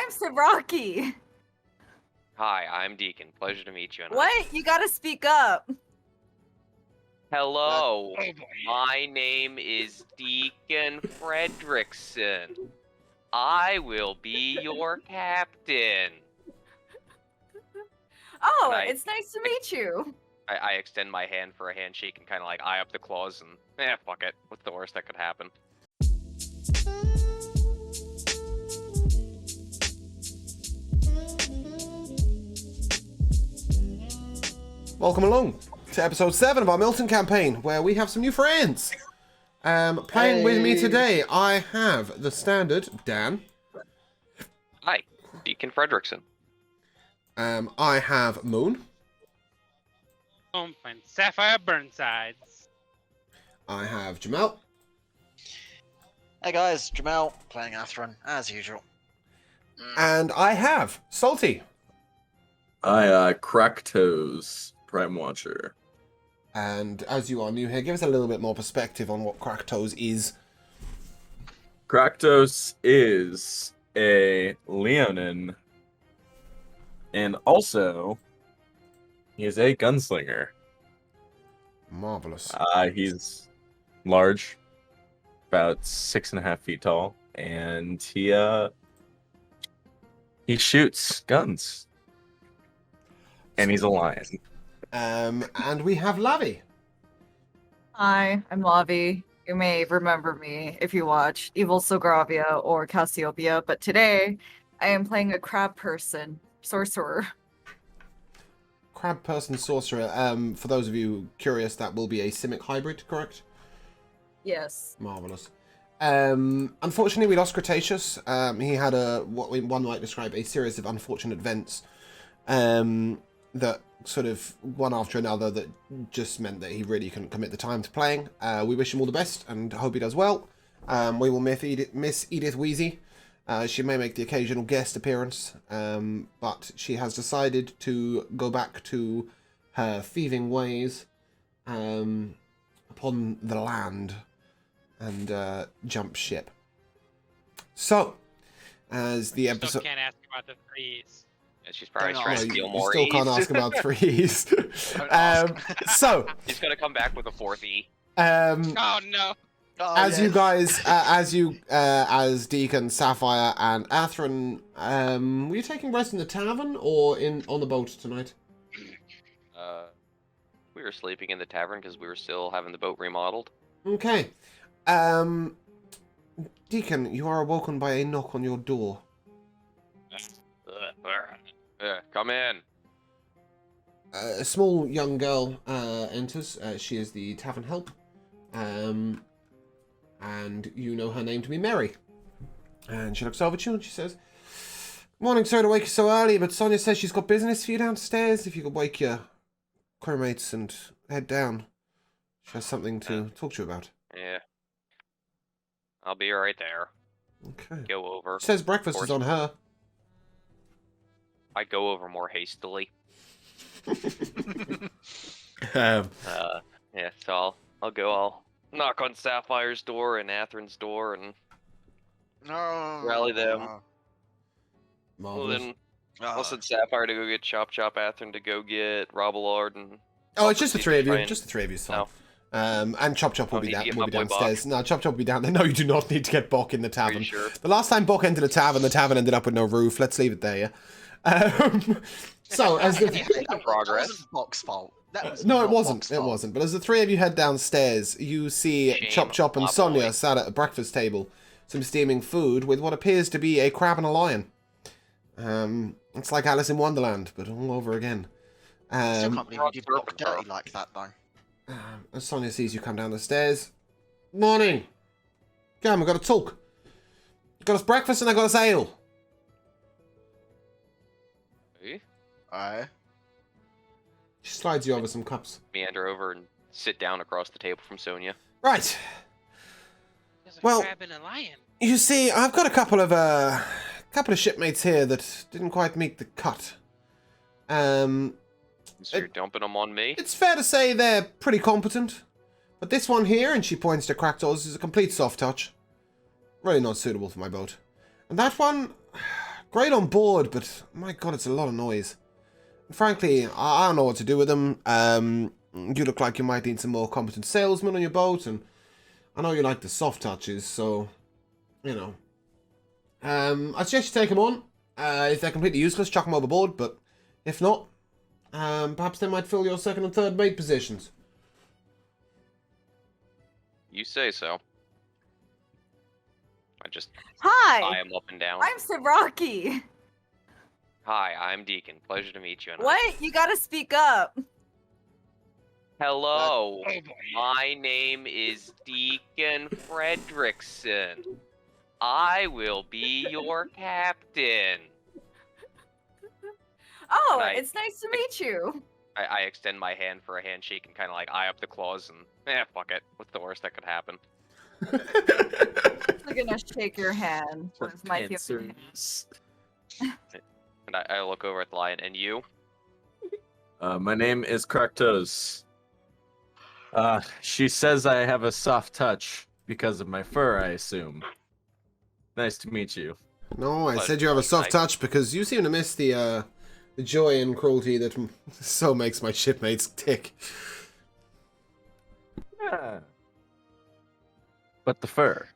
I'm Sabraki. Hi, I'm Deacon. Pleasure to meet you. What? You gotta speak up. Hello, my name is Deacon Fredrickson. I will be your captain. Oh, it's nice to meet you. I extend my hand for a handshake and kind of like eye up the claws and, fuck it. What's the worst that could happen? Welcome along to episode 7 of our Miltern campaign, where we have some new friends. Playing with me today, I have the standard Dan. Hi, Deacon Fredrickson. I have Moon. And Sapphire Burnsides. I have Jamel. Hey guys, Jamel, playing Atherin, as usual. And I have Salty. Kraktos, Prime Watcher. And as you are new here, give us a little bit more perspective on what Kraktos is. Kraktos is a Leonin, and also he is a gunslinger. Marvelous. He's large, about 6.5 feet tall, and he shoots guns. And he's a lion. And we have Lavi. Hi, I'm Lavi. You may remember me if you watch Evil Sogravia or Cassiopeia, but today I am playing a crab person, sorcerer. Crab person sorcerer. For those of you curious, that will be a Simic hybrid, correct? Yes. Marvelous. Unfortunately, we lost Cretaceous. He had what one might describe a series of unfortunate events that sort of one after another that just meant that he really couldn't commit the time to playing. We wish him all the best and hope he does well. We will miss Edith Wheezy. She may make the occasional guest appearance, but she has decided to go back to her thieving ways upon the land and jump ship. So, as the episode... Still can't ask about the threes. And she's probably Don't trying to ask. steal You more still E's. can't ask about threes. Don't ask. So, He's gonna come back with a 4th E. Oh no! Oh, as you yes. guys, as Deacon, Sapphire, and Atherin, were you taking rest in the tavern or on the boat tonight? We were sleeping in the tavern because we were still having the boat remodeled. Okay. Deacon, you are awoken by a knock on your door. Come in. A small young girl enters. She is the tavern help. And you know her name to be Mary. And she looks over at you and she says, "Morning, sorry to wake you so early, but Sonia says she's got business for you downstairs. If you could wake your crewmates and head down. She has something to talk to you about." Yeah. I'll be right there. Okay. Go over. She says breakfast is on her. I go over more hastily. Um, Yeah, so I'll knock on Sapphire's door and Atherin's door and No. rally them. Well, marvelous. then I'll send Sapphire to go get Chop Atherin to go get Robillard and... Oh, it's just the three of you. Try and- Just the three of you, fine. No. And Chop will be need to down. get Will be my boy downstairs. No, Chop will be down there. No, you do not need to get Bok in the Are tavern. you sure? The last time Bok entered the tavern ended up with no roof. Let's leave it there. Yeah. So as the Progress. That wasn't Bok's fault. That was no, it not wasn't. Bok's It fault. wasn't. But as the three of you head downstairs, you see Shame Chop and on my Sonia boy. sat at a breakfast table, some steaming food with what appears to be a crab and a lion. It's like Alice in Wonderland, but all over again. Still can't believe you did Bok dirty like that, though. As Sonia sees you come down the stairs, "Morning. Come, we've got to talk. Got us breakfast and I got us ale." Eh? Aye. She slides you over some cups. Meander over and sit down across the table from Sonia. Right. There's a Well- crab and a lion. You see, I've got a couple of shipmates here that didn't quite meet the cut. So you're dumping them on me? It's fair to say they're pretty competent. But this one here, and she points to Kraktos, is a complete soft touch. Really not suitable for my boat. And that one, great on board, but my god, it's a lot of noise. Frankly, I don't know what to do with them. You look like you might need some more competent salesmen on your boat, and I know you like the soft touches, so, you know. I suggest you take them on. If they're completely useless, chuck them overboard, but if not, perhaps they might fill your second and third mate positions. You say so. I just Hi, eye him up and down. I'm Siraki. Hi, I'm Deacon. Pleasure to meet you. And What? You gotta speak up. Hello. Oh boy. My name is Deacon Fredrickson. I will be your captain. Oh, And I- it's nice to meet you. I extend my hand for a handshake and kind of like eye up the claws and, fuck it. What's the worst that could happen? I'm gonna shake your hand with my human hand. Answers. And I look over at the lion. And you? My name is Kraktos. She says I have a soft touch because of my fur, I assume. Nice to meet you. No, I But, said you have a soft like- touch because you seem to miss the joy and cruelty that so makes my shipmates tick. Yeah. But the fur.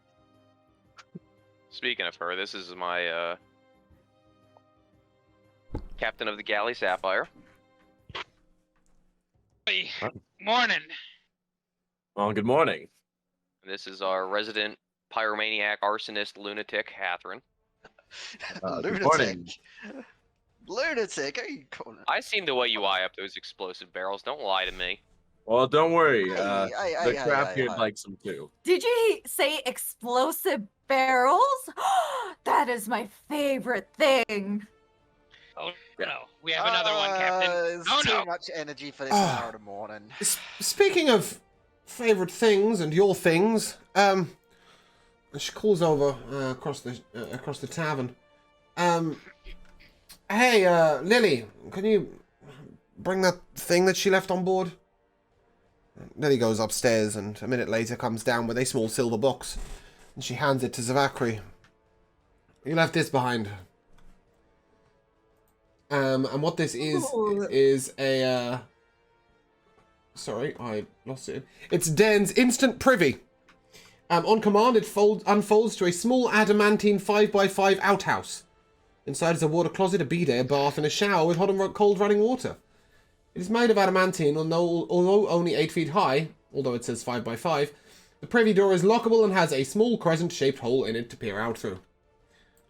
Speaking of her, this is my captain of the galley, Sapphire. Hey, Huh? morning. Well, good morning. This is our resident pyromaniac, arsonist, lunatic, Catherine. Good morning. Lunatic, are you calling it? I seen the way you eye up those explosive barrels. Don't lie to me. Well, don't worry. Hey, The crab here likes them too. Did you say explosive barrels? That is my favorite thing. Oh no, we have another one, Captain. There's Oh too no. much energy for this Ah. hour of the morning. Speaking of favorite things and your things, she calls over across the tavern. Hey, Lily, can you bring that thing that she left on board? Lily goes upstairs and a minute later comes down with a small silver box, and she hands it to Zavakri. You left this behind. And what this Ooh. is a sorry, I lost it. It's Dan's instant privy. On command, it unfolds to a small adamantine 5x5 outhouse. Inside is a water closet, a bidet, a bath, and a shower with hot and cold running water. It is made of adamantine, although only 8 feet high, although it says 5x5. The privy door is lockable and has a small crescent-shaped hole in it to peer out through.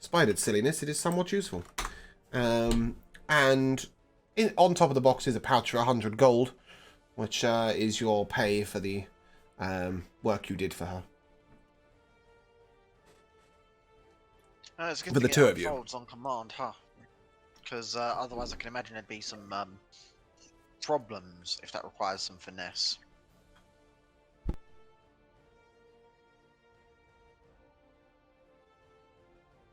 Despite its silliness, it is somewhat useful. And on top of the box is a pouch for 100 gold, which is your pay for the work you did for her. It's good For the thing two it of you. unfolds on command, huh? Because otherwise I can imagine there'd be some problems if that requires some finesse.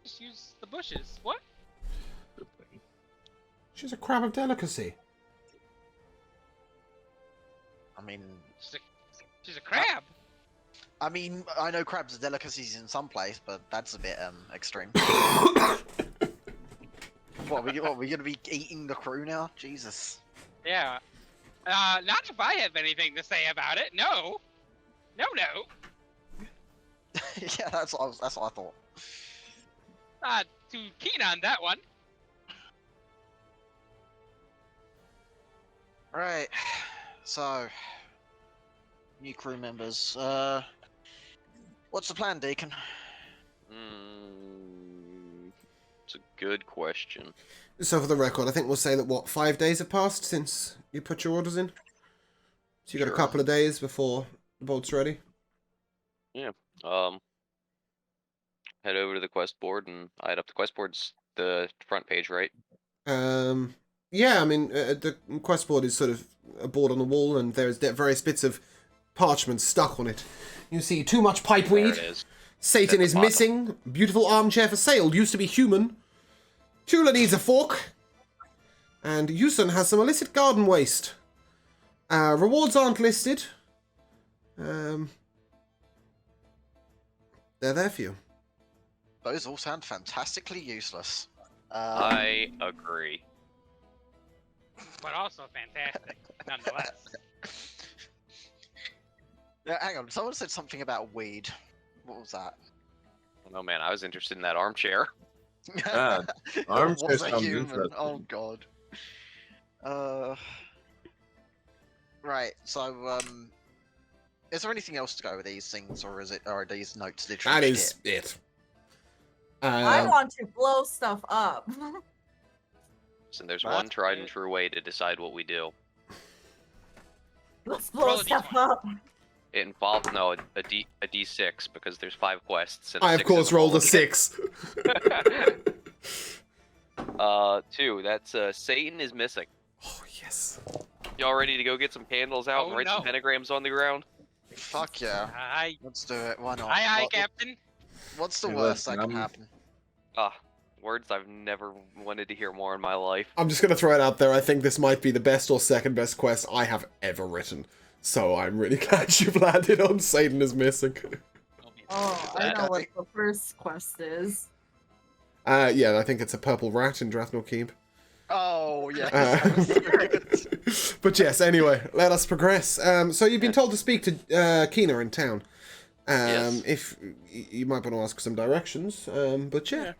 Just use the bushes. What? She's a crab of delicacy. I mean, She's a crab. I know crabs are delicacies in some place, but that's a bit extreme. What are we gonna be eating the crew now? Jesus. Yeah. Not if I have anything to say about it. No. No. Yeah, that's what I thought. Not too keen on that one. Right. So, new crew members. What's the plan, Deacon? It's a good question. So for the record, I think we'll say that, 5 days have passed since you put your orders in? So you got a Sure. couple of days before the boat's ready? Head over to the quest board and hide up. The quest board's the front page, right? Yeah, I mean, the quest board is sort of a board on the wall, and there's various bits of parchment stuck on it. You see too much There pipeweed, it is. Satan At the is bottom. missing, beautiful armchair for sale, used to be human, Tula needs a fork, and Yusun has some illicit garden waste. Rewards aren't listed. They're there for you. Those all sound fantastically useless. I agree. But also fantastic, nonetheless. Yeah, hang on. Someone said something about weed. What was that? Oh man, I was interested in that armchair. Ah, It armchair was a sounds human. interesting. Oh god. Right. So is there anything else to go with these things, or are these notes literally? That is shit? it. I want to blow stuff up. So there's That's one tried good. and true way to decide what we do. Let's blow Roll a stuff D20. up. It involves a D6 because there's 5 quests. And I of 6 course is rolled a all. 6. 2. That's Satan is missing. Oh yes. Y'all ready to go get some candles out and Oh, write some no. pentagrams on the ground? Fuck yeah. Aye, Let's do it. Why not? aye, Captain. What's the Hey, worst listen, that can I'm- happen? Words I've never wanted to hear more in my life. I'm just gonna throw it out there. I think this might be the best or second best quest I have ever written. So I'm really glad you've landed on Satan is missing. Oh, I know what the first quest is. Yeah, I think it's a purple rat in Drathnor Keep. Oh yeah. But yes, anyway, let us progress. So you've been told to speak to Keener in town. Yes. If you might want to ask some directions, but yeah.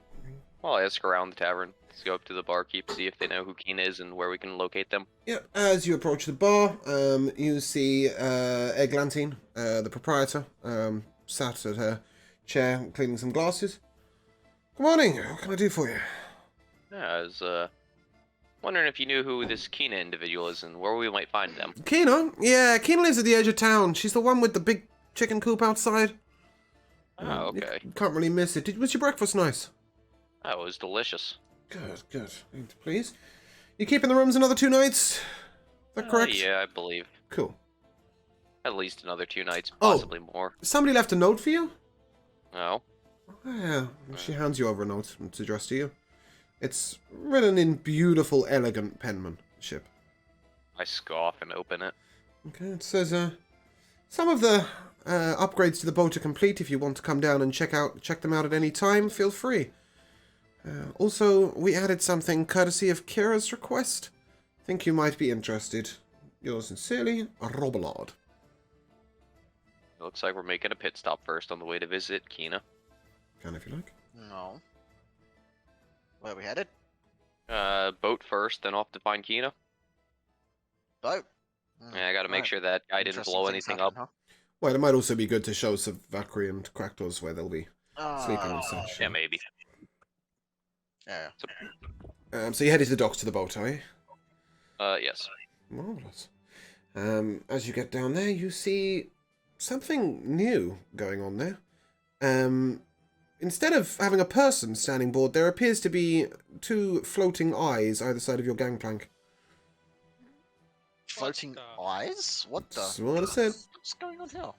Well, I'll ask around the tavern. Let's go up to the barkeep, see if they know who Keen is and where we can locate them. Yeah, as you approach the bar, you see Eglantine, the proprietor, sat at her chair cleaning some glasses. Good morning, what can I do for you? Yeah, I was wondering if you knew who this Keena individual is and where we might find them. Keena? Yeah, Keena lives at the edge of town. She's the one with the big chicken coop outside. Oh, okay. You can't really miss it. Was your breakfast nice? That was delicious. Good, good. Please. You keeping the rooms another 2 nights? Is that correct? Yeah, I believe. Cool. At least another 2 nights, Oh. possibly more. Somebody left a note for you? No. Yeah, she hands you over a note it's addressed to you. It's written in beautiful, elegant penmanship. I scoff and open it. Okay, it says, some of the upgrades to the boat are complete. If you want to come down and check them out at any time, feel free. Also, we added something courtesy of Kira's request. Think you might be interested. Yours sincerely, Robillard. It looks like we're making a pit stop first on the way to visit Keena. Can if you like. No. Where are we headed? Boat first, then off to find Keena. Boat. Yeah, I gotta make sure that guy didn't blow anything up. Well, it might also be good to show Savakri and Kraktos where they'll be sleeping and such. Yeah, maybe. Yeah. So you headed to the docks to the boat, are you? Yes. Marvelous. As you get down there, you see something new going on there. Instead of having a person standing aboard, there appears to be 2 floating eyes either side of your gangplank. Floating eyes? What the? That's what I said. What's going on here?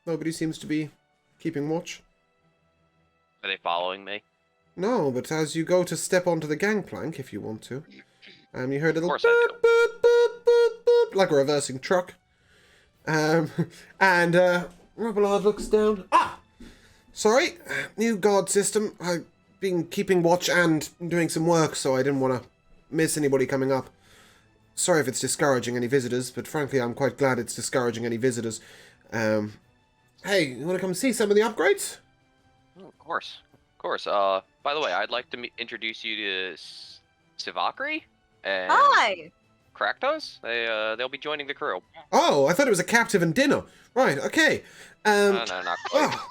Nobody seems to be keeping watch. Are they following me? No, but as you go to step onto the gangplank, if you want to, you heard a little Of course I boop, boop, boop, boop, boop, like a reversing truck. And Robillard looks down. Ah! Sorry, new guard system. I've been keeping watch and doing some work, so I didn't want to miss anybody coming up. Sorry if it's discouraging any visitors, but frankly, I'm quite glad it's discouraging any visitors. Hey, you want to come see some of the upgrades? Oh, of course. Of course. By the way, I'd like to introduce you to Savakri and Hi! Kraktos. They'll be joining the crew. Oh, I thought it was a captive and dinner. Right, okay. No, not quite. Oh,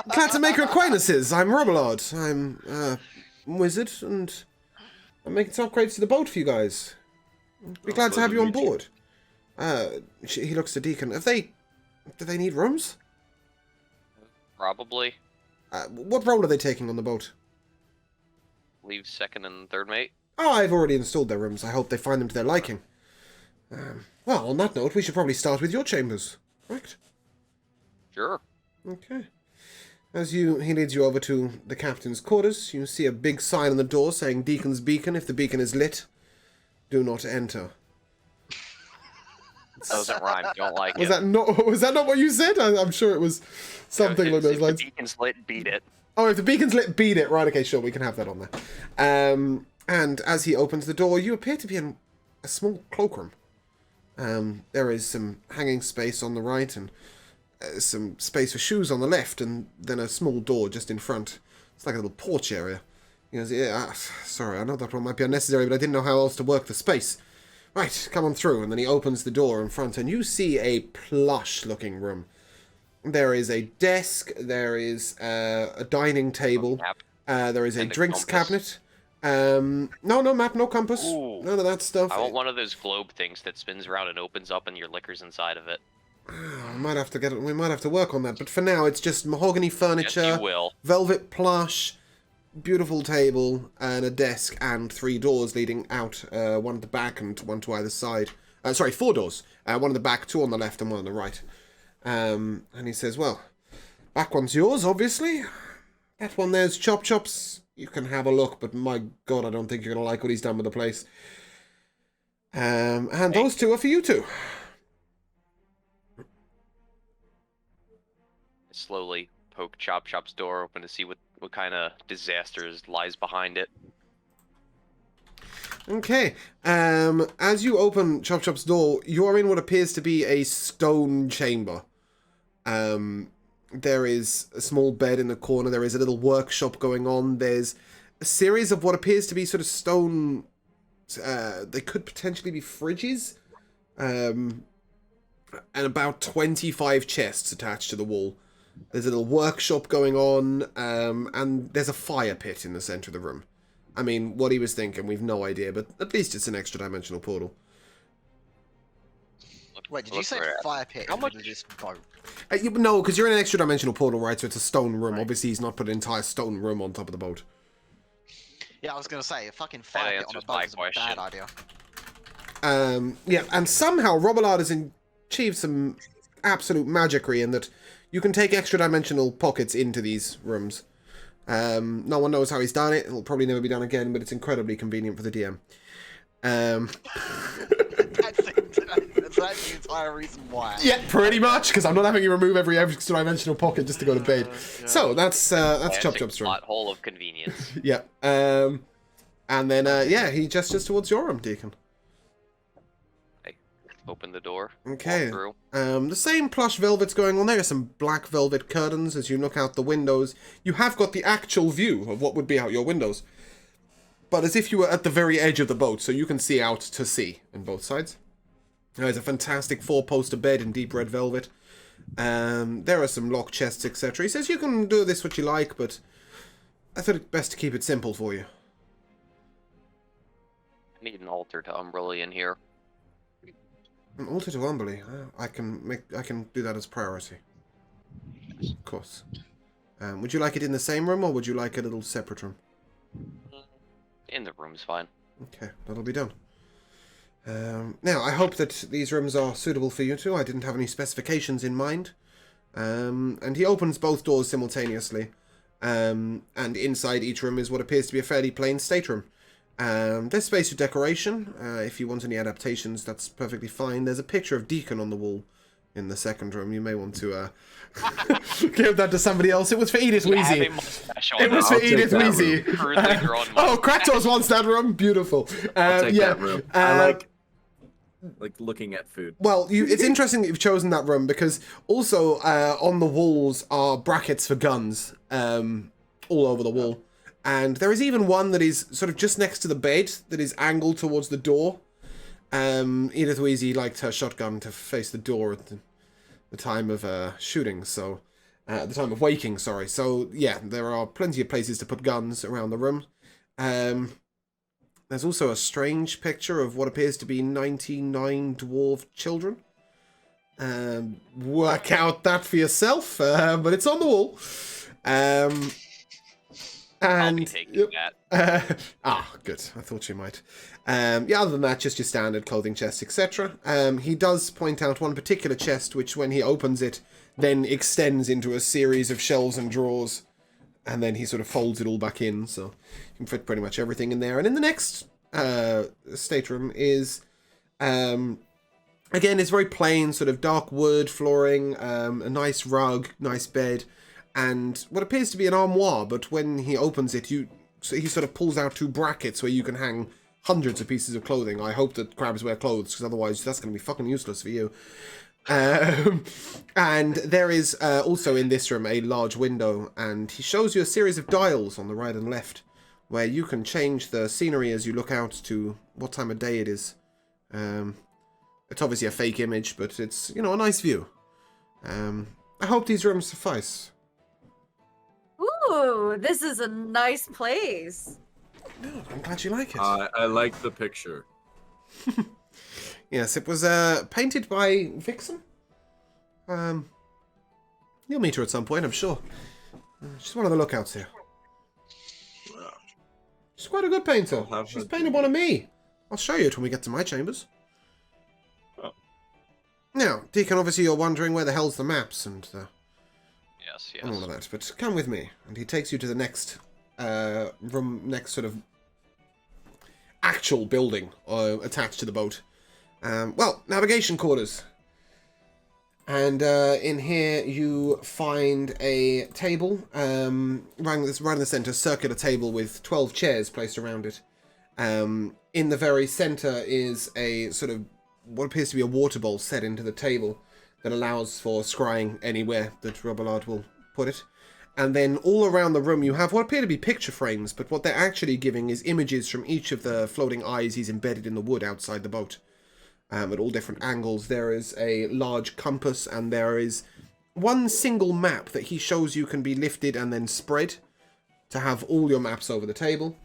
glad to make your acquaintances. I'm Robillard. I'm a wizard, and I'm making some upgrades to the boat for you guys. Be glad to have you on board. He looks to Deacon. Do they need rooms? Probably. What role are they taking on the boat? Leave second and third mate. Oh, I've already installed their rooms. I hope they find them to their liking. Well, on that note, we should probably start with your chambers, correct? Sure. Okay. As he leads you over to the captain's quarters, you see a big sign on the door saying Deacon's Beacon. If the beacon is lit, do not enter. Doesn't rhyme. Don't like Was it. that not what you said? I'm sure it was something along those If the lines. beacon's lit, beat it. Oh, if the beacon's lit, beat it. Right, okay, sure, we can have that on there. And as he opens the door, you appear to be in a small cloakroom. There is some hanging space on the right and some space for shoes on the left, and then a small door just in front. It's like a little porch area. He goes, yeah, sorry, I know that one might be unnecessary, but I didn't know how else to work the space. Right, come on through. And then he opens the door in front, and you see a plush-looking room. There is a desk, there is a dining table, there is a drinks cabinet. No map, no compass, Ooh. none of that stuff. I want one of those globe things that spins around and opens up and your liquor's inside of it. We might have to work on that, but for now it's just mahogany furniture, Yes, you will. velvet plush, beautiful table, and a desk, and 3 doors leading out, one at the back and one to either side. Sorry, 4 doors, one at the back, 2 on the left and 1 on the right. And he says, well, back one's yours, obviously. That one there's Chop Chop's. You can have a look, but my god, I don't think you're going to like what he's done with the place. And those 2 are for you 2. I slowly poke Chop Chop's door open to see what kind of disasters lies behind it. Okay, as you open Chop Chop's door, you are in what appears to be a stone chamber. There is a small bed in the corner, there is a little workshop going on, there's a series of what appears to be sort of stone, they could potentially be fridges, and about 25 chests attached to the wall. There's a little workshop going on, and there's a fire pit in the center of the room. I mean, what he was thinking, we've no idea, but at least it's an extra dimensional portal. Wait, did you say fire pit? How much? No, because you're in an extra dimensional portal, right? So it's a stone room. Right. Obviously, he's not put an entire stone room on top of the boat. Yeah, I was gonna say a fucking fire pit on a answers boat my is a bad question. idea. Yeah, and somehow Robillard has achieved some absolute magicry in that you can take extra dimensional pockets into these rooms. No one knows how he's done it. It'll probably never be done again, but it's incredibly convenient for the DM. That's the entire reason why. Yeah, pretty much, because I'm not having you remove every extra dimensional pocket just to go to bed. So that's Chop Chop's room. Plot hole of convenience. Yeah. And then yeah, he gestures towards your room, Deacon. Open the door. Okay. Walk through. The same plush velvet's going on. There are some black velvet curtains as you look out the windows. You have got the actual view of what would be out your windows. But as if you were at the very edge of the boat, so you can see out to sea on both sides. There's a fantastic 4-poster bed in deep red velvet. There are some lock chests, etc. He says you can do this what you like, but I thought it best to keep it simple for you. I need an altar to Umbrella in here. An altar to Umberley. I can do that as priority. Of course. Would you like it in the same room, or would you like a little separate room? In the room's fine. Okay, that'll be done. Now, I hope that these rooms are suitable for you two. I didn't have any specifications in mind. And he opens both doors simultaneously. And inside each room is what appears to be a fairly plain stateroom. There's space for decoration. If you want any adaptations, that's perfectly fine. There's a picture of Deacon on the wall in the second room. You may want to give that to somebody else. It was for Edith Wheezy. It was for Edith Wheezy. Oh, Kratos wants that room. Beautiful. I'll take yeah. that room. I like looking at food. Well, it's interesting that you've chosen that room because also on the walls are brackets for guns all over the wall. And there is even one that is sort of just next to the bed that is angled towards the door. Edith Wheezy liked her shotgun to face the door at the time of shooting, so... at the time of waking, sorry. So, yeah, there are plenty of places to put guns around the room. There's also a strange picture of what appears to be 99 dwarf children. Work out that for yourself, but it's on the wall. I'll be taking that. Good. I thought you might. Yeah, other than that, just your standard clothing chest, etc. He does point out one particular chest, which when he opens it, then extends into a series of shelves and drawers. And then he sort of folds it all back in, so you can fit pretty much everything in there. And in the next stateroom is, again, it's very plain, sort of dark wood flooring, a nice rug, nice bed. and what appears to be an armoire, but when he opens it, he sort of pulls out 2 brackets where you can hang hundreds of pieces of clothing. I hope that crabs wear clothes, because otherwise that's going to be fucking useless for you. And there is also in this room a large window, and he shows you a series of dials on the right and left, where you can change the scenery as you look out to what time of day it is. It's obviously a fake image, but it's, you know, a nice view. I hope these rooms suffice. Ooh, this is a nice place. No, I'm glad you like it. I like the picture. Yes, it was painted by Vixen. You'll meet her at some point, I'm sure. She's one of the lookouts here. She's quite a good painter. She's painted one of me. I'll show you it when we get to my chambers. Oh. Now, Deacon, obviously you're wondering where the hell's the maps and Yes, and all yes. of that, but come with me. And he takes you to the next room, next sort of actual building attached to the boat. Well, navigation quarters. And in here you find a table, right in the center, circular table with 12 chairs placed around it. In the very center is a sort of what appears to be a water bowl set into the table that allows for scrying anywhere that Robillard will put it. And then all around the room you have what appear to be picture frames, but what they're actually giving is images from each of the floating eyes he's embedded in the wood outside the boat. At all different angles. There is a large compass, and there is one single map that he shows you can be lifted and then spread to have all your maps over the table,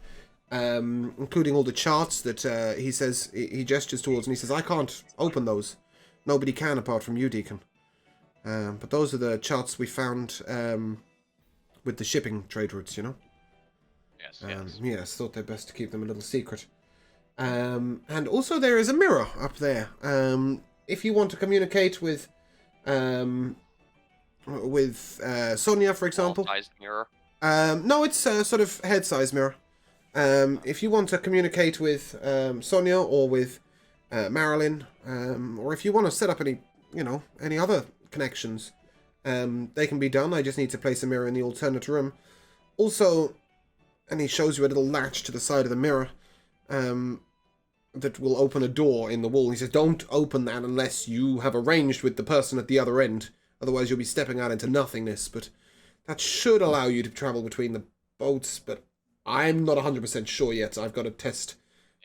including all the charts that he says, he gestures towards, and he says, I can't open those. Nobody can apart from you, Deacon. But those are the charts we found with the shipping trade routes, you know? Yes, yes. Yes, thought they're best to keep them a little secret. And also there is a mirror up there. If you want to communicate with Sonia, for example. Sized mirror. No, it's a sort of head-size mirror. If you want to communicate with Sonia or with Marilyn, or if you want to set up any other connections, they can be done. I just need to place a mirror in the alternate room. Also, and he shows you a little latch to the side of the mirror. That will open a door in the wall. He says, don't open that unless you have arranged with the person at the other end. Otherwise you'll be stepping out into nothingness. But that should allow you to travel between the boats. But I'm not 100% sure yet. I've got to test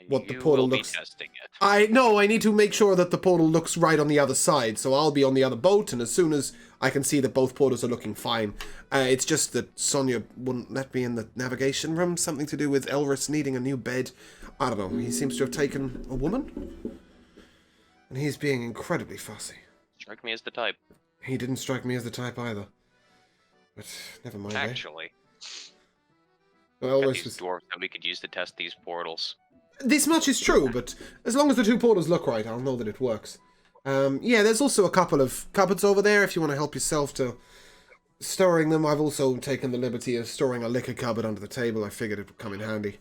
what the portal looks. Testing it. I need to make sure that the portal looks right on the other side. So I'll be on the other boat, and as soon as I can see that both portals are looking fine. It's just that Sonia wouldn't let me in the navigation room. Something to do with Elris needing a new bed. I don't know. He seems to have taken a woman. And he's being incredibly fussy. Strike me as the type. He didn't strike me as the type either. But never mind. Actually, Well, got Elris these was... dwarves that we could use to test these portals. This much is true, but as long as the 2 portals look right, I'll know that it works. Yeah, there's also a couple of cupboards over there if you want to help yourself to storing them. I've also taken the liberty of storing a liquor cupboard under the table. I figured it would come in handy.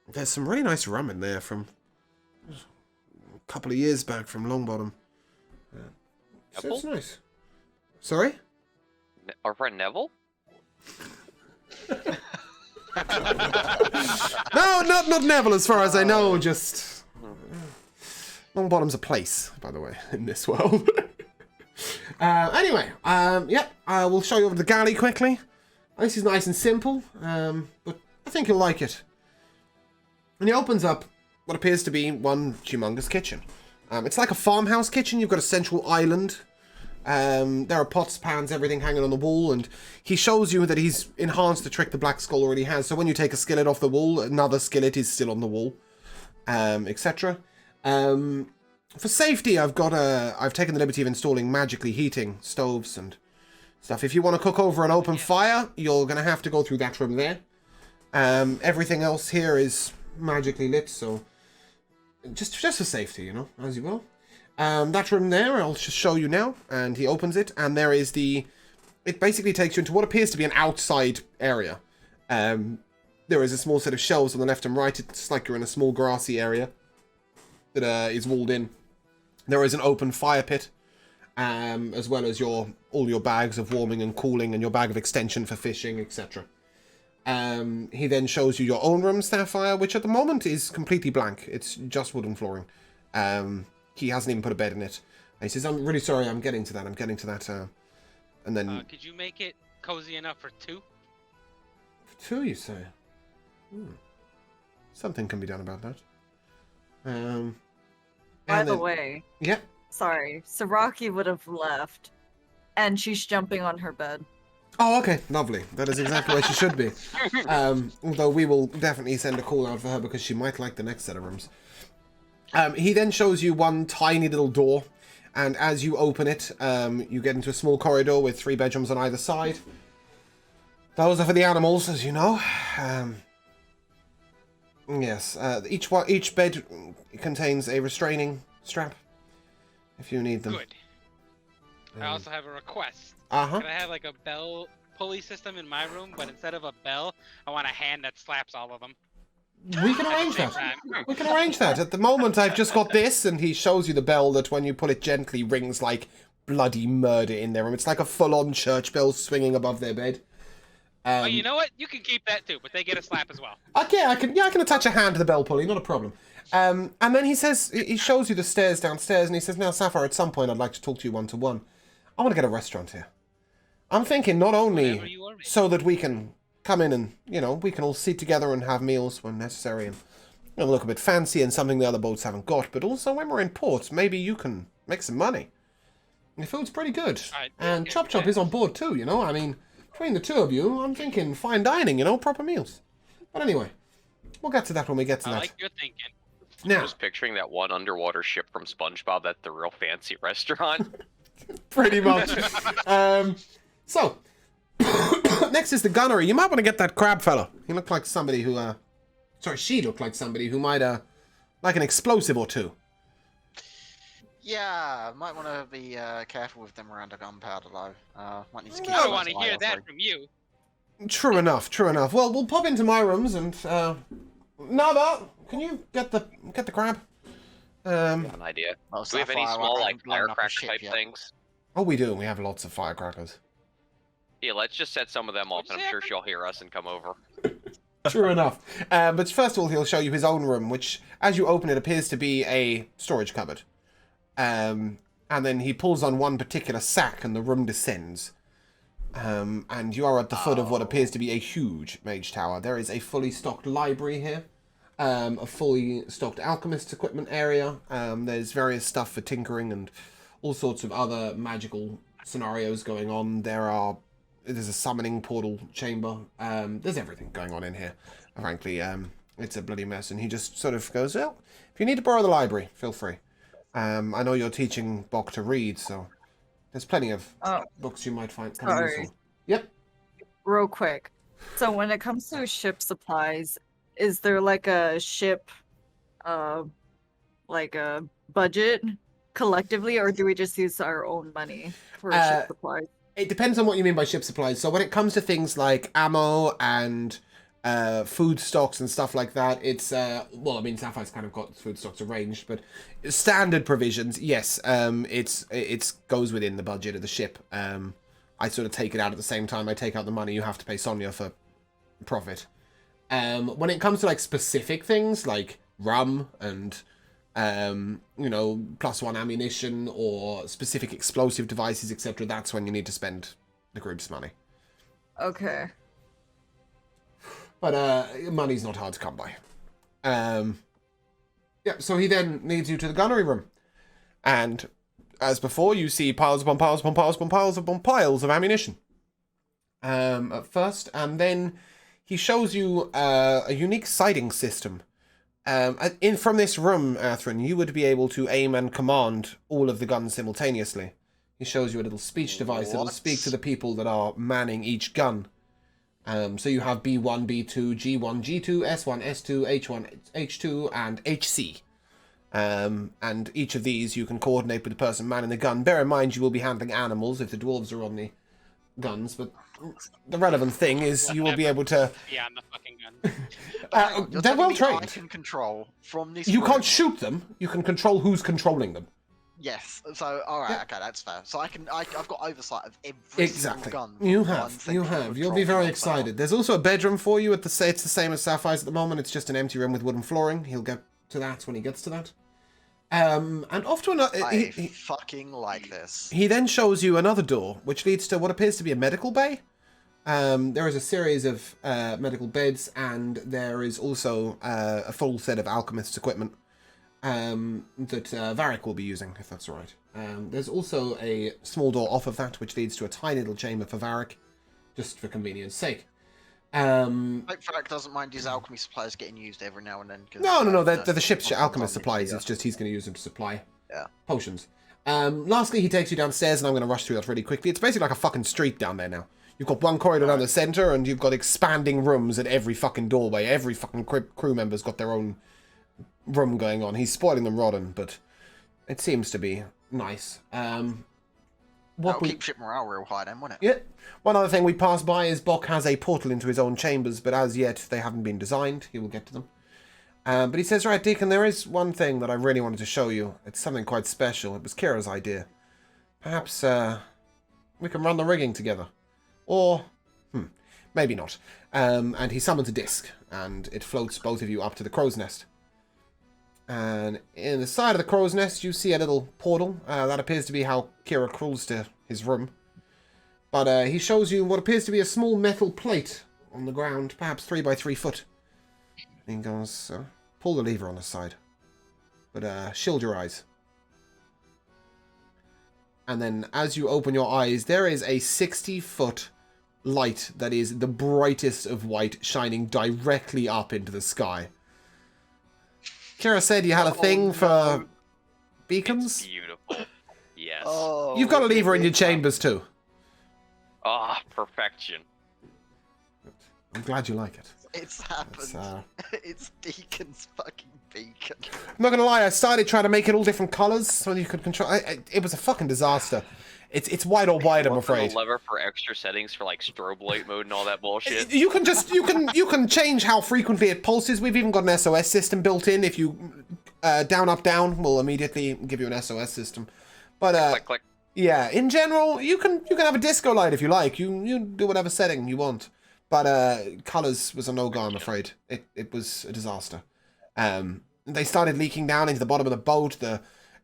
There's some really nice rum in there from a couple of years back from Longbottom. So it's nice. Sorry? Our friend Neville? No, not Neville as far as I know, just... Longbottom's a place, by the way, in this world. Anyway, yep, I will show you over the galley quickly. This is nice and simple, but I think you'll like it. And he opens up what appears to be one humongous kitchen. It's like a farmhouse kitchen. You've got a central island. There are pots, pans, everything hanging on the wall, and he shows you that he's enhanced the trick the Black Skull already has. So when you take a skillet off the wall, another skillet is still on the wall, etc. For safety, I've taken the liberty of installing magically heating stoves and stuff. If you want to cook over an open fire, you're going to have to go through that room there. Everything else here is magically lit, so just for safety, as you will. That room there, I'll just show you now, and he opens it, and there is it basically takes you into what appears to be an outside area. There is a small set of shelves on the left and right. It's like you're in a small grassy area that is walled in. There is an open fire pit, as well as all your bags of warming and cooling and your bag of extension for fishing, etc. He then shows you your own room, Sapphire, which at the moment is completely blank. It's just wooden flooring. He hasn't even put a bed in it. And he says, I'm really sorry, I'm getting to that. And then... Could you make it cozy enough for 2? For 2, you say? Something can be done about that. By the way, yeah. sorry, Saraki would have left, and she's jumping on her bed. Oh, okay, lovely. That is exactly where she should be. Although we will definitely send a call out for her because she might like the next set of rooms. He then shows you one tiny little door, and as you open it, you get into a small corridor with 3 bedrooms on either side. Those are for the animals, as you know. Yes, each bed contains a restraining strap, if you need them. Good. I also have a request. Uh-huh. Can I have like a bell pulley system in my room, but instead of a bell, I want a hand that slaps all of them. We can arrange that. We can arrange that. At the moment, I've just got this, and he shows you the bell that, when you pull it gently, rings like bloody murder in their room. It's like a full-on church bell swinging above their bed. Well, you know what? You can keep that too, but they get a slap as well. Okay, I can attach a hand to the bell pulley, not a problem. And then he shows you the stairs downstairs, and he says, now, Sapphire, at some point, I'd like to talk to you one-to-one. I want to get a restaurant here. I'm thinking not only so that we can come in and, we can all sit together and have meals when necessary and look a bit fancy and something the other boats haven't got, but also when we're in port, maybe you can make some money. The food's pretty good. And Chop Chop is on board too, I mean, between the two of you, I'm thinking fine dining, proper meals. But anyway, we'll get to that when we get to that. I like your thinking. Now, I was picturing that one underwater ship from SpongeBob at the real fancy restaurant. Pretty much. So, next is the gunnery. You might want to get that crab fella. He looked like somebody who, she looked like somebody who might, like an explosive or two. Yeah, might want to be careful with them around a gunpowder though. Might need to keep I don't want to hear that from you. True enough, true enough. Well, we'll pop into my rooms and, Nava, can you get the crab? I have an idea. Well, Do we have any Sapphire, small, I like, haven't blown up a firecracker ship type yet. things? Oh, we do. We have lots of firecrackers. Yeah, let's just set some of them off, What'd and you I'm say, sure Evan? she'll hear us and come over. True enough. But first of all, he'll show you his own room, which, as you open it, appears to be a storage cupboard. And then he pulls on one particular sack, and the room descends. And you are at the foot of what appears to be a huge mage tower. There is a fully stocked library here. A fully stocked alchemist equipment area. There's various stuff for tinkering and all sorts of other magical scenarios going on. There's a summoning portal chamber. There's everything going on in here. Frankly, it's a bloody mess. And he just sort of goes, well, if you need to borrow the library, feel free. I know you're teaching Bok to read, so there's plenty of books you might find kind of useful. Yep. Real quick. So when it comes to ship supplies, is there like a ship, like a budget collectively, or do we just use our own money for ship supplies? It depends on what you mean by ship supplies. So when it comes to things like ammo and food stocks and stuff like that, it's well, I mean, Sapphire's kind of got food stocks arranged, but standard provisions, yes, it's goes within the budget of the ship. I sort of take it out at the same time I take out the money you have to pay Sonia for profit. When it comes to like specific things like rum and +1 ammunition or specific explosive devices, etc., that's when you need to spend the group's money. Okay. But money's not hard to come by. Yeah, so he then leads you to the gunnery room. And as before, you see piles upon piles upon piles upon piles upon piles of ammunition. At first, and then he shows you a unique sighting system. From this room, Atherin, you would be able to aim and command all of the guns simultaneously. He shows you a little speech device that will speak to the people that are manning each gun. So you have B1, B2, G1, G2, S1, S2, H1, H2, and HC. And each of these you can coordinate with the person manning the gun. Bear in mind you will be handling animals if the dwarves are on the guns, but the relevant thing is you will be able to... Yeah, on the fucking gun. You're they're telling well me trained. I can control from this You room. can't shoot them, you can control who's controlling them. Yes. So all right. Yeah. Okay, that's fair. So I've got oversight of every Exactly. single gun. You that I'm have. You thinking have. of You'll be dropping very off excited. There's also a bedroom for you. It's the same as Sapphire's at the moment. It's just an empty room with wooden flooring. He'll get to that when he gets to that. And off to another. I fucking like this. He then shows you another door, which leads to what appears to be a medical bay. There is a series of medical beds, and there is also a full set of alchemist's equipment that Varric will be using, if that's all right. There's also a small door off of that, which leads to a tiny little chamber for Varric, just for convenience sake. Hope Frank doesn't mind his alchemy supplies getting used every now and then. No, they're the ship's alchemist supplies. It's just he's going to use them to supply potions. Lastly, he takes you downstairs, and I'm going to rush through that really quickly. It's basically like a fucking street down there now. You've got one corridor down the center, and you've got expanding rooms at every fucking doorway. Every fucking crew member's got their own room going on. He's spoiling them rotten, but it seems to be nice. That'll keep ship morale real high then, won't it? Yeah. One other thing we pass by is Bok has a portal into his own chambers, but as yet they haven't been designed. He will get to them. But he says, right, Deacon, there is one thing that I really wanted to show you. It's something quite special. It was Kira's idea. Perhaps we can run the rigging together. Or, maybe not. And he summons a disc, and it floats both of you up to the crow's nest. And in the side of the crow's nest, you see a little portal. That appears to be how Kira crawls to his room. But he shows you what appears to be a small metal plate on the ground, perhaps 3 by 3 foot. And he goes, pull the lever on the side. But shield your eyes. And then as you open your eyes, there is a 60-foot light that is the brightest of white shining directly up into the sky. Kira said you had a thing for beacons? It's beautiful. Yes. Oh, You've got a lever in your chambers too. Ah, perfection. I'm glad you like it. It's happened. It's, It's Deacon's fucking beacon. I'm not gonna lie, I started trying to make it all different colours so you could control. It was a fucking disaster. It's white or white, I'm Wasn't afraid. a lever for extra settings for like strobe light mode and all that bullshit. You can change how frequently it pulses. We've even got an SOS system built in. If you down up down, we'll immediately give you an SOS system. But Click, click. yeah, in general, you can have a disco light if you like. You do whatever setting you want. But colors was a no-go, I'm afraid. It was a disaster. They started leaking down into the bottom of the boat.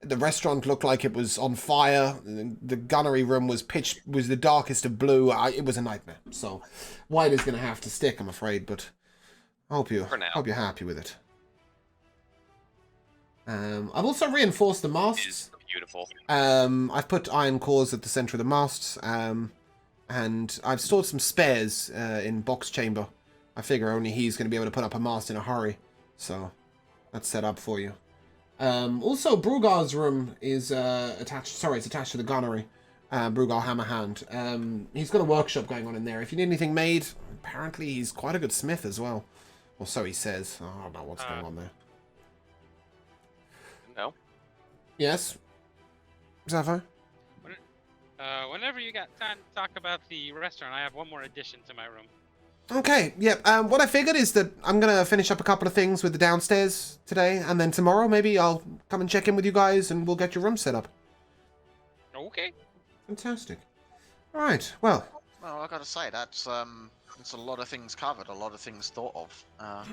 The restaurant looked like it was on fire. The gunnery room was the darkest of blue. It was a nightmare. So white is going to have to stick, I'm afraid. But I hope you're happy with it. I've also reinforced the masts. It is beautiful. I've put iron cores at the center of the masts. And I've stored some spares in Bok's chamber. I figure only he's going to be able to put up a mast in a hurry. So that's set up for you. Also, Brugar's room is attached. Sorry, it's attached to the gunnery. Brugar Hammerhand. He's got a workshop going on in there. If you need anything made, apparently he's quite a good smith as well. Or so he says. Oh, I don't know what's going on there. No. Yes? Sapphire? Whenever you got time to talk about the restaurant, I have one more addition to my room. Okay, yep. What I figured is that I'm going to finish up a couple of things with the downstairs today, and then tomorrow maybe I'll come and check in with you guys and we'll get your room set up. Okay. Fantastic. Alright, well. Well, I gotta say, that's a lot of things covered, a lot of things thought of.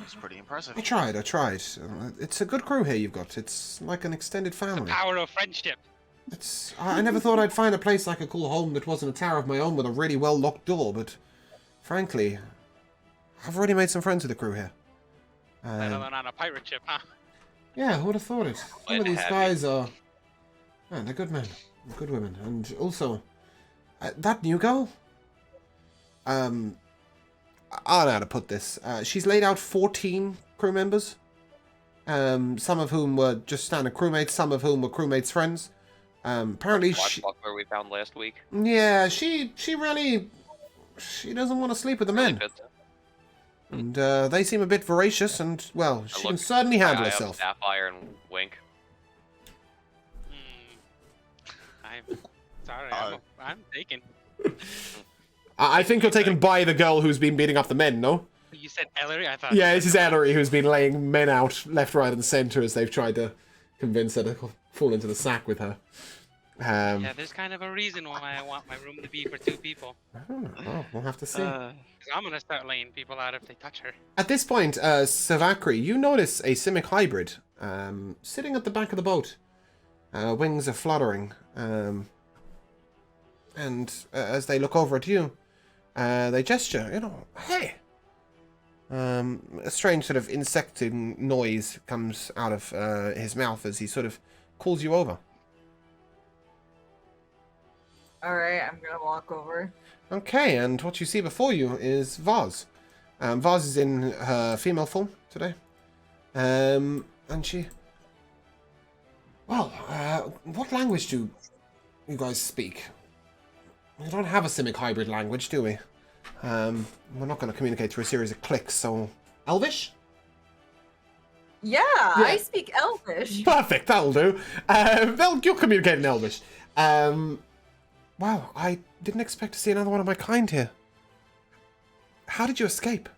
It's pretty impressive. I tried. It's a good crew here you've got. It's like an extended family. Power of friendship. I never thought I'd find a place I could call home that wasn't a tower of my own with a really well-locked door, but frankly, I've already made some friends with the crew here. Let alone on a pirate ship, huh? Yeah, who would have thought it? Some of these guys are... Man, they're good men. They're good women. And also, that new girl? I don't know how to put this. She's laid out 14 crew members. Some of whom were just standard crewmates, some of whom were crewmates' friends. Apparently she... Buckler we found last week. Yeah, she doesn't want to sleep with the men. And they seem a bit voracious, and, well, she can certainly handle herself. Sapphire and Wink. I'm sorry, I'm taken. I think you're taken by the girl who's been beating up the men, no? You said Ellery? I thought... Yeah, this is Ellery who's been laying men out left, right, and centre as they've tried to convince her to fall into the sack with her. Yeah, there's kind of a reason why I want my room to be for 2 people. Oh, we'll have to see. 'Cause I'm gonna start laying people out if they touch her. At this point, Savakri, you notice a Simic hybrid sitting at the back of the boat. Wings are fluttering. And as they look over at you, they gesture, hey! A strange sort of insecting noise comes out of his mouth as he sort of calls you over. Alright, I'm gonna walk over. Okay, and what you see before you is Vaz. Vaz is in her female form today. And she... Well, what language do you guys speak? We don't have a Simic hybrid language, do we? We're not going to communicate through a series of clicks, so... Elvish? Yeah, Yeah. I speak Elvish. Perfect, that'll do. You'll communicate in Elvish. Wow, I didn't expect to see another one of my kind here. How did you escape?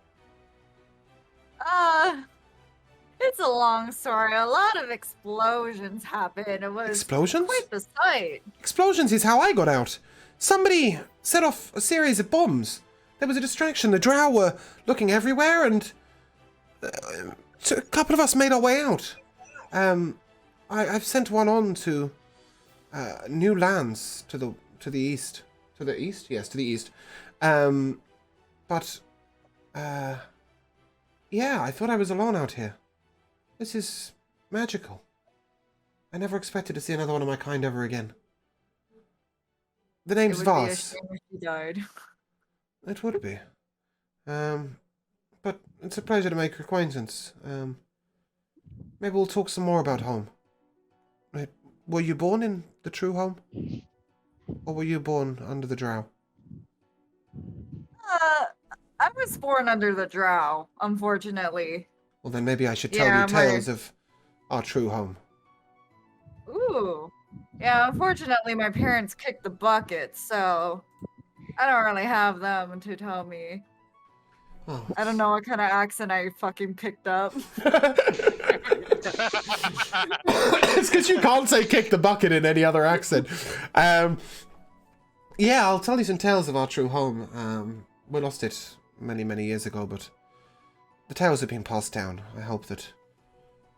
It's a long story. A lot of explosions happened. It was Explosions? quite the sight. Explosions is how I got out. Somebody set off a series of bombs. There was a distraction. The drow were looking everywhere, and a couple of us made our way out. I've sent one on to new lands to the east. To the east? Yes, to the east. But yeah, I thought I was alone out here. This is magical. I never expected to see another one of my kind ever again. The name's It would be a Vaz. shame if she died. It would be. But it's a pleasure to make your acquaintance. Maybe we'll talk some more about home. Were you born in the true home? Or were you born under the drow? I was born under the drow, unfortunately. Well, then maybe I should tell Yeah, you tales of our true home. Ooh. Yeah, unfortunately my parents kicked the bucket, so I don't really have them to tell me. Oh. I don't know what kind of accent I fucking picked up. It's because you can't say kick the bucket in any other accent. Yeah, I'll tell you some tales of our true home. We lost it many, many years ago, but the tales have been passed down. I hope that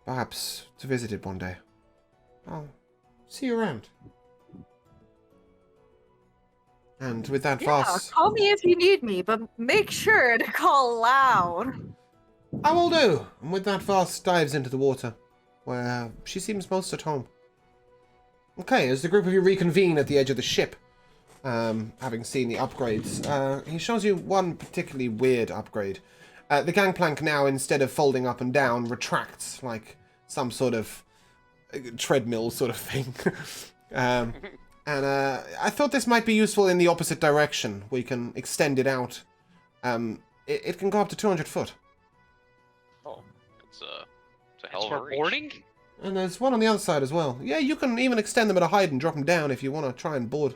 perhaps to visit it one day. I'll see you around. And with that, Yeah, Voss, call me if you need me, but make sure to call loud. I will do. And with that, Voss dives into the water, where she seems most at home. Okay, as the group of you reconvene at the edge of the ship, having seen the upgrades, he shows you one particularly weird upgrade. The gangplank now, instead of folding up and down, retracts like some sort of treadmill sort of thing. And I thought this might be useful in the opposite direction. We can extend it out. It can go up to 200 foot. Oh, it's a It's hell of a for reach. boarding? And there's one on the other side as well. Yeah, you can even extend them at a height and drop them down if you want to try and board.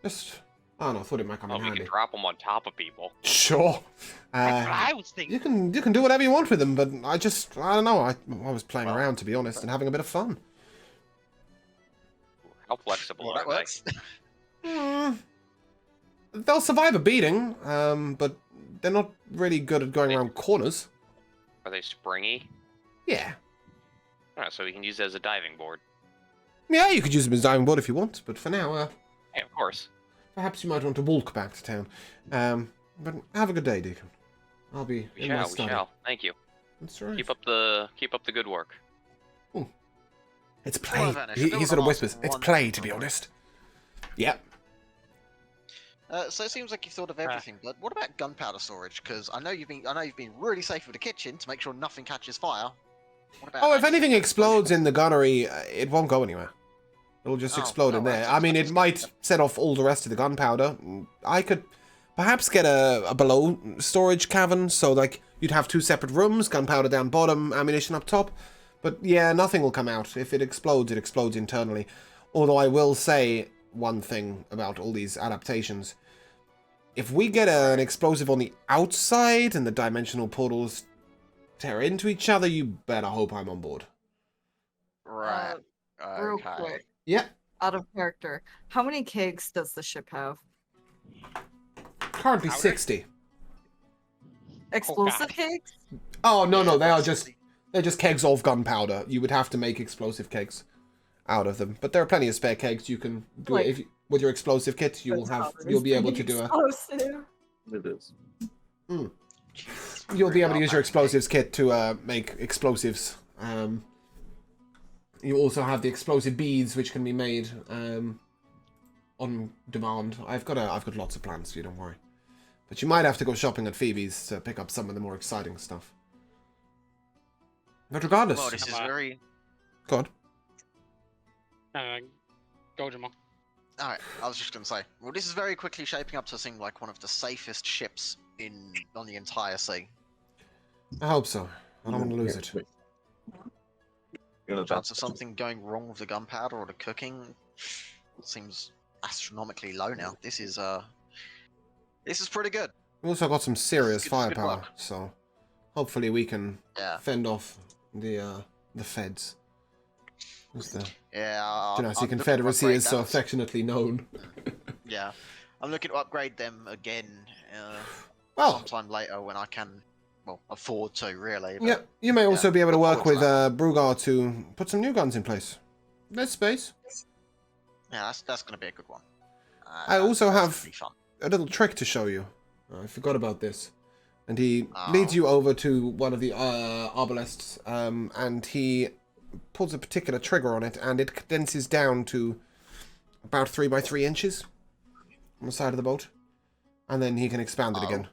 Just, I don't know, I thought it might come Oh, in we handy. can drop them on top of people. Sure. That's what I was thinking. You can do whatever you want with them, but I don't know. I was playing around, to be honest, and having a bit of fun. How flexible Well, are that works. They'll survive a beating, but they're not really good at going around corners. Are they springy? Yeah. Alright, so we can use it as a diving board. Yeah, you could use them as a diving board if you want, but for now, Yeah, of course. perhaps you might want to walk back to town. But have a good day, Deacon. I'll be We in my shall, we study. shall. Thank you. That's right. Keep up the good work. It's Well, play. Vanish, He I do sort of wanna ask whispers. It's one play, thing, to be by the way. honest. Yep. So it seems like you've thought of everything, but what about gunpowder storage? Because I know you've been really safe with the kitchen to make sure nothing catches fire. What about Oh, if actual anything explodes explosions? in the gunnery, it won't go anywhere. It'll just Oh, explode oh, in right, there. so I it's mean, like it it's might gonna- set off all the rest of the gunpowder. I could perhaps get a below storage cavern, so like you'd have two separate rooms, gunpowder down bottom, ammunition up top. But yeah, nothing will come out. If it explodes internally. Although I will say one thing about all these adaptations. If we get an explosive on the outside and the dimensional portals tear into each other, you better hope I'm on board. Right. Real Okay. quick, Yeah, out of character, how many kegs does the ship have? currently Powder? 60. Explosive God. kegs? Oh no, Yeah, no, they are that's just they're just kegs of gunpowder. You would have to make explosive kegs out of them, but there are plenty of spare kegs. You can do Like- it if you, with your explosive kit. You'll be able to do a explosive. It is. You'll be able to use your Really explosives kit to make explosives. You also have the explosive beads, which can be made on demand. I've got lots of plans for you. Don't worry. But you might have to go shopping at Phoebe's to pick up some of the more exciting stuff. But regardless, Well, this is very. go on. Go, Jamal. Alright, I was just gonna say. Well, this is very quickly shaping up to seem like one of the safest ships on the entire sea. I hope so. I don't want to lose it. The chance of something going wrong with the gunpowder or the cooking seems astronomically low now. This is pretty good. We also got some serious Good firepower, work. so hopefully we can Yeah. fend off the feds. As the Yeah. Genasi I'm looking to Confederacy upgrade is so that. affectionately known. Yeah. I'm looking to upgrade them again Well, sometime later when I can, well, afford to, really. But yeah, you may also be able to look work forward with to Brugar to put some new guns in place. There's space. Yeah, that's going to be a good one. I also that's have- gonna be fun. A little trick to show you. I forgot about this. And he Oh. leads you over to one of the obelisks, and he pulls a particular trigger on it, and it condenses down to about 3 by 3 inches on the side of the boat. And then he can expand it Oh. again.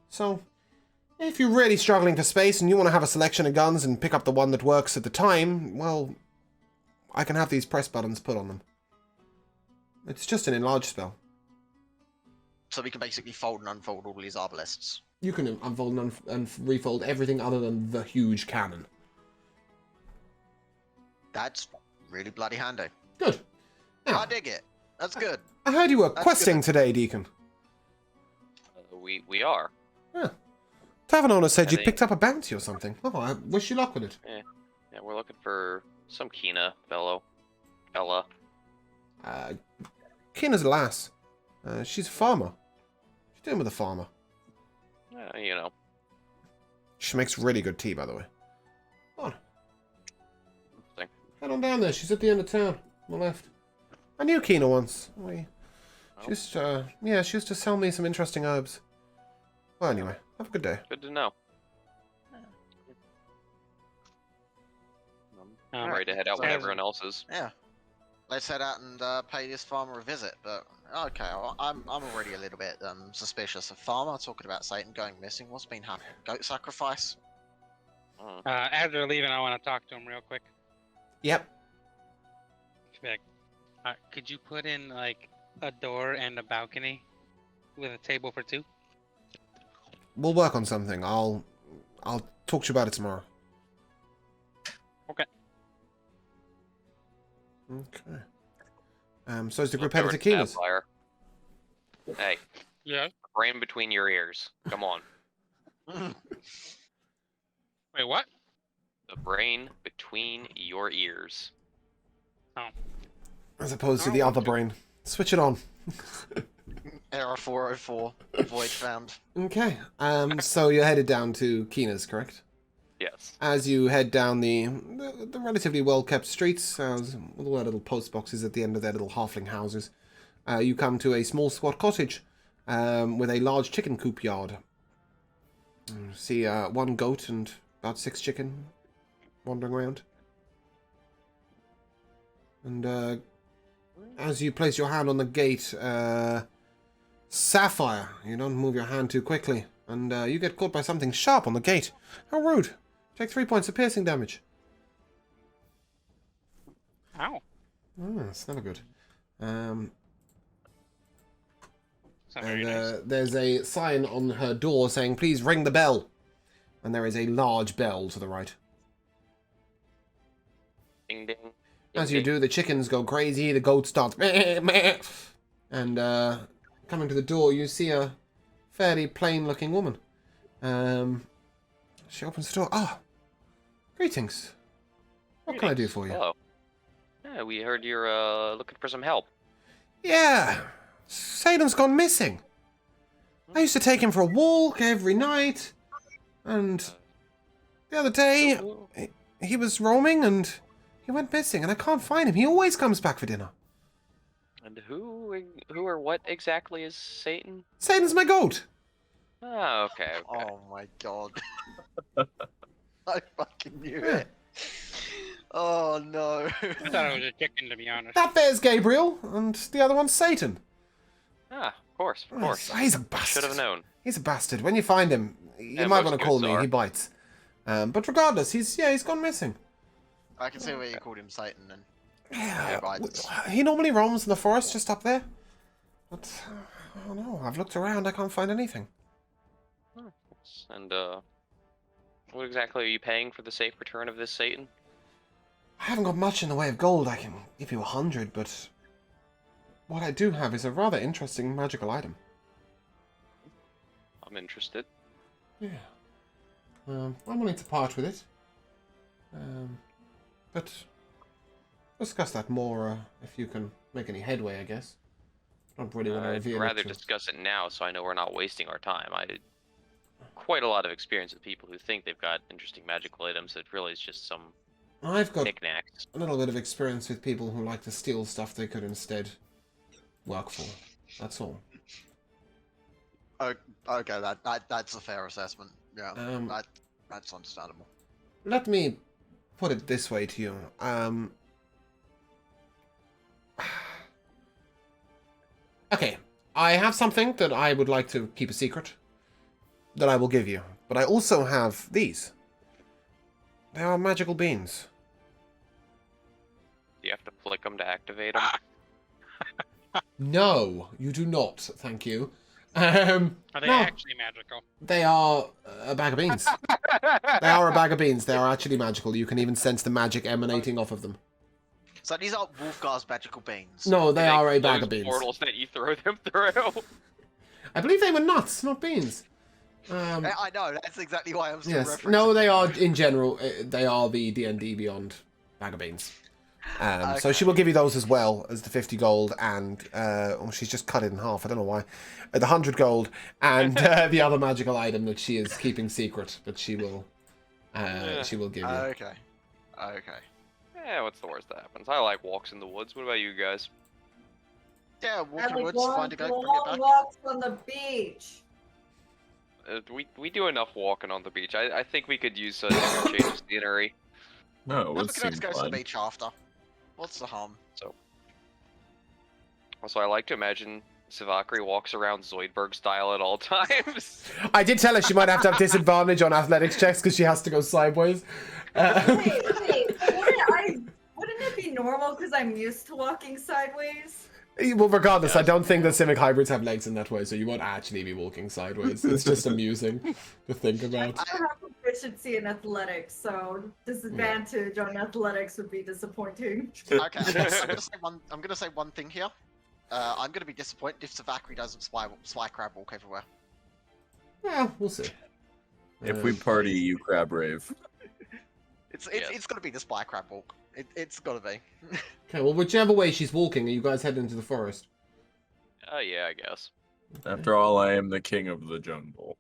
So, if you're really struggling for space and you want to have a selection of guns and pick up the one that works at the time, well, I can have these press buttons put on them. It's just an enlarge spell. So we can basically fold and unfold all these obelisks. You can unfold and refold everything other than the huge cannon. That's really bloody handy. Good. Now, I dig it. That's good. I heard you were That's questing good. today, Deacon. We are. Tavern owner said I you think- picked up a bounty or something. Oh, I wish you luck with it. Yeah, we're looking for some Kina fellow. Ella. Kina's a lass. She's a farmer. What you doing with a farmer? You know. She makes really good tea, by the way. Come on. Thing. Head on down there. She's at the end of town. On the left. I knew Kina once. She used to sell me some interesting herbs. Well, anyway, have a good day. Good to know. I'm ready to head out when So- everyone else is. Yeah. Let's head out and pay this farmer a visit. But okay, I'm already a little bit suspicious. A farmer talking about Satan going missing. What's been happening? Goat sacrifice? Mm. As they're leaving, I want to talk to him real quick. Yep. Be like, could you put in like a door and a balcony with a table for 2? We'll work on something. I'll talk to you about it tomorrow. Okay. Okay. So is the group Look headed over to to Kina's? Sapphire. Hey, Yeah. brain between your ears. Come on. Wait, what? The brain between your ears. As opposed to I the don't other want to. brain. Switch it on. Error 404. Void found. Okay. So you're headed down to Kina's, correct? Yes. As you head down the relatively well-kept streets, with all their little post boxes at the end of their little halfling houses, you come to a small squat cottage with a large chicken coop yard. You see 1 goat and about 6 chicken wandering around. And as you place your hand on the gate, Sapphire, you don't move your hand too quickly, and you get caught by something sharp on the gate. How rude. Take 3 points of piercing damage. Ow. That's never good. It's not very nice. There's a sign on her door saying, please ring the bell. And there is a large bell to the right. Ding ding. As you do, the chickens go crazy, the goat starts meh, meh. And coming to the door, you see a fairly plain-looking woman. She opens the door. Ah, greetings. What can I do for you? Hello. Yeah, we heard you're looking for some help. Yeah, Satan's gone missing. I used to take him for a walk every night, and the other day he was roaming and he went missing, and I can't find him. He always comes back for dinner. And who or what exactly is Satan? Satan's my goat. Oh, okay. Oh my god. I fucking knew Yeah. it. Oh no. I thought it was a chicken, to be honest. That there's Gabriel, and the other one's Satan. Ah, of course, of course. He's a bastard. Should have known. He's a bastard. When you find him, you Yeah, might most want to call goats me. are. He bites. But regardless, he's gone missing. I can see where you called him Satan then. Yeah, bites. he normally roams in the forest just up there. But I don't know. I've looked around. I can't find anything. And what exactly are you paying for the safe return of this Satan? I haven't got much in the way of gold. I can give you 100, but what I do have is a rather interesting magical item. I'm interested. Yeah. I'm willing to part with it. But discuss that more if you can make any headway, I guess. Don't really want to I'd reveal rather it. discuss it now so I know we're not wasting our time. I quite a lot of experience with people who think they've got interesting magical items that really is just some I've got knickknacks. a little bit of experience with people who like to steal stuff they could instead work for. That's all. Oh, okay, that's a fair assessment. Yeah, that's understandable. Let me put it this way to you. Okay, I have something that I would like to keep a secret that I will give you. But I also have these. They are magical beans. Do you have to flick them to activate them? No, you do not, thank you. Are they no, actually magical? they are a bag of beans. They are a bag of beans. They are actually magical. You can even sense the magic emanating off of them. So these are Wolfgar's magical beans. No, they are a bag Those of beans. portals that you throw them through. I believe they were nuts, not beans. I know, that's exactly why I'm still Yes. referencing No, they them. are, in general, they are the D&D Beyond bag of beans. So Okay. she will give you those as well as the 50 gold and, she's just cut it in half, I don't know why. The 100 gold and the other magical item that she is keeping secret, but she will give you. Okay. Okay. Yeah, what's the worst that happens? I like walks in the woods. What about you guys? Yeah, I walking like woods, long, find a goat, bring it long back. walks on the beach. We do enough walking on the beach. I think we could use a different change of scenery. No, it We would can seem always go to the fun. beach after. What's the harm? Also, I like to imagine Savakri walks around Zoidberg style at all times. I did tell her she might have to have disadvantage on athletics checks because she has to go sideways. Wait, wouldn't it be normal because I'm used to walking sideways? Well, regardless, I don't think that Civic hybrids have legs in that way, so you won't actually be walking sideways. It's just amusing to think about. I don't have proficiency in athletics, so disadvantage on athletics would be disappointing. Okay, I'm gonna say one thing here. I'm gonna be disappointed if Savakri doesn't spy crab walk everywhere. Well, we'll see. If we party, you crab rave. It's gonna be the spy crab walk. It's gotta be. Okay, well, whichever way she's walking, are you guys heading into the forest? Yeah, I guess. After all, I am the king of the jungle.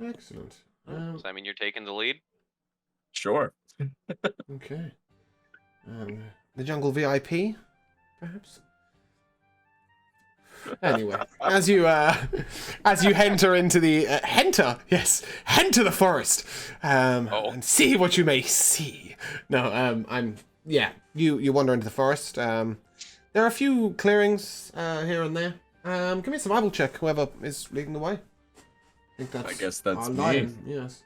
Excellent. Does that mean you're taking the lead? Sure. Okay. The jungle VIP, perhaps. Anyway, as you enter into the enter the forest, and see what you may see. No, you wander into the forest. There are a few clearings here and there. Give me a survival check, whoever is leading the way. I guess that's our me. lion, yes.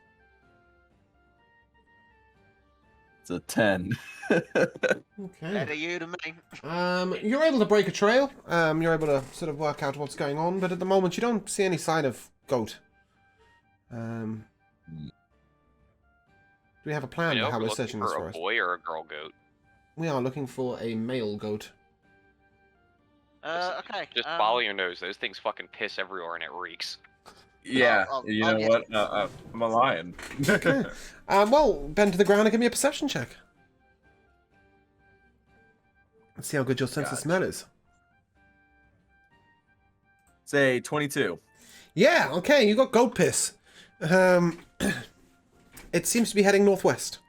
It's a 10. Okay. Better you to me. You're able to break a trail. You're able to sort of work out what's going on, but at the moment you don't see any sign of goat. Do we have a plan You know, for how we're we're looking searching this for a forest? boy or a girl goat. We are looking for a male goat. Okay. Just follow your nose. Those things fucking piss everywhere and it reeks. Yeah, I'll you know get what? I'm a lion. Okay. Well, bend to the ground and give me a perception check. Let's see how good your sense of Gotcha. smell is. Say 22. Yeah, okay, you got goat piss. It seems to be heading northwest,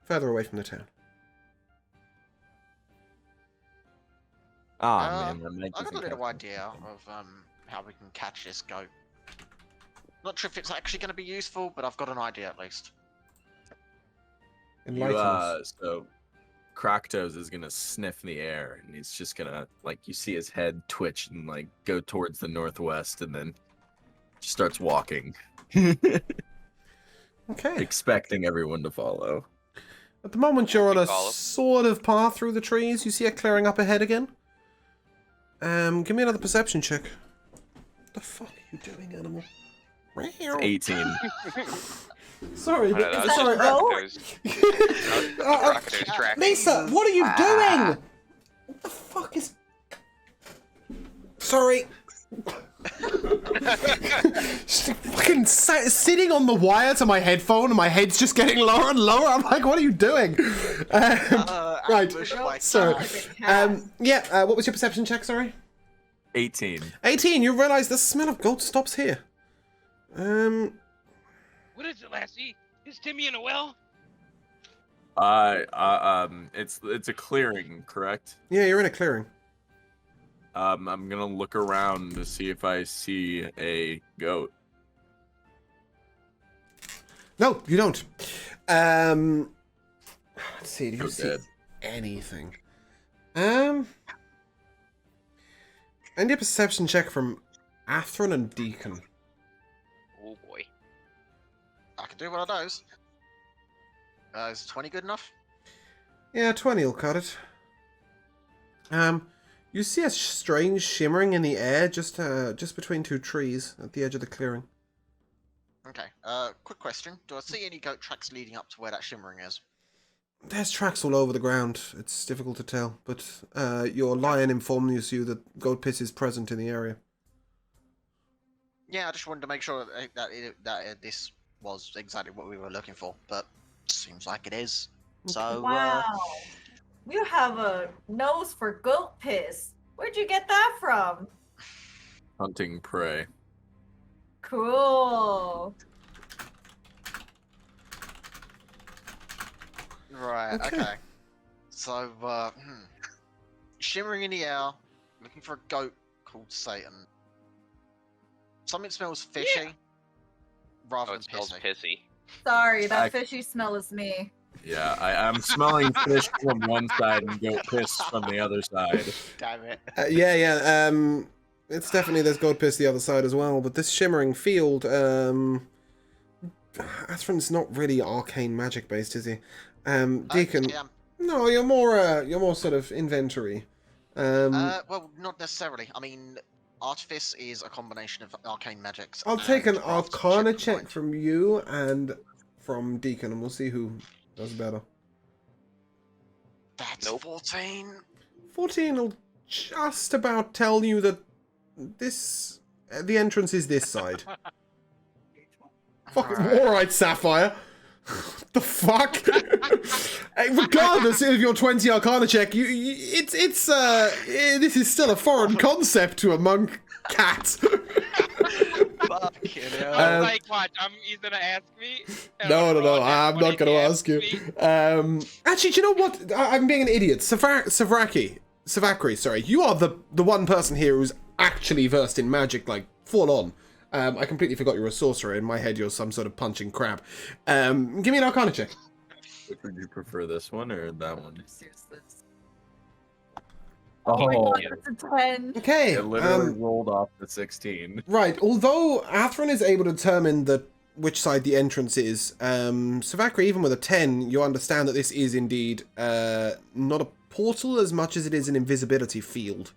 further away from the town. Man, that might I got a be little catching. idea of how we can catch this goat. Not sure if it's actually going to be useful, but I've got an idea at least. Enlighten us. So Croctos is gonna sniff the air, and he's just gonna, like, you see his head twitch and like go towards the northwest, and then just starts walking, Okay. expecting everyone to follow. At the moment, you're on a Follow. sort of path through the trees. You see it clearing up ahead again. Give me another perception check. What the fuck are you doing, animal? 18. Sorry, I don't know, but, it's sorry. just Crocto's track. Lisa, what are you doing? What the fuck is? Sorry. Just fucking sitting on the wire to my headphone, and my head's just getting lower and lower. I'm like, what are you doing? Right. Ambush by So, cat. what was your perception check? Sorry. 18. 18. You realise the smell of goat stops here. What is it, Lassie? Is Timmy in a well? It's a clearing, correct? Yeah, you're in a clearing. I'm gonna look around to see if I see a goat. No, you don't. Let's see. Do you You're see dead. anything? And a perception check from Athron and Deacon. Oh boy. I can do one of those. Is 20 good enough? Yeah, 20 will cut it. You see a strange shimmering in the air just between two trees at the edge of the clearing. Okay. Quick question. Do I see any goat tracks leading up to where that shimmering is? There's tracks all over the ground. It's difficult to tell, but your lion informs you that goat piss is present in the area. Yeah, I just wanted to make sure that this was exactly what we were looking for, but seems like it is. So, Wow. You have a nose for goat piss. Where'd you get that from? Hunting prey. Cool. right, Okay. okay. So, shimmering in the air, looking for a goat called Satan. Something smells fishy, rather Oh, than it smells pissy. pissy. Sorry, that I- fishy smell is me. Yeah, I'm smelling fish from one side and goat piss from the other side. Damn it. Yeah. It's definitely there's goat piss the other side as well, but this shimmering field, Athron's not really arcane magic based, is he? Deacon, Yeah, no, you're more sort of inventory. well, not necessarily. I mean, artifice is a combination of arcane magics. I'll take an and craftsmanship Arcana check combined. from you and from Deacon, and we'll see who does better. That's Nope. 14. 14 will just about tell you that the entrance is this side. Fucking Right. alright, Sapphire. The fuck? Hey, regardless of your 20 Arcana check, this is still a foreign concept to a monk cat. Fucking hell. I Um, was like, watch, he's gonna ask me. and No, I'm no, gonna roll I'm that not going to 20 ask you. me. Actually, do you know what? I'm being an idiot. Savakri, sorry. You are the one person here who's actually versed in magic, like, full on. I completely forgot you're a sorcerer. In my head, you're some sort of punching crab. Give me an Arcana check. Would you prefer this one or that one? Oh my god, yeah. it's a 10. Okay. It literally rolled off the 16. Right. Although Athron is able to determine which side the entrance is, Savakri, even with a 10, you understand that this is indeed not a portal as much as it is an invisibility field.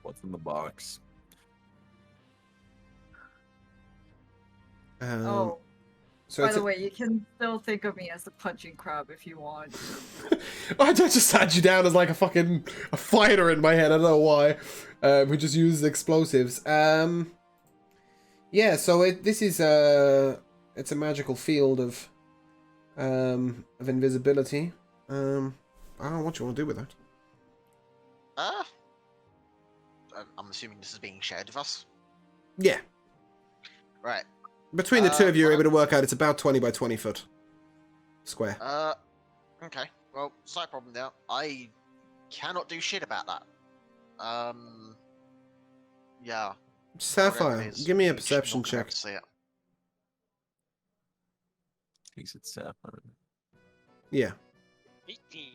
What's in the box? Oh, So by it's the way, you can still think of me as a punching crab if you want. I just had you down as like a fighter in my head. I don't know why. We just used explosives. Yeah. So this is it's a magical field of invisibility. I don't know what you want to do with that. I'm assuming this is being shared with us. Yeah. Right. Between the two of you, you're well, able to work out it's about 20 by 20 foot square. Okay. Well, slight problem there. I cannot do shit about that. Yeah. whatever Sapphire, it is, give me a you're just not perception gonna be able check. to see it. Thinks it's Sapphire. Yeah, 18.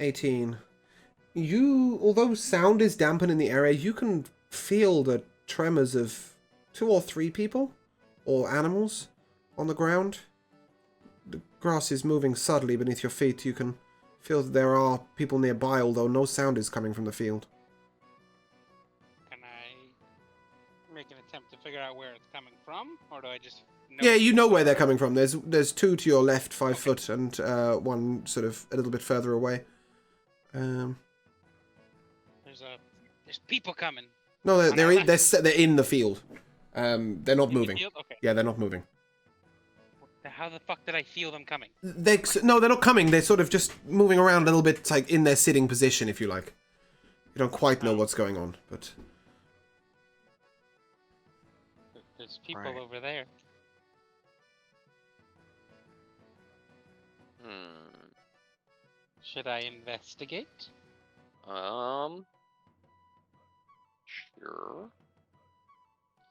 18. You, although sound is dampened in the area, you can feel the tremors of 2 or 3 people or animals on the ground. The grass is moving subtly beneath your feet. You can feel that there are people nearby, although no sound is coming from the field. Can I make an attempt to figure out where it's coming from, or do I just? Yeah, you know where they're coming from. There's 2 to your left, 5 foot, and 1 sort of a little bit further away. There's people coming. No, On they're our in, left. they're in the field. They're not In the moving. field? Okay. Yeah, they're not moving. How the fuck did I feel them coming? No, they're not coming. They're sort of just moving around a little bit, like in their sitting position, if you like. You don't quite know what's going on, but There's people Right. over there. Should I investigate? Sure. Hmm.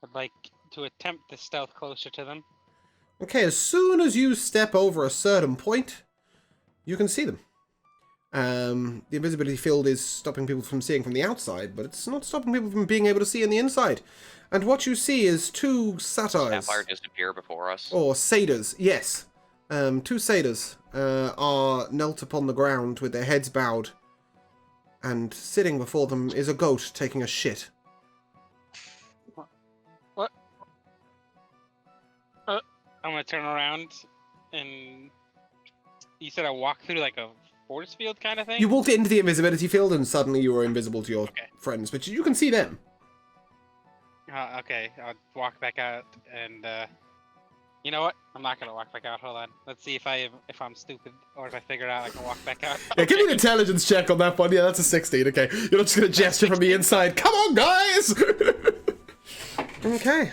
I'd like to attempt to stealth closer to them. okay. As soon as you step over a certain point, you can see them. The invisibility field is stopping people from seeing from the outside, but it's not stopping people from being able to see on the inside. And what you see is 2 satyrs. Sapphire disappear before us. Or satyrs, yes. 2 satyrs are knelt upon the ground with their heads bowed. And sitting before them is a goat taking a shit. What? I'm gonna turn around and you said I walk through like a force field kind of thing? You walked into the invisibility field and suddenly you were invisible to your friends, but you can see them. Okay, I'll walk back out and you know what? I'm not gonna walk back out. Hold on. Let's see if I'm stupid or if I figure out I can walk back out. Yeah, give me an intelligence check on that one. Yeah, that's a 16. Okay, you're not just gonna gesture from the inside. Come on, guys! Okay.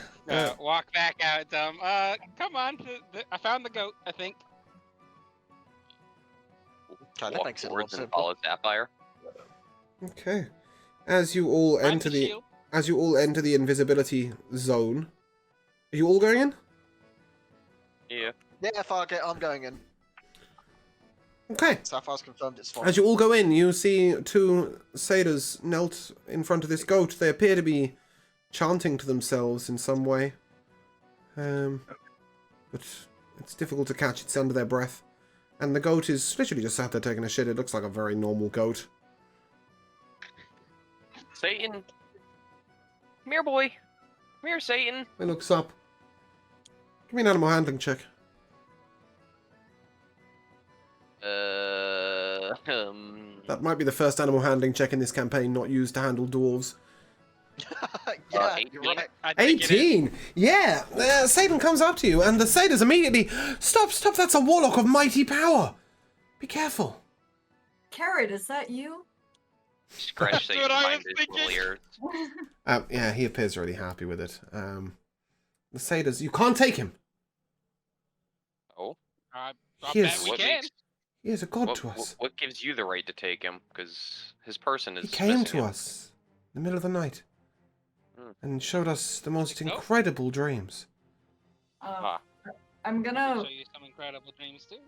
Walk back out. Come on. I found the goat. I think. Okay, that Walk makes it a lot towards and simpler. follow Sapphire. Okay. As you all Find enter the the shield. as you all enter the invisibility zone, are you all going in? Yeah. Yeah, fuck it, I'm going in. Okay. Sapphire's confirmed it's fine. As you all go in, you see 2 satyrs knelt in front of this goat. They appear to be chanting to themselves in some way. But it's difficult to catch. It's under their breath. And the goat is literally just sat there taking a shit. It looks like a very normal goat. Satan. Come here, boy. Come here, Satan. It looks up. Give me an animal handling check. That might be the first animal handling check in this campaign not used to handle dwarves. Yeah, 18. you're right. I think it is. 18! Yeah! Satan comes up to you, and the satyrs immediately... Stop, stop, that's a warlock of mighty power! Be careful. Carrot, is that you? Scratch Satan what I behind was his little thinking. ears. Yeah, he appears really happy with it. The satyrs... You can't take him! Oh. I He bet is- we What can. makes- He is a god What, to us. what gives you the right to take him? Because his person is. He came missing to him. us in the middle of the night Hmm. and showed us the most Think so? incredible dreams. Ah. I'm gonna Show you some incredible dreams too.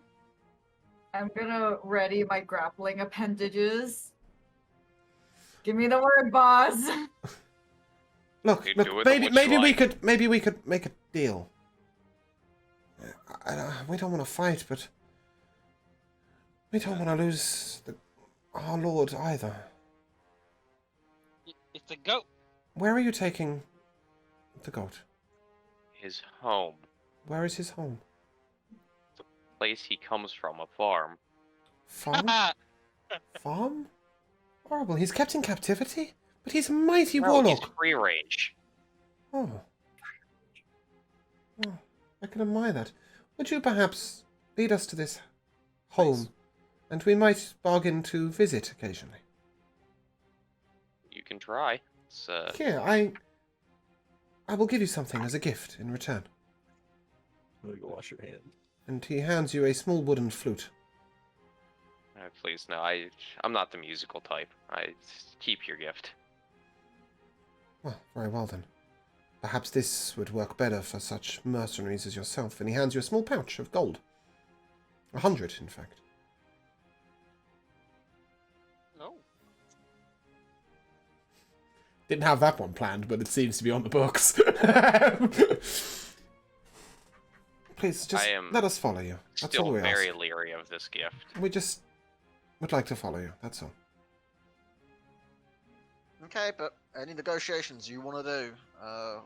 ready my grappling appendages. Give me the word, boss. Look, You look, do with maybe what you maybe we like. could make a deal. We don't want to fight, but we don't want to lose our lord either. It's a goat. Where are you taking the goat? His home. Where is his home? Place he comes from, a farm. Farm? Farm? Horrible. He's kept in captivity? But he's a mighty No, he's warlock. free range. Oh. I can admire that. Would you perhaps lead us to this home and we might bargain to visit occasionally. You can try. It's Here, I will give you something as a gift in return. Let me go wash your hand. And he hands you a small wooden flute. please no. I'm not the musical type. Keep your gift. Well, very well then. Perhaps this would work better for such mercenaries as yourself. And he hands you a small pouch of gold. 100, in fact. No. Didn't have that one planned, but it seems to be on the books. Please, just let us follow you. That's all Still we very ask. leery of this gift. We just would like to follow you, that's all. Okay, but any negotiations you want to do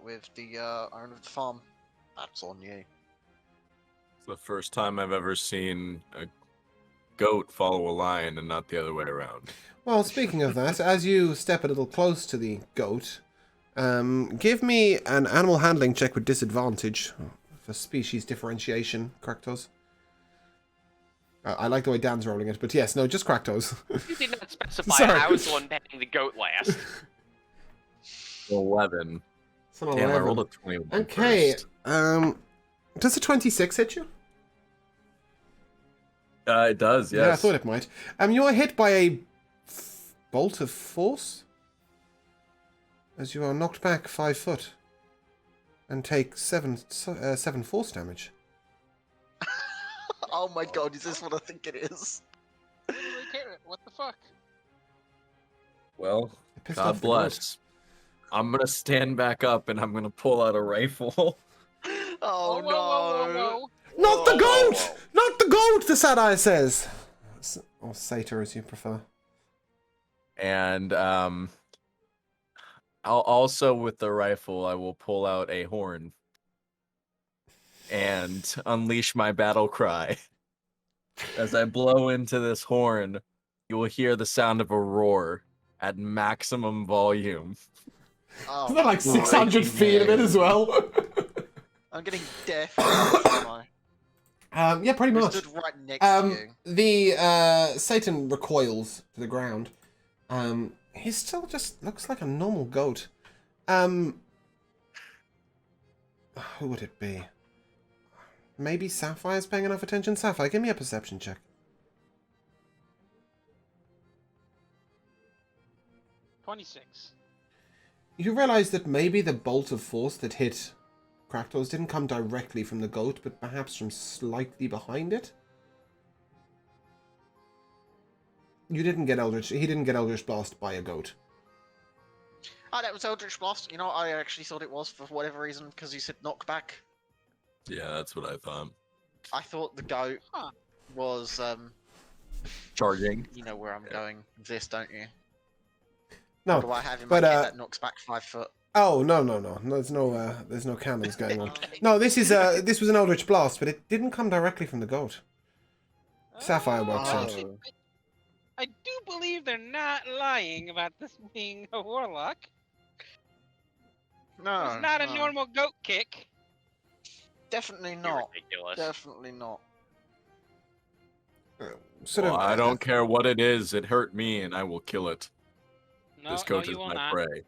with the owner of the farm, that's on you. It's the first time I've ever seen a goat follow a lion and not the other way around. Well, speaking of that, as you step a little close to the goat, give me an animal handling check with disadvantage for species differentiation, Kraktos. I like the way Dan's rolling it, but yes, no, just Kraktos. You did not specify. Sorry. I was the one petting the goat last. 11. It's an Damn, I 11. rolled a 21 Okay, first. does a 26 hit you? It does, yes. Yeah, I thought it might. You are hit by a bolt of force as you are knocked back 5 foot and take 7 force damage. Oh my god, is this what I think it is? What the fuck? Well, It pissed God off the goat. bless. I'm gonna stand back up and I'm gonna pull out a rifle. Oh Whoa, whoa, whoa, whoa, whoa. Not the Whoa. goat! Not the goat, the Sad-Eye says. Or Satyr, as you prefer. And I'll also with the rifle I will pull out a horn and unleash my battle cry. As I blow into this horn, you will hear the sound of a roar at maximum volume. Oh, Isn't that like my 600 feet of it as well? I'm getting deaf. Am I? Yeah, pretty I much. stood right next to you. The Satan recoils to the ground. He still just looks like a normal goat. Who would it be? Maybe Sapphire's paying enough attention? Sapphire, give me a perception check. 26. You realize that maybe the bolt of force that hit Kraktos didn't come directly from the goat, but perhaps from slightly behind it? You didn't get Eldritch... He didn't get Eldritch Blast by a goat. Oh, that was Eldritch Blast. You know, I actually thought it was for whatever reason, because you said knockback. Yeah, that's what I thought. I thought the goat was, Charging. you know where I'm going with this, don't you? No, What do I have in but, my head that knocks back 5 foot? Oh, no. There's no cannons going on. Okay. No, this was an Eldritch Blast, but it didn't come directly from the goat. Sapphire works out. Oh. I do believe they're not lying about this being a warlock. No, It's not a no. normal goat kick. Definitely You're not. ridiculous. Definitely not. Sort Well, of. I don't care what it is. It hurt me, and I will kill it. No, This goat no, is you will my not. prey.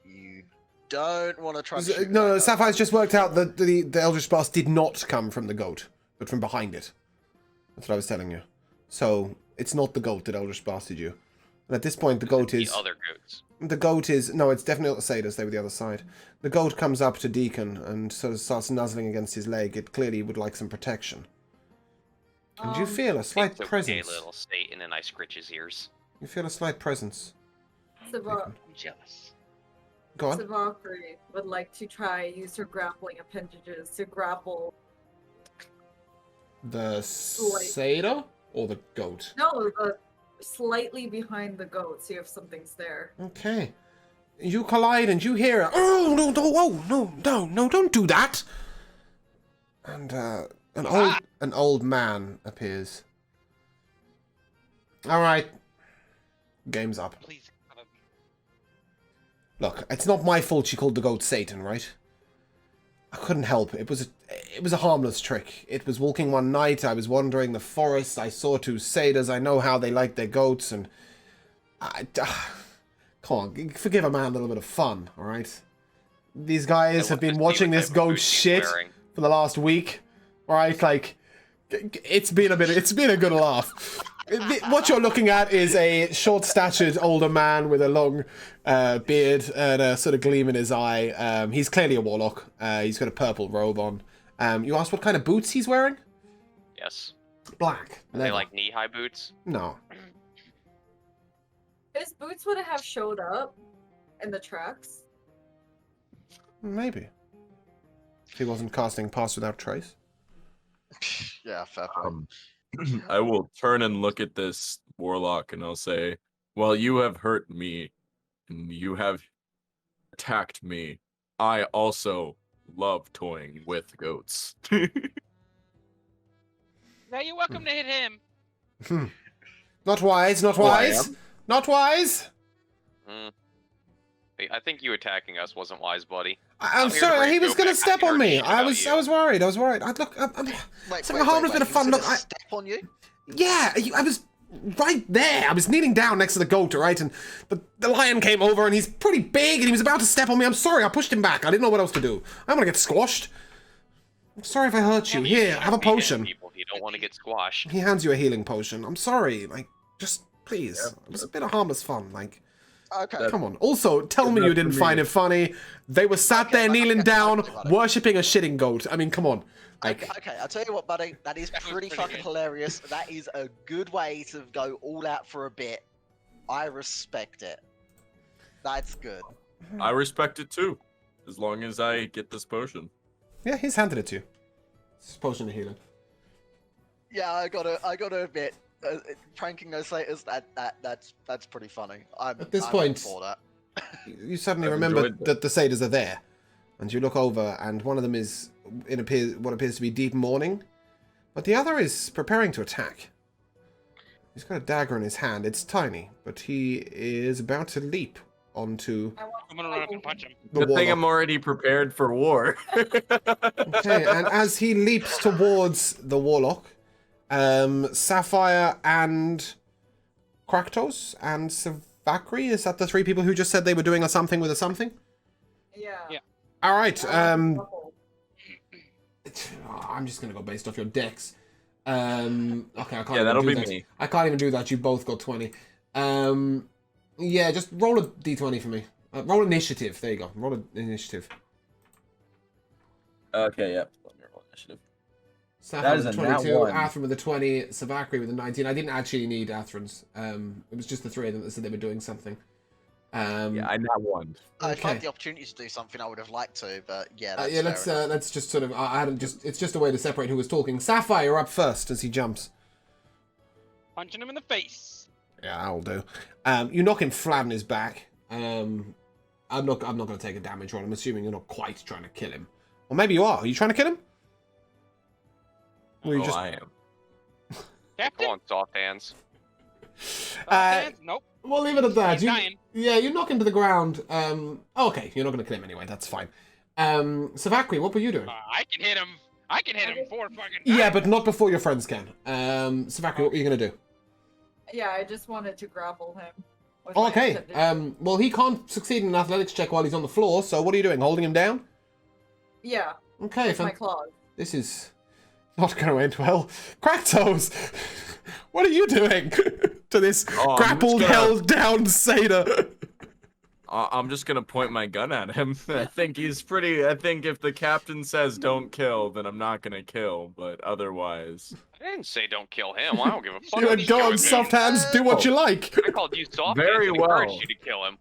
You don't want to try to shoot No, that Sapphire's goat. just worked out that the Eldritch Blast did not come from the goat, but from behind it. That's what I was telling you. So, it's not the goat that Eldritch Blasted you. And at this point, the goat is... The other goats. The goat is... No, it's definitely not the satyrs. They were the other side. The goat comes up to Deacon and sort of starts nuzzling against his leg. It clearly would like some protection. And you feel a slight It's okay, presence. little Satan, and I scritch his ears. You feel a slight presence. Sava- I'm jealous. Go on. Savakri would like to try use her grappling appendages to grapple. The satyr or the goat? No, the slightly behind the goat, see if something's there. Okay. You collide and you hear a, oh, no, don't do that! And, an old man appears. Alright. Game's up. Please. Look, it's not my fault she called the goat Satan, right? I couldn't help it. it was a harmless trick. It was walking one night. I was wandering the forest. I saw two satyrs. I know how they like their goats, and come on, forgive a man a little bit of fun, all right? These guys have been watching this goat shit for the last week, all right? Like, it's been a good laugh. What you're looking at is a short-statured older man with a long beard and a sort of gleam in his eye. He's clearly a warlock. He's got a purple robe on. You asked what kind of boots he's wearing? Yes. Black. Are they like knee-high boots? No. His boots would have showed up in the tracks. Maybe. If he wasn't casting Pass Without Trace. Yeah, fair point. I will turn and look at this warlock and I'll say, well, you have hurt me and you have attacked me. I also love toying with goats. Now you're welcome to hit him. Not wise, not wise. Not wise. I think you attacking us wasn't wise, buddy. I'm sorry, he was going to step on me. I was worried. I'm having a harmless bit of fun. Look, step on you? Yeah, I was right there. I was kneeling down next to the goat, right? And the lion came over, and he's pretty big, and he was about to step on me. I'm sorry, I pushed him back. I didn't know what else to do. I'm gonna get squashed. I'm sorry if I hurt you. Here, have a potion. People, you don't want to get squashed. He hands you a healing potion. I'm sorry. Like, just please. It was a bit of harmless fun. Like, okay. Come on. Also, tell me you didn't find it funny. They were sat there kneeling down, worshipping a shitting goat. I mean, come on. Like, Okay, I'll tell you what, buddy. That is pretty fucking hilarious. That is a good way to go all out for a bit. I respect it. That's good. I respect it too, as long as I get this potion. Yeah, he's handed it to you. It's a potion of healing. Yeah, I gotta admit, pranking those satyrs, that's pretty funny. At this I'm point, for that. you suddenly I've remember enjoyed that the satyrs are there, and you look over, and one of them is in what appears to be deep mourning, but the other is preparing to attack. He's got a dagger in his hand. It's tiny, but he is about to leap onto I'm gonna run up and punch him. the Good thing warlock. I'm already prepared for war. Okay, and as he leaps towards the warlock, Sapphire and Kraktos and Savakri, is that the three people who just said they were doing a something with a something? Yeah. All right. I'm just gonna go based off your decks. Okay, I can't. Yeah, that'll even be do that. me. I can't even do that. You both got 20. Yeah, just roll a d20 for me. Roll initiative. There you go. Roll an initiative. Okay, yep. Let me roll initiative. Sapphire That is with a nat 22, one. Atherin with a 20, Savakri with a 19. I didn't actually need Atherin's. It was just the three of them that said they were doing something. Yeah, I nat one. If I had okay. the opportunity to do something, I would have liked to, but yeah, that's Yeah, fair enough. let's just sort of. I hadn't just. It's just a way to separate who was talking. Sapphire, you're up first as he jumps. Punching him in the face. Yeah, that'll do. You knock him flat on his back. I'm not going to take a damage roll. I'm assuming you're not quite trying to kill him, or maybe you are. Are you trying to kill him? Or you just... I am. Captain? Go on, soft hands. Nope. We'll leave it at that. He's dying. Yeah, you knock him to the ground. Okay, you're not going to kill him anyway. That's fine. Savakri, what were you doing? I can hit him. I can hit him 4 fucking times. Yeah, but not before your friends can. Savakri, what were you going to do? Yeah, I just wanted to grapple him. with my Okay. extended- Well, he can't succeed in an athletics check while he's on the floor. So what are you doing? Holding him down? Yeah, Okay. with my claws. This is not going to end well. Kraktos, what are you doing to this Oh, I'm grappled, just gonna- held down satyr? I'm just gonna point my gun at him. I think he's pretty. I think if the captain says don't kill, then I'm not gonna kill. But otherwise, I didn't say don't kill him. I don't give a fuck. You what had you go do on with him. soft hands, do what you like. I called you soft Very hands and encouraged well. you to kill him.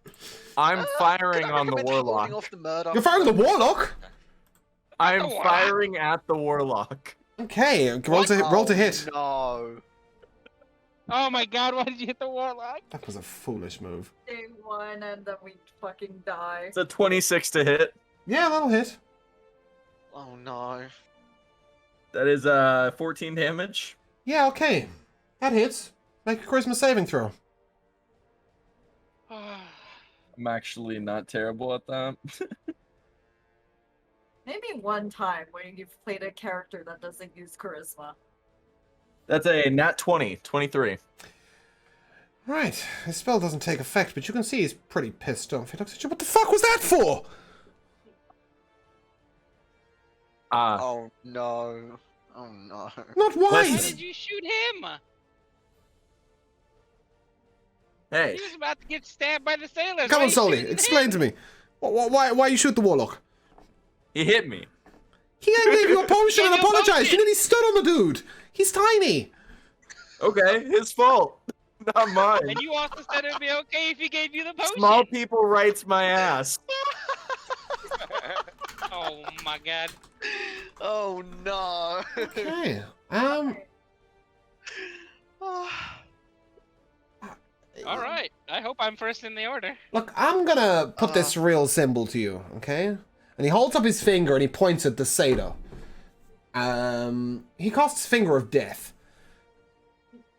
I'm firing Can I on the recommend holding warlock. off the murder? You're firing the warlock? I'm The what? firing at the warlock. Okay, roll to hit. No. Oh my god, why did you hit the warlock? That was a foolish move. Day one, and then we fucking die. It's a 26 to hit. Yeah, that'll hit. Oh no. That is 14 damage. Yeah, okay. That hits. Make a charisma saving throw. I'm actually not terrible at that. Maybe one time when you've played a character that doesn't use charisma. That's a nat 20, 23. Right, his spell doesn't take effect, but you can see he's pretty pissed off. He looks at you. What the fuck was that for? Oh no. Oh no. Not Why wise. did you shoot him? Hey, He was about to get stabbed by the sailors. Come Why on, you Sully, shooting explain him? to me. Why you shoot the warlock? he hit me. He gave you a potion and Gave you a apologized. potion. You nearly stood on the dude. He's tiny. Okay, his fault. Not mine. And you also said it'd be okay if he gave you the potion. Small people rights my ass. Oh my god. Oh no. Okay. All right. I hope I'm first in the order. Look, I'm gonna put this real symbol to you, okay? And he holds up his finger and he points at the satyr. He casts Finger of Death.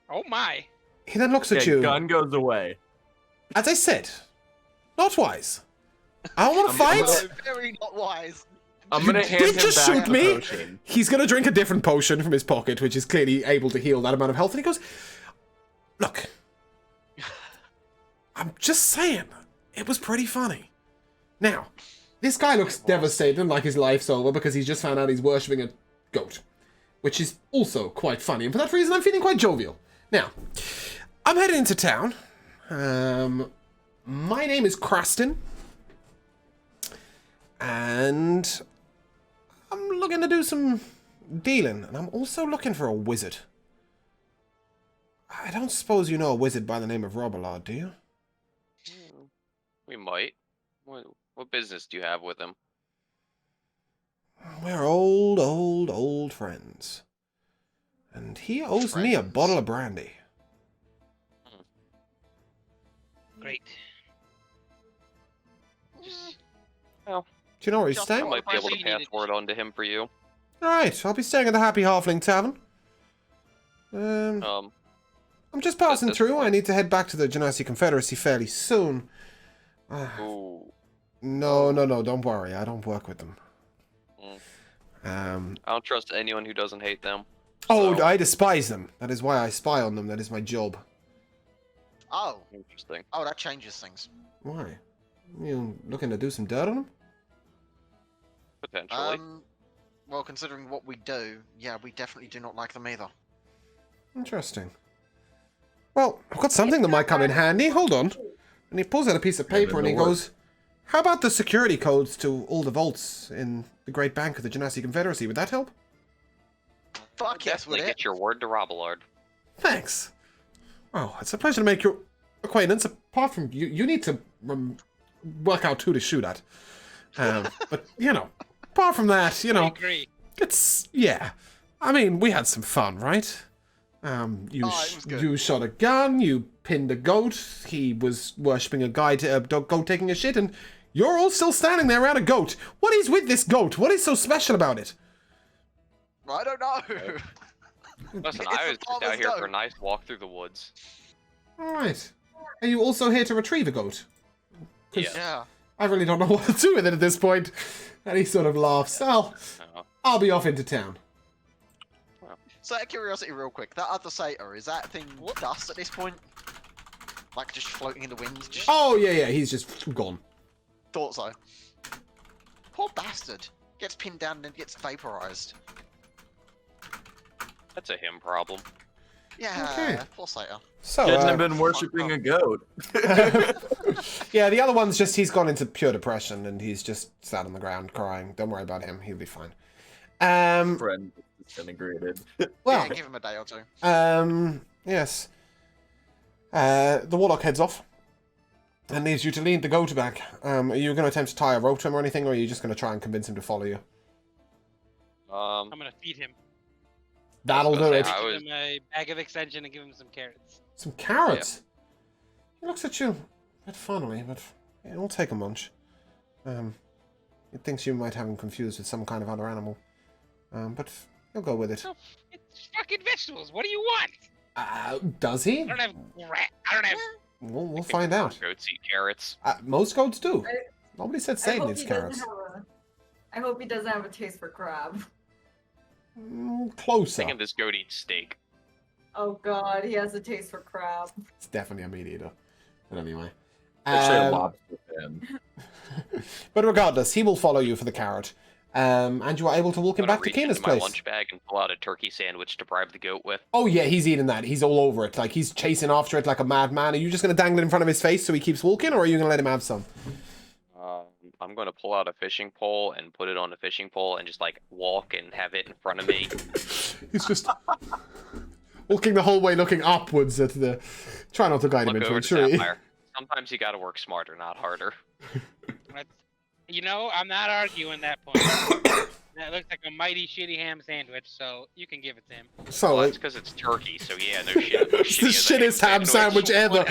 Oh my. He then looks at Okay, you. gun goes away. As I said, not wise. I don't want to I'm fight. Very not wise. I'm gonna You hand did him just back shoot the me? potion. He's gonna drink a different potion from his pocket, which is clearly able to heal that amount of health. And he goes, "Look, I'm just saying, it was pretty funny." Now, this guy looks devastated, like his life's over, because he's just found out he's worshipping a goat, which is also quite funny. And for that reason, I'm feeling quite jovial. Now, I'm heading into town. My name is Craston. And I'm looking to do some dealing. And I'm also looking for a wizard. I don't suppose you know a wizard by the name of Robillard, do you? We might. What business do you have with him? We're old friends. And he owes me a Friends. bottle of brandy. Great. Just Do you know where he's Just I staying? might be able to you needed- pass word on to him for you. Alright, I'll be staying at the Happy Halfling Tavern. I'm just passing this through. I point. need to head back to the Genasi Confederacy fairly soon. Ooh. No, don't worry. I don't work with them. I don't trust anyone who doesn't hate them. Oh, So- I despise them. That is why I spy on them. That is my job. Oh. Interesting. Oh, that changes things. Why? You looking to do some dirt on them? Potentially. Well, considering what we do, yeah, we definitely do not like them either. Interesting. Well, I've got something that might come in handy. Hold on. And he pulls out a piece of paper and he goes, "How about the security codes to all the vaults in the Great Bank of the Genasi Confederacy? Would that help?" Fuck yes, would Definitely it? get your word to Robillard. Thanks. Oh, it's a pleasure to make your acquaintance. Apart from you need to work out who to shoot at. But, apart from that, I agree. it's, yeah. I mean, we had some fun, right? it was good. You shot a gun, you pinned a goat, he was worshipping a guy, a goat taking a shit, and you're all still standing there around a goat. What is with this goat? What is so special about it? I don't know. Listen, It's I the was just farmer's out here for a goat. nice walk through the woods. Alright. Are you also here to retrieve a goat? 'Cause Yeah. Yeah. I really don't know what to do with it at this point. And he sort of laughs. I'll be off into town. So, out of curiosity, real quick, that other satyr, is that thing dust at this point? Like just floating in the wind? Just Oh, yeah, he's just gone. thought so. Poor bastard. Gets pinned down and then gets vaporized. That's a him problem. Yeah, Okay. poor satyr. So, Shouldn't have been worshipping a goat. yeah, the other one's just, he's gone into pure depression and he's just sat on the ground crying. Don't worry about him, he'll be fine. Friend disintegrated. Well, Yeah, give him a day or two. yes. The warlock heads off and leaves you to lead the goat back. Are you going to attempt to tie a rope to him or anything, or are you just going to try and convince him to follow you? I'm gonna feed him. That'll do gonna it. say, I Give was- him a bag of extension and give him some carrots. Some carrots. He looks at you a bit funnily, but it'll take a munch. It thinks you might have him confused with some kind of other animal. But he'll go with it. Oh, it's fucking vegetables. What do you want? Does he? I don't have. I don't have. We'll find out. Goats eat carrots. Most goats do. Nobody said I Satan hope eats he doesn't carrots. I hope he doesn't have a taste for crab. Closer. Thinking this goat eats steak. Oh god, he has a taste for crab. It's definitely a meat eater. But anyway. Actually, a Um, lobster fan. but regardless, he will follow you for the carrot. And you are able to walk him I'm gonna back to reach Keena's into my place. lunch bag and pull out a turkey sandwich to bribe the goat with. Oh yeah, he's eating that. He's all over it. Like, he's chasing after it like a madman. Are you just going to dangle it in front of his face so he keeps walking, or are you going to let him have some? I'm going to pull out a fishing pole and put it on the fishing pole and just, like, walk and have it in front of me. He's just walking the whole way looking upwards at the... Try not to guide him Look into over a to tree. Sapphire. Sometimes you gotta work smarter, not harder. You know, I'm not arguing that point. That looks like a mighty shitty ham sandwich, so you can give it to him. So, Well, that's because it's turkey, so yeah, no shit. No it's the shittest ham sandwich ever.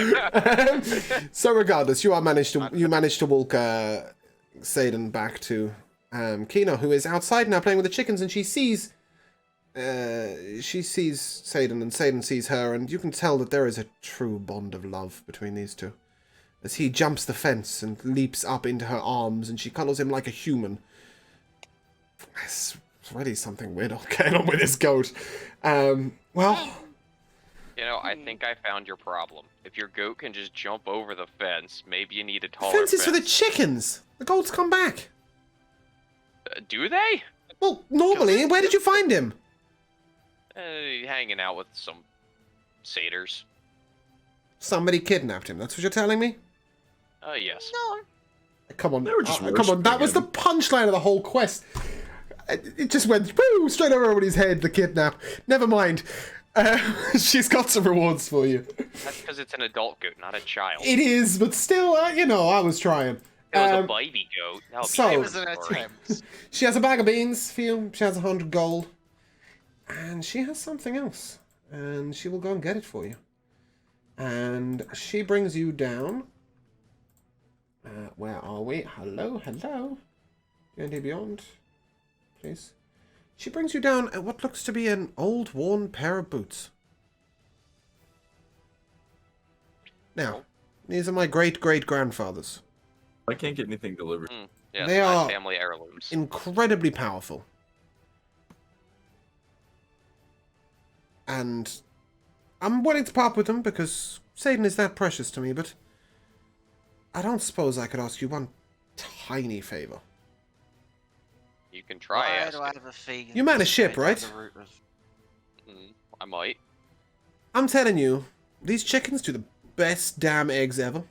So regardless, you managed to walk Satan back to Kina, who is outside now playing with the chickens, and she sees Satan, and Satan sees her, and you can tell that there is a true bond of love between these two. As he jumps the fence and leaps up into her arms, and she cuddles him like a human. It's really something weird going on with this goat. Well... You know, I think I found your problem. If your goat can just jump over the fence, maybe you need a taller Fence is for the fence. chickens! The goats come back! Do they? Well, normally, where did you find him? Hanging out with some satyrs. Somebody kidnapped him, that's what you're telling me? Yes. No. Come on, They were just come on, that was the worshipping punchline of the whole quest. It just went, woo, straight over everybody's head, the kidnap. Never mind. She's got some rewards for you. That's because it's an adult goat, not a child. It is, but still, I was trying. If it was a baby goat, that would be so- It a was an different story. attempt. She has a bag of beans for you. She has 100 gold. And she has something else. And she will go and get it for you. And she brings you down. Where are we? Hello, hello. D&D Beyond. Please. She brings you down at what looks to be an old, worn pair of boots. Now, these are my great-great-grandfather's. I can't get anything delivered. Yeah, They my are family heirlooms. Incredibly powerful. And I'm willing to part with them because Satan is that precious to me, but I don't suppose I could ask you one tiny favor. You can try Why asking. do I have a feeling You man a this ship, may right? down the route of- I might. I'm telling you, these chickens do the best damn eggs ever.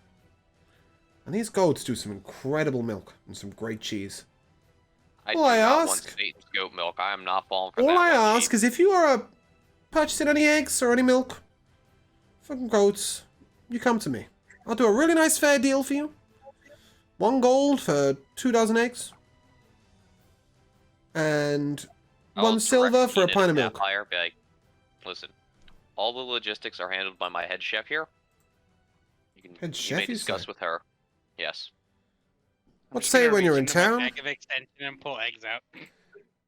And these goats do some incredible milk and some great cheese. I All do I not want ask- Satan's goat milk. I am not falling for All that. I one, ask Chief. is if you are purchasing any eggs or any milk from goats, you come to me. I'll do a really nice fair deal for you. 1 gold for 2 dozen eggs. And I'll 1 direct silver for a Keenan pint of and milk. Sapphire, be like, listen, all the logistics are handled by my head chef here. Head You chef, may you discuss say? with her. Yes. What just say gonna when you're reach in into my town? bag of extension and pull eggs out.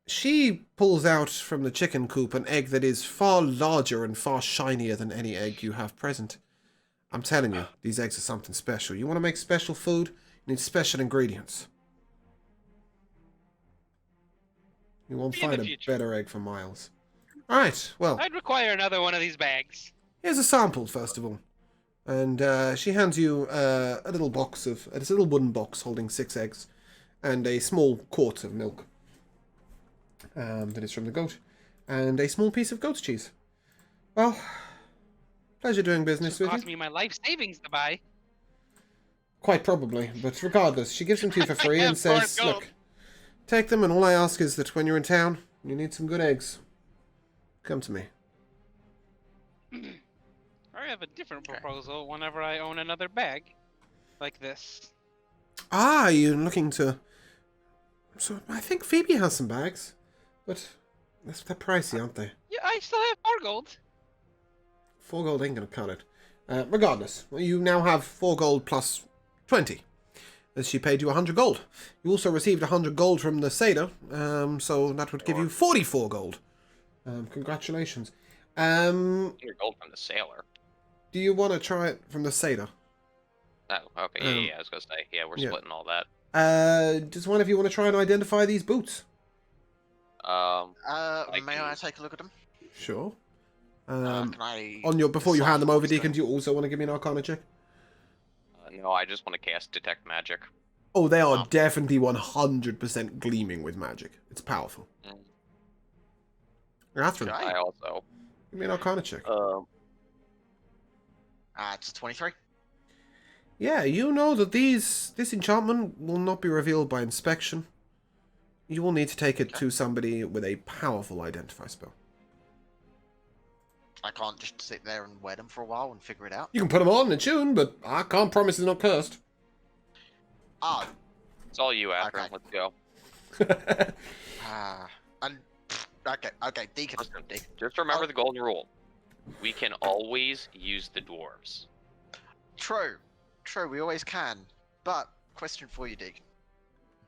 She pulls out from the chicken coop an egg that is far larger and far shinier than any egg you have present. I'm telling you, these eggs are something special. You want to make special food? You need special ingredients. You won't Maybe in the find a future. better egg for miles. Alright, well, I'd require another one of these bags. here's a sample, first of all. And she hands you a little box of... It's a little wooden box holding 6 eggs. And a small quart of milk. That is from the goat. And a small piece of goat's cheese. Well, pleasure doing business with Cost you. me my life savings to buy. Quite probably, but regardless, she gives them to you for free Yeah, and of course, says, gold. look, take them, and all I ask is that when you're in town, and you need some good eggs, come to me. I have a different proposal whenever I own another bag. Like this. Ah, you're looking to... So, I think Phoebe has some bags, but they're pricey, aren't they? Yeah, I still have 4 gold. 4 gold ain't gonna cut it. Regardless, you now have 4 gold plus 20, as she paid you 100 gold. You also received 100 gold from the Satyr, so that would give you 44 gold. Congratulations. Your gold from the sailor. Do you want to try it from the Satyr? Oh, okay. Yeah, I was gonna say. Yeah, we're yeah. splitting all that. Does one of you want to try and identify these boots? May I take a look at them? Sure. Can I? Before you hand them decipher over, what's Deacon, going- do you also want to give me an Arcana check? No, I just want to cast Detect Magic. Oh, they are Oh. definitely 100% gleaming with magic. It's powerful. Mm. Catherine, Okay. I also. give me an Arcana check. It's 23. Yeah, you know that this enchantment will not be revealed by inspection. You will need to take it to somebody with a powerful identify spell. I can't just sit there and wear them for a while and figure it out. You can put them on and tune, but I can't promise it's not cursed. Ah, It's all you, Athrun. Okay. Let's go. and okay, Deacon. Listen, Deacon. just remember the golden rule. We can always use the dwarves. True, we always can. But question for you, Deacon: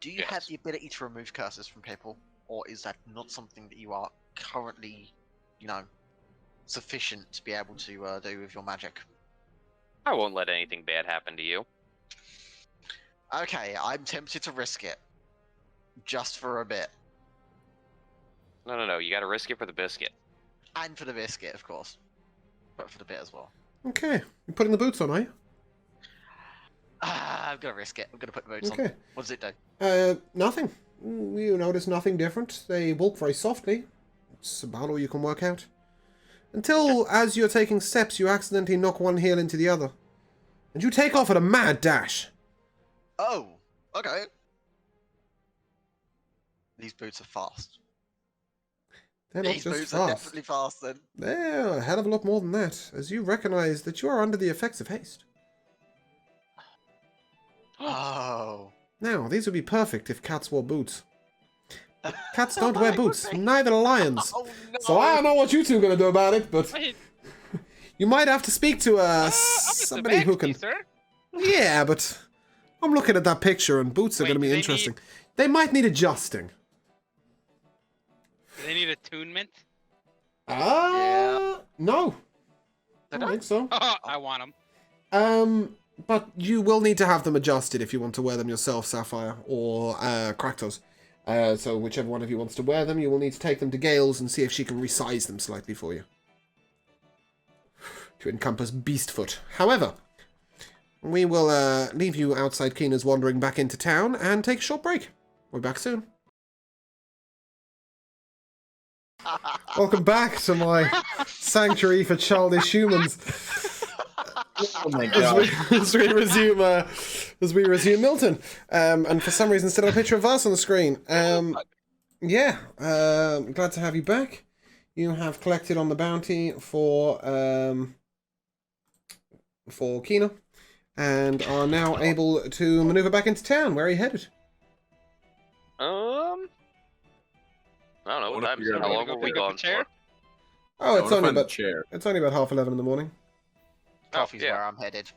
do you have Yes. the ability to remove curses from people, or is that not something that you are currently, sufficient to be able to do with your magic? I won't let anything bad happen to you. Okay, I'm tempted to risk it, just for a bit, No. You got to risk it for the biscuit. and for the biscuit, of course, but for the bit as well. Okay, you're putting the boots on, are you? I'm gonna risk it. I'm gonna put the boots on. Okay. What does it do? Nothing. You notice nothing different. They walk very softly. It's about all you can work out. Until, as you're taking steps, you accidentally knock one heel into the other. And you take off at a mad dash. Oh, okay. These boots are fast. They're not These just boots are fast. definitely fast then. They're a hell of a lot more than that, as you recognize that you are under the effects of haste. Oh. Now, these would be perfect if cats wore boots. But cats don't wear boots, neither do lions. Oh no. So I don't know what you two are going to do about it, but Wait, you might have to speak to I'm just a somebody who can... sir. Yeah, but I'm looking at that picture and boots are Wait, going to be do they interesting. They might need adjusting. Do they need attunement? No. I They don't think so. I want them. But you will need to have them adjusted if you want to wear them yourself, Sapphire, or Kraktos. So whichever one of you wants to wear them, you will need to take them to Gales and see if she can resize them slightly for you. To encompass Beastfoot. However, we will leave you outside Keena's wandering back into town and take a short break. We're back soon. Welcome back to my sanctuary for childish humans. Oh my As we resume Milton, and for some reason instead of a picture of us on the screen. Glad to have you back. You have collected on the bounty for Keena, and are now able to maneuver back into town. Where are you headed? I don't know. What wanna time is figure it? out How how long to were we pick up gone the chair? for? Oh, I it's wanna only find the about chair. it's only about 11:30 in the morning. Coffee's yeah. where I'm headed.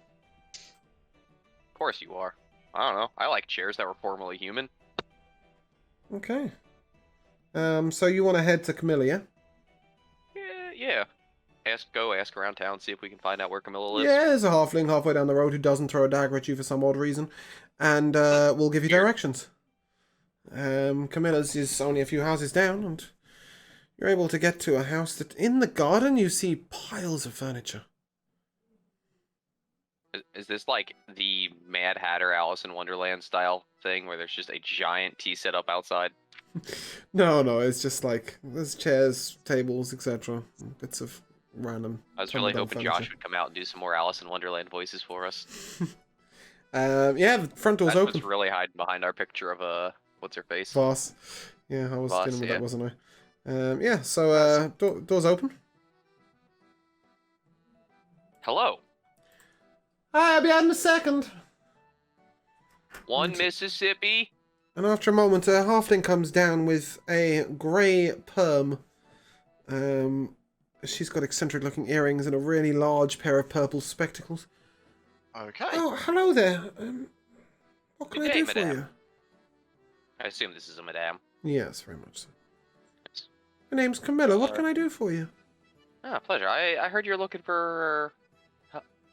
Of course you are. I don't know. I like chairs that were formerly human. Okay. So you want to head to Camilla, yeah? Yeah. Ask around town, see if we can find out where Camilla lives. Yeah, there's a halfling halfway down the road who doesn't throw a dagger at you for some odd reason, and we'll give you directions. Camilla's is only a few houses down, and you're able to get to a house that in the garden you see piles of furniture. Is this like the Mad Hatter Alice in Wonderland style thing where there's just a giant tea set up outside? No, it's just like there's chairs, tables, etc. Bits of random. I was really tumbled hoping down Josh would come out and do some more Alice in Wonderland voices for us. Yeah, the front door's That's open. what's really hiding behind our picture of what's her face? Voss. Yeah, I was Voss, dealing with yeah. that, wasn't I? So door's open. Hello. Hi, I'll be out in a second. One Mississippi. And after a moment, a halfling comes down with a grey perm. She's got eccentric-looking earrings and a really large pair of purple spectacles. Okay. Oh, hello there. What can Good I day, do for madame. you? I assume this is a madame. Yes, very much so. My name's Camilla. What Uh, can I do for you? Ah, pleasure. I heard you're looking for,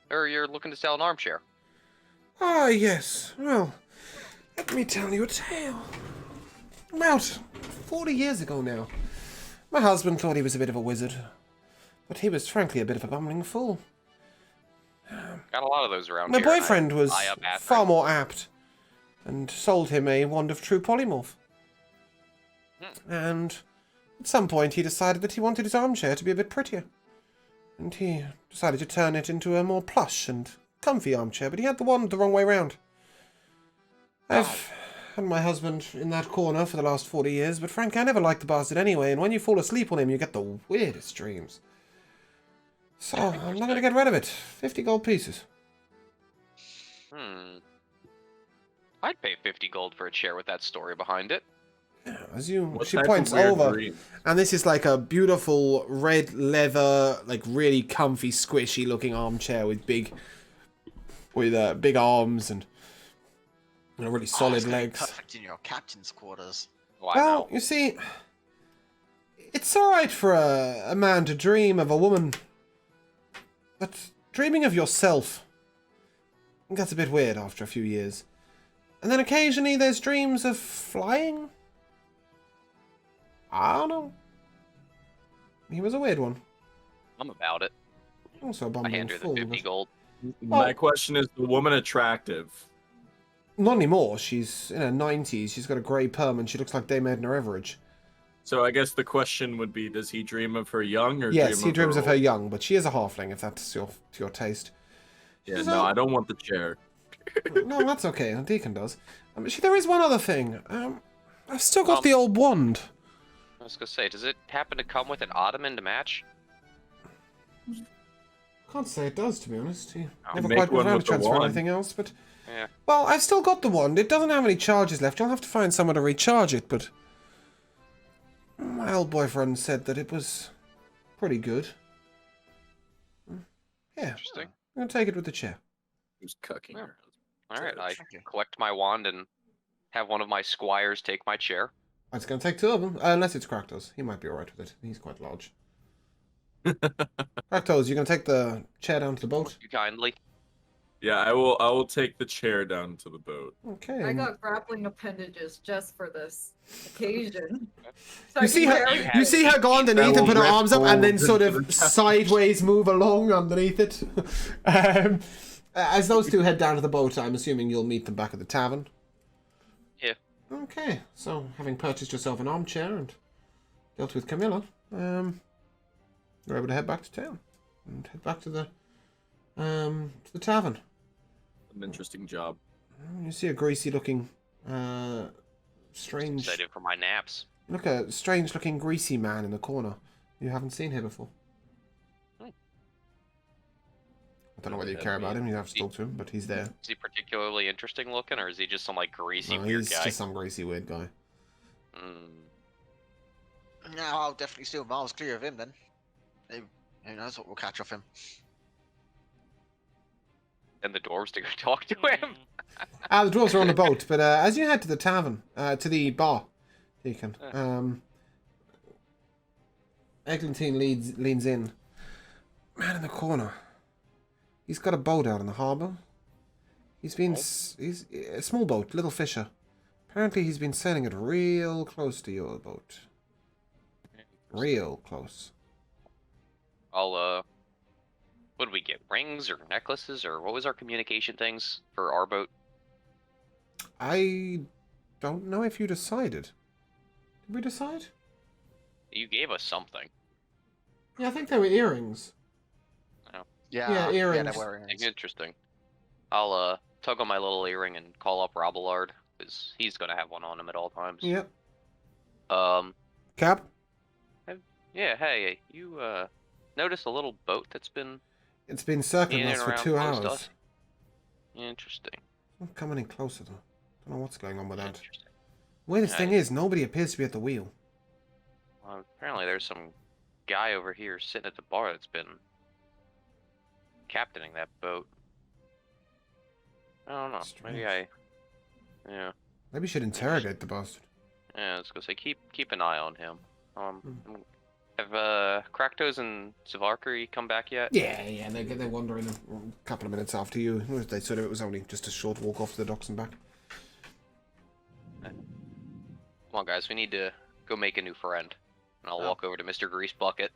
or you're looking to sell an armchair. Ah, yes. Well, Let me tell you a tale. About 40 years ago now, my husband thought he was a bit of a wizard, but he was frankly a bit of a bumbling fool. Got a lot of those around My here. and boyfriend was eye up after far him. more apt, and sold him a wand of true polymorph. And at some point he decided that he wanted his armchair to be a bit prettier. And he decided to turn it into a more plush and comfy armchair, but he had the wand the wrong way round. I've had my husband in that corner for the last 40 years, but frankly I never liked the bastard anyway, and when you fall asleep on him you get the weirdest dreams. So, I'm not going to get rid of it. 50 gold pieces. I'd pay 50 gold for a chair with that story behind it. Yeah, What she type of points weird over, dream? and this is like a beautiful red leather, like really comfy, squishy looking armchair with big arms and really it's solid gonna be legs. Perfect in your captain's quarters. Why Well, no? you see, it's alright for a man to dream of a woman, but dreaming of yourself gets a bit weird after a few years. And then occasionally there's dreams of flying. I don't know. He was a weird one. I'm about it. Also a I bumbling hand her the fool. 50 but- gold. My question is, the woman attractive? Not anymore. She's in her 90s. She's got a grey perm and she looks like Dame Edna Everage. So I guess the question would be, does he dream of her young or Yes, he dreams of her old? young, but she is a halfling, if that's your taste. Yeah, So- no, I don't want the chair. No, that's okay. The deacon does. There is one other thing. I've still got Well- the old wand. I was gonna say, does it happen to come with an ottoman to match? Can't say it does, to be honest. He Oh. never Make quite got one around with to the transfer wand. anything else, but... Yeah. Well, I've still got the wand. It doesn't have any charges left. You'll have to find someone to recharge it, but... My old boyfriend said that it was pretty good. Yeah, Interesting. I'm going to take it with the chair. Who's cucking her? All right, I Thank you. collect my wand and have one of my squires take my chair. I was going to take two of them, unless it's Kraktos. He might be alright with it. He's quite large. Kraktos, you going to take the chair down to the boat? You kindly. Yeah, I will take the chair down to the boat. Okay. I got grappling appendages just for this occasion. So I You can see her. carry You You see her go underneath and put her That will arms up, and then rip sort holes of into the sideways move along underneath it. As those two head down to the boat, I'm assuming you'll meet them back at the tavern. Yeah. Okay. So, having purchased yourself an armchair and dealt with Camilla, you're able to head back to town and head back to the tavern. An interesting job. You see a greasy-looking, strange. Excited for my naps. Look, a strange-looking greasy man in the corner. You haven't seen here before. I don't know whether you care about him. You have to talk to him, but he's there. Is he particularly interesting looking, or is he just some like greasy No, weird he's guy? just some greasy weird guy. No, I'll definitely steal miles clear of him then. Who knows what we'll catch off him. And the dwarves to go talk to him. The dwarves are on the boat, but as you head to the tavern, to the bar, Deacon, Eglantine leans in. Man in the corner. He's got a boat out in the harbour. He's a small boat, little fisher. Apparently he's been sailing it real close to your boat. Real close. I'll what did we get? Rings or necklaces, or what was our communication things for our boat? I don't know if you decided. Did we decide? You gave us something. Yeah, I think they were earrings. Yeah, earrings. they're wearing rings. Interesting. I'll tug on my little earring and call up Robillard, because he's gonna have one on him at all times. Yep. Yeah, Cap? hey, you notice a little boat that's been It's been circling in us and for around 2 close to hours. us? Interesting. Not coming any closer though. Don't know what's going on with that. Interesting. Weirdest Yeah, thing is, nobody appears to be at the wheel. Well, apparently there's some guy over here sitting at the bar that's been captaining that boat. I don't know. Maybe yeah. Maybe you should interrogate the bastard. Yeah, I was gonna say keep an eye on him. Hmm. Have Kraktos and Zavarkari come back yet? Yeah, they're wandering a couple of minutes after you. They said it was only just a short walk off to the docks and back. Come on, guys. We need to go make a new friend. And I'll Oh. walk over to Mr. Grease Bucket.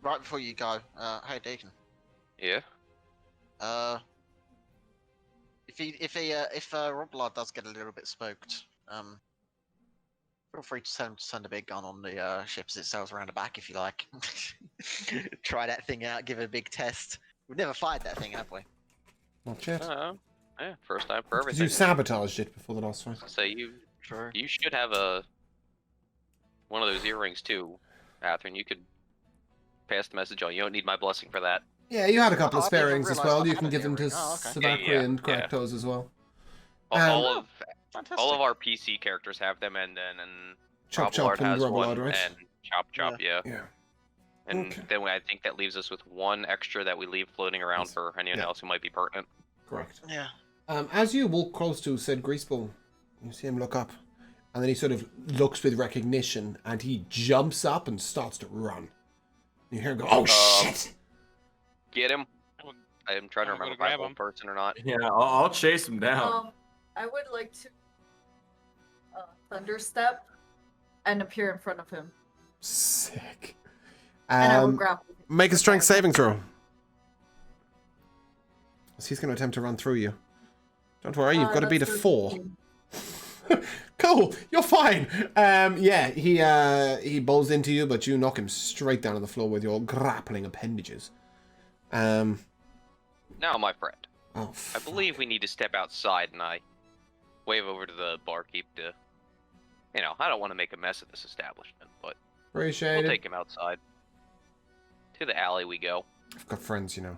Right before you go, hey Deacon. Yeah. If Roblard does get a little bit spooked, feel free to send a big gun on the ship as it sails around the back if you like. Try that thing out, give it a big test. We've never fired that thing, have we? Not yet. Yeah. First time for Because you everything. sabotaged it before the last fight. So you True. you should have one of those earrings too, Catherine. You could pass the message on. You don't need my blessing for that. Yeah, you had a couple Oh, of I never sparings as realised well. I You had can an give them to earring. Oh, okay. Savakri Yeah, and yeah. Kraktos as well. Fantastic. All of our PC characters have them, and Chop Roblard Chop and has Roblard, one, right? and Chop Chop, yeah. Yeah. And Okay. then I think that leaves us with one extra that we leave floating around Yes. for anyone Yeah. else who might be pertinent. Correct. Yeah. As you walk close to said Greaseball, you see him look up, and then he sort of looks with recognition, and he jumps up and starts to run. You hear him go, "Oh shit!" Get him. I'm I'm trying to I'm gonna remember if I grab have one him. person or not. Yeah, I'll chase him down. I would like to thunderstep and appear in front of him, Sick. and I would grapple. Make a strength saving throw. So he's going to attempt to run through you. Don't worry, you've got to beat a That's 4. 13. Cool, you're fine. Yeah, he bowls into you, but you knock him straight down on the floor with your grappling appendages. Now, my friend, Oh, I believe we need to step outside, and I wave over to the barkeep to, I don't want to make a mess of this establishment, but appreciate we'll it. take him outside. To the alley we go. I've got friends, you know.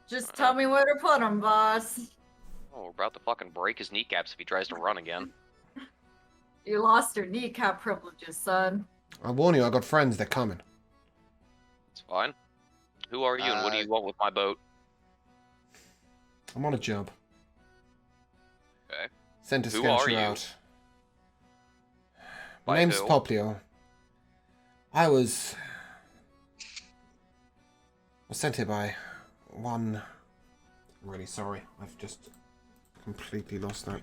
Just tell me where to put him, boss. Oh, we're about to fucking break his kneecaps if he tries to run again. You lost your kneecap privileges, son. I warn you, I got friends. They're coming. It's fine. Who are you, and what do you want with my boat? I'm on a job. Okay. Sent to Who scout are you you? out. My By name's who? Poplio. I was sent here by one. I'm really sorry. I've just completely lost that.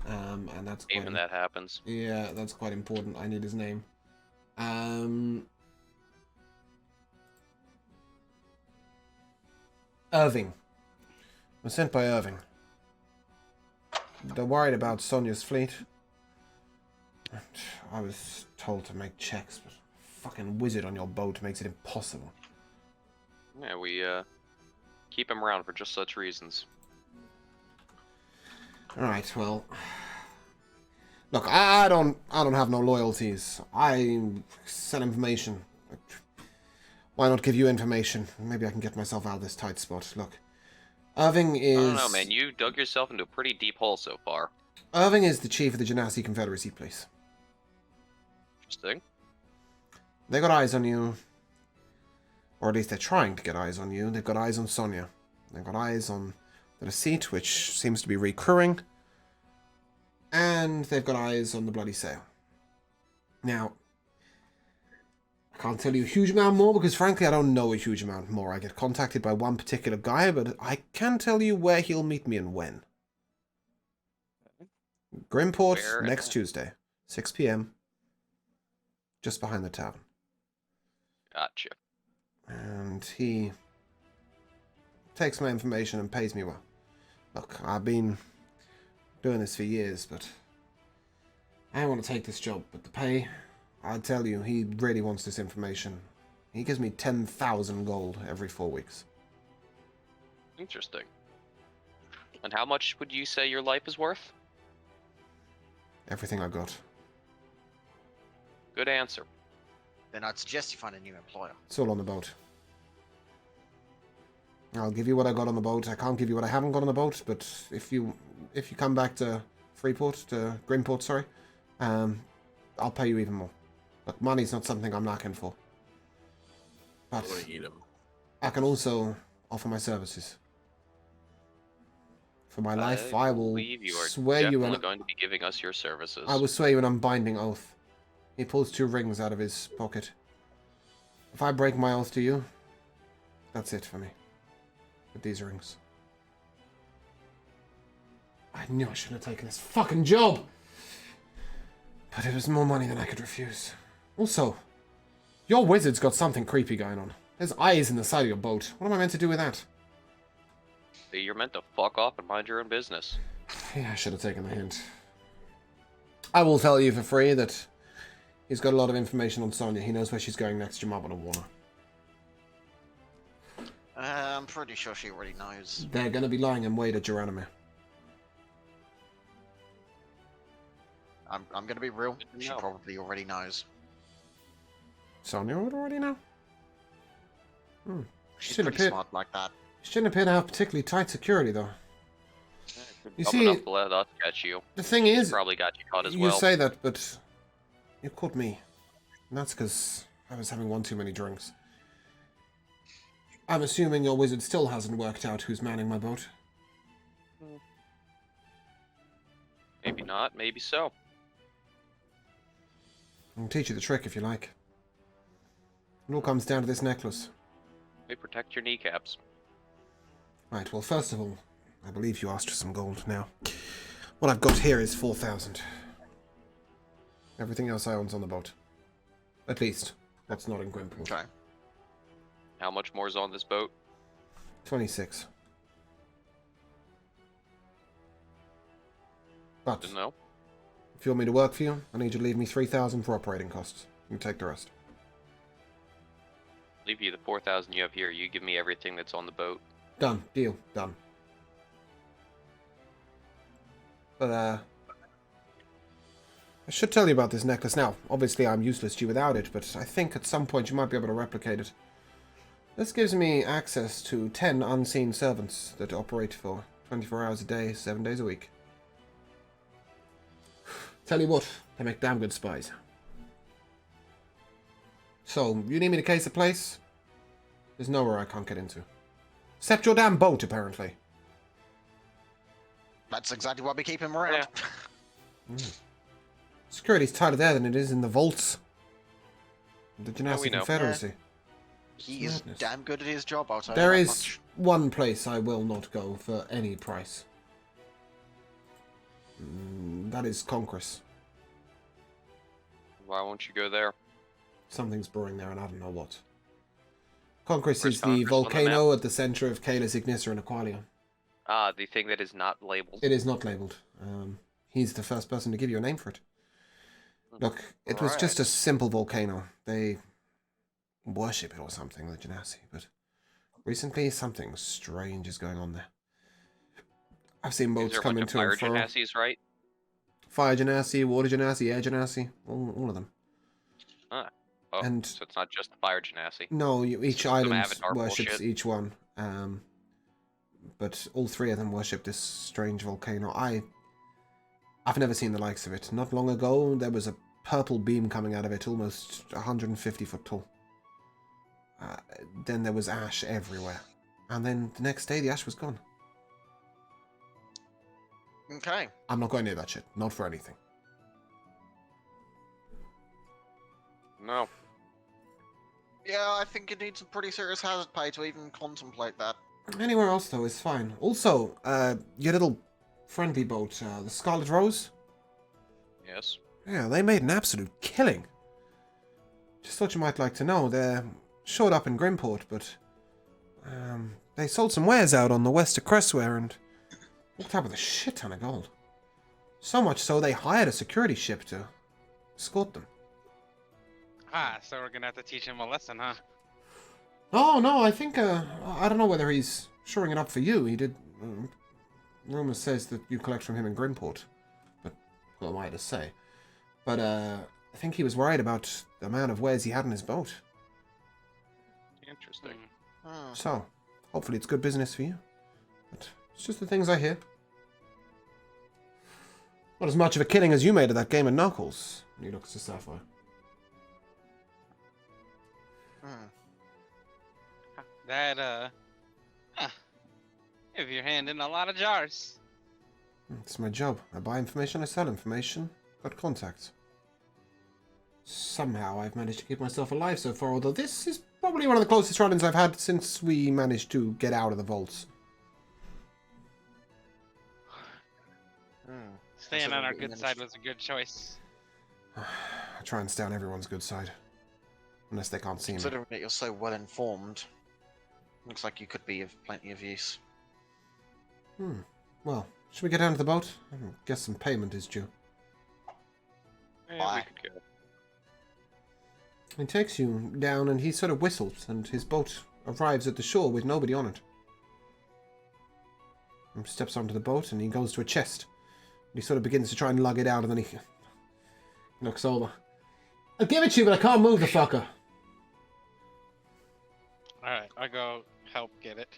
And that's quite Even that happens. Yeah, that's quite important. I need his name. Irving. I was sent by Irving. They're worried about Sonia's fleet. I was told to make checks, but a fucking wizard on your boat makes it impossible. Yeah, we keep him around for just such reasons. Alright, well. Look, I don't have no loyalties. I sell information. Why not give you information? Maybe I can get myself out of this tight spot. Look. Irving is... I don't know, man. You dug yourself into a pretty deep hole so far. Irving is the chief of the Genasi Confederacy, please. Interesting. They got eyes on you. Or at least they're trying to get eyes on you. They've got eyes on Sonia. They've got eyes on the deceit, which seems to be recurring. And they've got eyes on the bloody sale. Now, I can't tell you a huge amount more because frankly I don't know a huge amount more. I get contacted by one particular guy, but I can tell you where he'll meet me and when. Grimport, Where? next Tuesday, 6 p.m. Just behind the tavern. Gotcha. And he takes my information and pays me well. Look, I've been doing this for years, but I want to take this job. But the pay, I tell you, he really wants this information. He gives me 10,000 gold every 4 weeks. Interesting. And how much would you say your life is worth? Everything I got. Good answer. Then I'd suggest you find a new employer. It's all on the boat. I'll give you what I got on the boat. I can't give you what I haven't got on the boat, but if you come back to Grimport, sorry, I'll pay you even more. But money's not something I'm lacking for. But I'm gonna eat him. I can also offer my services. For my life, I will believe you are swear you definitely an going to be giving us your services. I will swear you an unbinding oath. He pulls 2 rings out of his pocket. If I break my oath to you, that's it for me. With these rings. I knew I shouldn't have taken this fucking job! But it was more money than I could refuse. Also, your wizard's got something creepy going on. There's eyes in the side of your boat. What am I meant to do with that? You're meant to fuck off and mind your own business. Yeah, I should have taken the hint. I will tell you for free that he's got a lot of information on Sonya. He knows where she's going next. You might want to warn her. I'm pretty sure she already knows. They're going to be lying in wait at Geronimo. I'm going to be real. She No. probably already knows. Sonya would already know. She's Shouldn't pretty appear, smart like that. shouldn't appear to have particularly tight security, though. You Dumb see, enough to let us catch you. the thing is, Probably got you caught as you well. say that, but you caught me. And that's because I was having one too many drinks. I'm assuming your wizard still hasn't worked out who's manning my boat. Maybe not, maybe so. I can teach you the trick if you like. It all comes down to this necklace. May protect your kneecaps. Right, well, first of all, I believe you asked for some gold. Now, what I've got here is 4,000. Everything else I own's on the boat. At least, that's not in Grimport. Okay. How much more is on this boat? 26. But, Didn't know. if you want me to work for you, I need you to leave me 3,000 for operating costs. You can take the rest. Leave you the 4,000 you have here. You give me everything that's on the boat. Done. Deal. Done. But, I should tell you about this necklace now. Obviously, I'm useless to you without it, but I think at some point you might be able to replicate it. This gives me access to 10 unseen servants that operate for 24 hours a day, 7 days a week. Tell you what, they make damn good spies. So, you need me to case the place? There's nowhere I can't get into. Except your damn boat, apparently. That's exactly why we keep him around. Security's tighter there than it is in the vaults. The we Genasi know. Confederacy. He is Madness. damn good at his job, I'll tell There you that is much. one place I will not go for any price. That is Congress. Why won't you go there? Something's brewing there and I don't know what. Congress Where's is the Congress on the volcano at the center of Caelus Ignis and Aqualia. Ah, the thing that is not labeled. It is not labelled. He's the first person to give you a name for it. Look, it was just a simple volcano. They worship it or something, the Genasi, but recently something strange is going on there. I've seen Is boats there a come bunch of into fire and fro. genasis, right? Fire Genasi, Water Genasi, Air Genasi, all of them. Oh, And- so it's not just the fire genasi. No, each Some island Avatar worships bullshit. each one. But all three of them worship this strange volcano. I've never seen the likes of it. Not long ago, there was a purple beam coming out of it, almost 150 foot tall. Then there was ash everywhere. And then the next day, the ash was gone. Okay. I'm not going near that shit. Not for anything. No. Yeah, I think it needs some pretty serious hazard pay to even contemplate that. Anywhere else, though, is fine. Also, your little friendly boat, the Scarlet Rose? Yes. Yeah, they made an absolute killing. Just thought you might like to know, they're showed up in Grimport, but they sold some wares out on the Wester Cressware and walked out with a shit ton of gold. So much so they hired a security ship to escort them. Ah, so we're gonna have to teach him a lesson, huh? Oh, no, I think, I don't know whether he's shoring it up for you. He did, rumor says that you collect from him in Grimport. But who am I to say? But, I think he was worried about the amount of wares he had on his boat. Interesting. So, hopefully it's good business for you. But it's just the things I hear. Not as much of a killing as you made of that game of Knuckles. And he looks to Sapphire. That, huh. If your hand in a lot of jars. It's my job. I buy information, I sell information. Got contacts. Somehow I've managed to keep myself alive so far, although this is probably one of the closest run-ins I've had since we managed to get out of the vaults. Staying on our good side was a good choice. I try and stay on everyone's good side. Unless they can't see me. Considering that you're so well informed, looks like you could be of plenty of use. Well, should we get down to the boat? I guess some payment is due. Yeah, we Why? could go. He takes you down and he sort of whistles and his boat arrives at the shore with nobody on it. He steps onto the boat and he goes to a chest. And he sort of begins to try and lug it out and then he knocks over. I'll give it to you, but I can't move the fucker. Alright, I'll go help get it.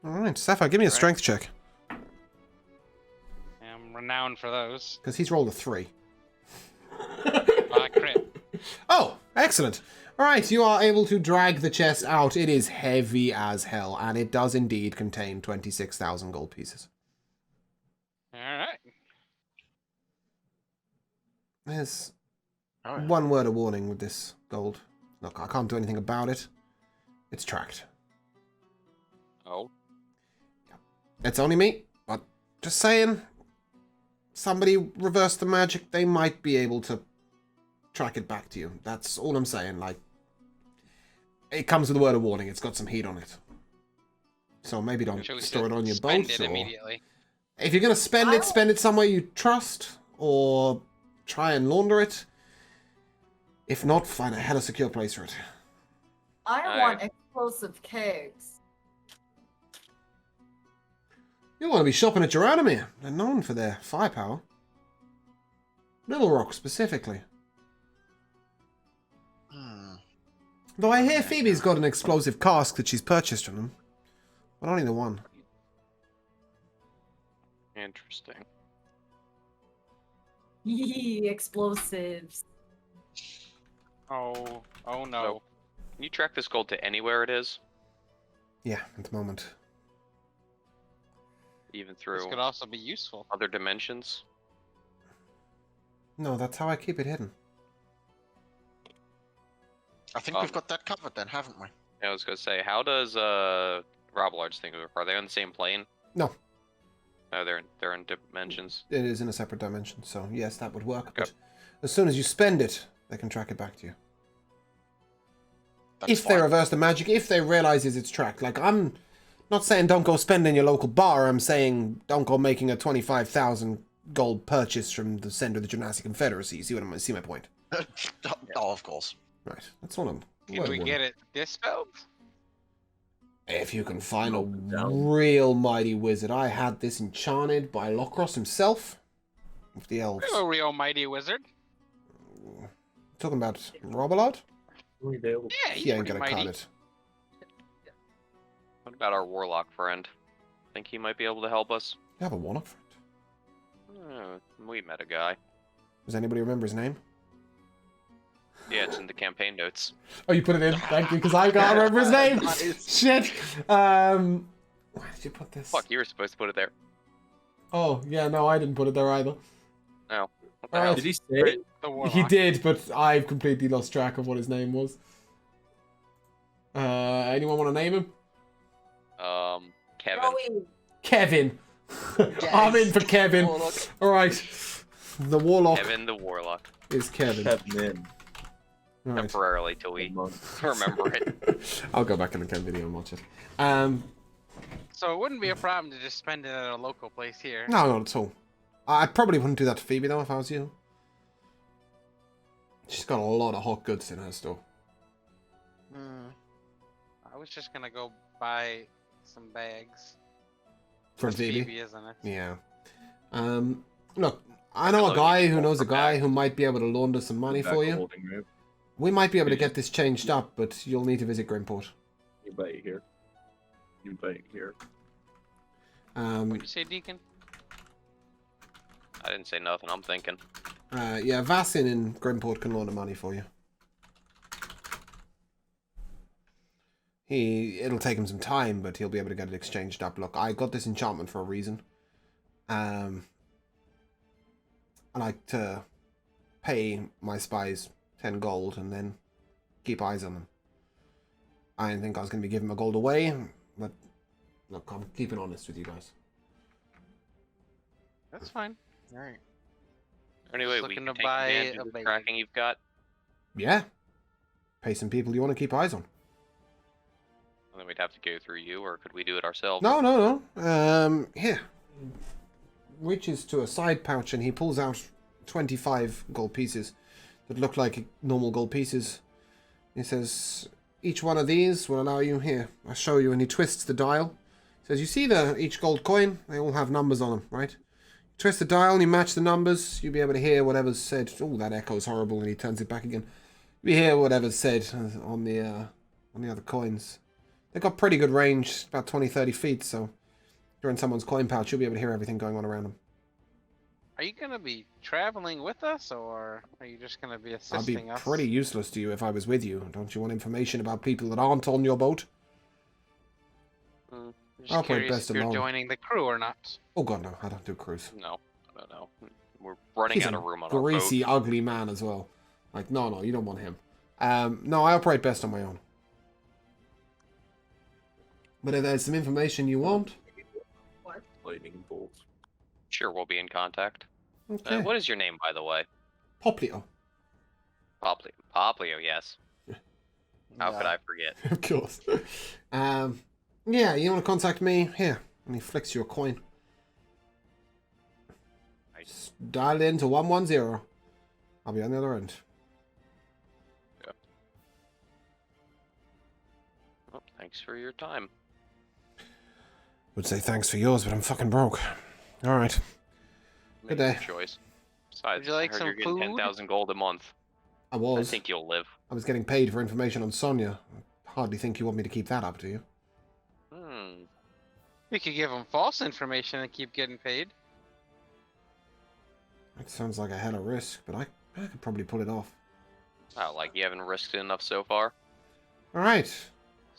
Alright, Sapphire, give me a strength check. I'm renowned for those. Because he's rolled a 3. Crit. Oh, excellent. Alright, you are able to drag the chest out. It is heavy as hell, and it does indeed contain 26,000 gold pieces. Alright. There's Oh, yeah. one word of warning with this gold. Look, I can't do anything about it. It's tracked. Oh, It's only me, but just saying, somebody reversed the magic, they might be able to track it back to you. That's all I'm saying. Like, it comes with a word of warning. It's got some heat on it. So maybe don't Shall we store it on your spend boat. it Or immediately? if you're going to spend it somewhere you trust, or try and launder it. If not, find a hella secure place for it. I want explosive kegs. You want to be shopping at Geronimir. They're known for their firepower. Little Rock specifically. Though I hear Phoebe's got an explosive cask that she's purchased from them. But only the one. interesting. Yee, explosives. Oh no. So, can you track this gold to anywhere it is? Yeah, at the moment. Even This through could also be useful. other dimensions? No, that's how I keep it hidden. I think we've got that covered then, haven't we? I was gonna say, how does Robilard's thing work? Are they on the same plane? No, No, they're in dimensions. it is in a separate dimension, so yes, that would work. Okay. But as soon as you spend it, they can track it back to you. That's If they fine. reverse the magic, if they realizes it's tracked. Like, I'm not saying don't go spend in your local bar. I'm saying don't go making a 25,000 gold purchase from the center of the Gymnastic Confederacy. See my point? Oh, of course. Right. That's all I'm. Can we get it dispelled? If you can find a Down. real mighty wizard. I had this enchanted by Lockross himself. With the elves. I'm a real mighty wizard. Talking about Robalard? Yeah, he's He ain't pretty gonna cut mighty. it. What about our warlock friend? Think he might be able to help us? You have a warlock friend. We met a guy. Does anybody remember his name? Yeah, it's in the campaign notes. Oh, you put it in. Thank you, because I can't remember his name. Nice. Shit. Why did you put this? Fuck, you were supposed to put it there. Oh, yeah, no, I didn't put it there either. No. What the Alright. hell? Did he say? The warlock. He did, but I've completely lost track of what his name was. Anyone want to name him? Kevin. Joey. Kevin. I'm in for Kevin. Warlock. Alright. The warlock Kevin the warlock. is Kevin. Kevin. Alright. Temporarily till we remember it. I'll go back in the Ken video and watch it. So it wouldn't be a problem to just spend it at a local place here. No, not at all. I probably wouldn't do that to Phoebe, though, if I was you. She's got a lot of hot goods in her store. I was just gonna go buy some bags. For That's Phoebe? isn't it? Yeah. Look, I know a guy who knows a guy who might be able to launder some money for you. Holding, right? We might be able to get this changed up, but you'll need to visit Grimport. You bite here. You bite here. What did you say, Deacon? I didn't say nothing, I'm thinking. Yeah, Vassin in Grimport can launder money for you. It'll take him some time, but he'll be able to get it exchanged up. Look, I got this enchantment for a reason. I like to pay my spies 10 gold and then keep eyes on them. I didn't think I was going to be giving my gold away, but look, I'm keeping honest with you guys. That's fine. Alright. Anyway, we looking can to take buy advantage a of the bag. tracking you've got. Yeah. Pay some people you want to keep eyes on. And then we'd have to go through you, or could we do it ourselves? No. Here. Reaches to a side pouch and he pulls out 25 gold pieces that look like normal gold pieces. He says, each one of these will allow you here. I'll show you, and he twists the dial. He says, you see each gold coin? They all have numbers on them, right? You twist the dial and you match the numbers. You'll be able to hear whatever's said. Oh, that echo's horrible, and he turns it back again. You hear whatever's said on the other coins. They've got pretty good range, about 20-30 feet, so if you're in someone's coin pouch, you'll be able to hear everything going on around them. Are you gonna be traveling with us, or are you just gonna be I'd be assisting us? pretty useless to you if I was with you. Don't you want information about people that aren't on your boat? I'm just I'll play curious best if you're alone. joining the crew or not. Oh god, no, I don't do cruise. No, I don't know. We're running He's out a of room on greasy, our boat. ugly man as well. Like, no, you don't want him. No, I operate best on my own. But if there's some information you want, Lightning bolt. Sure, we'll be in contact. okay. What is your name, by the way? Poplio. Poplio. Poplio, yes. How could Yeah. I forget? Of course. Yeah, you want to contact me? Here. And he flicks you a coin. Nice. Just dial in to 110. I'll be on the other end. Well, thanks for your time. Would say thanks for yours, but I'm fucking broke. Alright. Good Make day. your choice. Besides, Would you like I heard some you're getting food? 10,000 gold a month. I I was. think you'll live. I was getting paid for information on Sonia. I hardly think you want me to keep that up, do you? Hmm. We could give them false information and keep getting paid. That sounds like a hell of a risk, but I could probably pull it off. Oh, like you haven't risked it enough so far? Alright.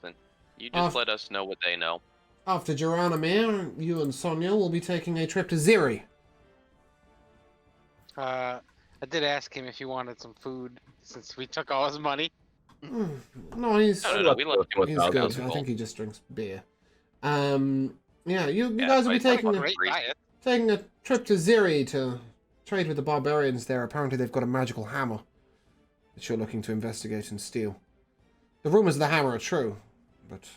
Then you just Uh, let us know what they know. After Geronimir, you and Sonia will be taking a trip to Ziri. I did ask him if he wanted some food since we took all his money. No, he's No, we left him with he's 1,000 good. I gold. think he just drinks beer. Yeah, you Yeah, guys will be but it's taking Great diet. a trip to Ziri to trade with the barbarians there. Apparently they've got a magical hammer that you're looking to investigate and steal. The rumors of the hammer are true, but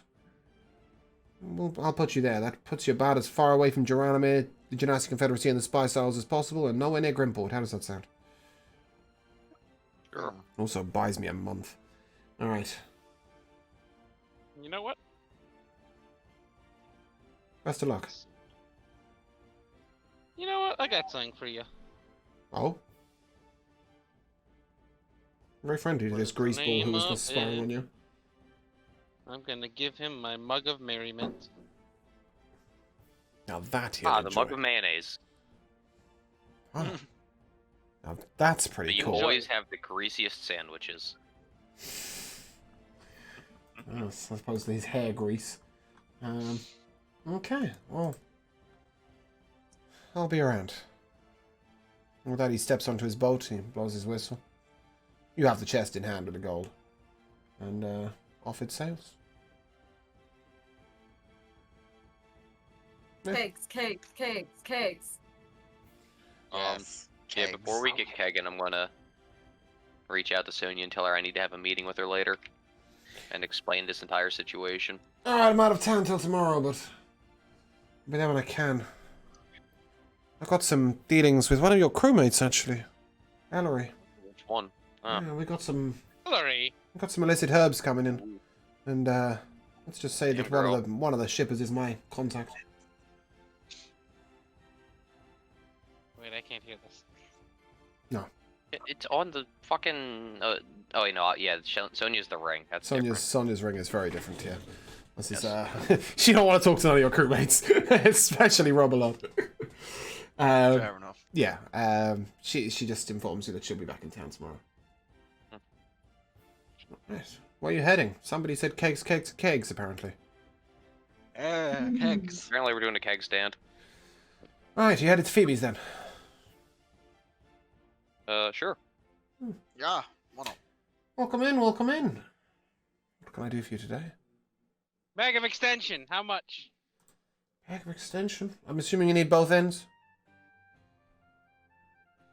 I'll put you there. That puts you about as far away from Geronimir, the Genasi Confederacy, and the Spice Isles as possible, and nowhere near Grimport. How does that sound? Sure. Also buys me a month. Alright. You know what? Best of luck. You know what? I got something for you. Oh? Very friendly to What this is the greaseball who name was of just spying it? on you. I'm gonna give him my mug of merriment. Now that you'll The enjoy. mug of mayonnaise. Ah. Now that's But pretty you cool. always have the greasiest sandwiches. Yes, I suppose these hair grease. Okay, well, I'll be around. With that, he steps onto his boat, he blows his whistle. You have the chest in hand with the gold. And, off it sails. Yeah. Cakes, cakes, cakes, cakes. Yes. Yeah, kegs. before we get kegging, I'm gonna reach out to Sonya and tell her I need to have a meeting with her later and explain this entire situation. Alright, I'm out of town till tomorrow, but I'll be there when I can. I've got some dealings with one of your crewmates, actually. Ellery. Which one? Ah, Yeah, we got some Hillary! illicit herbs coming in. And, let's just say that Damn, one of the shippers is my contact. Wait, I can't hear this. it's on the fucking. Oh wait, no, yeah, Sonya's the ring. That's Sonya's ring is very different, yeah. This is, she don't want to talk to none of your crewmates, especially Robalot. Fair enough. Yeah, she just informs you that she'll be back in town tomorrow. Right. Where are you heading? Somebody said kegs, apparently. Kegs. Apparently, we're doing a keg stand. Right, you headed to Phoebe's then. Sure. Yeah. Why not? Welcome in. What can I do for you today? Bag of extension, how much? Bag of extension? I'm assuming you need both ends?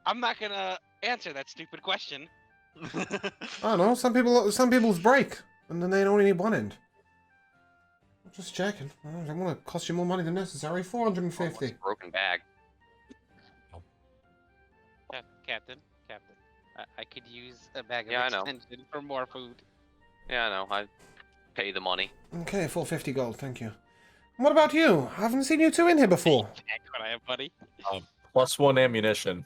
I'm not gonna answer that stupid question. I don't know. Some people's break, and then they only need one end. I'm just checking. I don't want to cost you more money than necessary. 450. Broken bag. Captain, I could use a bag of Yeah, I know. extension for more food. Yeah, I know. I pay the money. Okay, 450 gold. Thank you. What about you? I haven't seen you two in here before. Heck, what I have, buddy. +1 ammunition.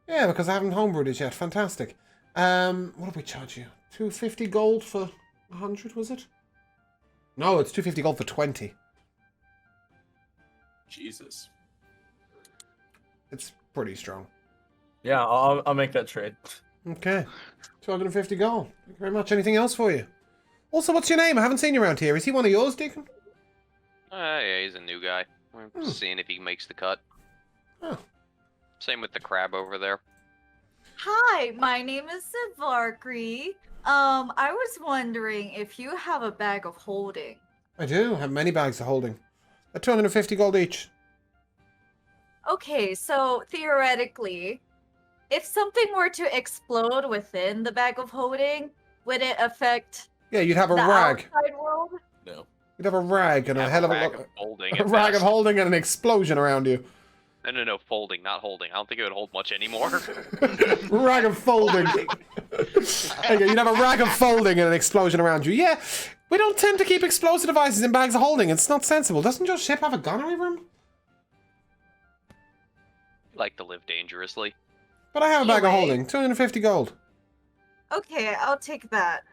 Yeah, because I haven't homebrewed it yet. Fantastic. What did we charge you? 250 gold for 100, was it? No, it's 250 gold for 20. Jesus. It's pretty strong. Yeah, I'll make that trade. Okay. 250 gold. Thank you very much. Anything else for you? Also, what's your name? I haven't seen you around here. Is he one of yours, Deacon? Yeah, he's a new guy. We're seeing if he makes the cut. Oh. Same with the crab over there. Hi, my name is Sivarkri. I was wondering if you have a bag of holding. I do. Have many bags of holding. At 250 gold each. Okay, so theoretically, if something were to explode within the bag of holding, would it affect Yeah, you'd have a the rag. outside world? No. You'd have a rag and a Have hell of rag a of folding. a at rag of best. holding and an explosion around you. No, folding, not holding. I don't think it would hold much anymore. Rag of folding. Okay, you'd have a rag of folding and an explosion around you. Yeah, we don't tend to keep explosive devices in bags of holding. It's not sensible. Doesn't your ship have a gunnery room? Like to live dangerously. But I have a bag of Anyway. holding. 250 gold. Okay, I'll take that.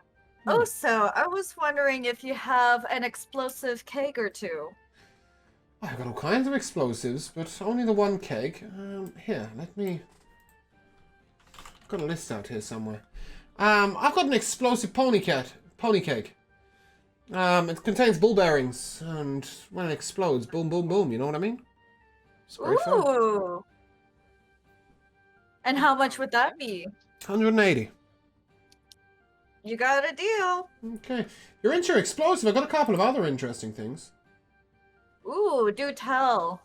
Also, I was wondering if you have an explosive keg or two. I've got all kinds of explosives, but only the one keg. Here, let me... I've got a list out here somewhere. I've got an explosive pony keg. It contains ball bearings, and when it explodes, boom, boom, boom. You know what I mean? It's very fun. Ooh. And how much would that be? 180. You got a deal. Okay. You're into your explosive. I've got a couple of other interesting things. Ooh, do tell.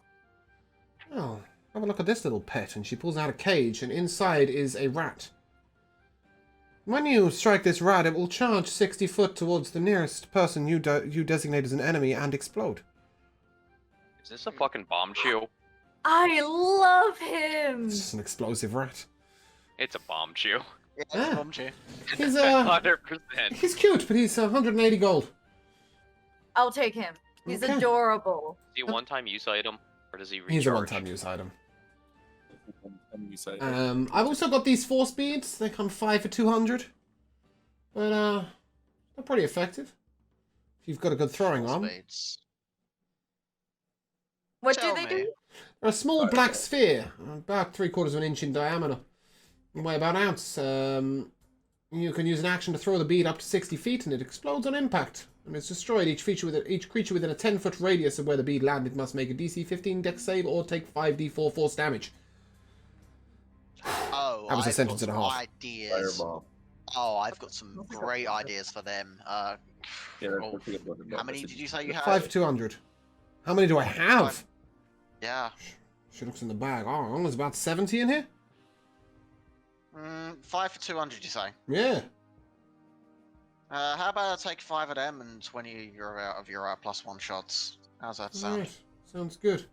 Oh, have a look at this little pet. And she pulls out a cage, and inside is a rat. When you strike this rat, it will charge 60 foot towards the nearest person you designate as an enemy and explode. Is this a fucking bomb chew? I love him. It's just an explosive rat. It's a bomb chew. Yeah, Ah. bomb chew. He's 100%. he's cute, but he's 180 gold. I'll take him. He's Okay. adorable. Is he a one-time use item, or does he recharge? He's a one-time use item. You say I've also got these force beads. They come 5 for 200. But they're pretty effective. If you've got a good throwing arm. Spades. What Tell do they me. do? They're a small black sphere, about 3/4 of an inch in diameter. They weigh about an ounce. You can use an action to throw the bead up to 60 feet, and it explodes on impact. And it's destroyed. Each creature within a 10-foot radius of where the bead landed must make a DC 15 dex save or take 5d4 force damage. Oh, That was a I've sentence got and a some half. ideas. Fireball. Oh, I've got some great ideas for them. Yeah, Oh, that's a good one. how many did you say you had? 5 for 200. How many do I have? Yeah. She looks in the bag. Oh, there's about 70 in here? 5 for 200, you say? Yeah. How about I take 5 of them and 20 of your +1 shots? How's that sound? Right. Sounds good.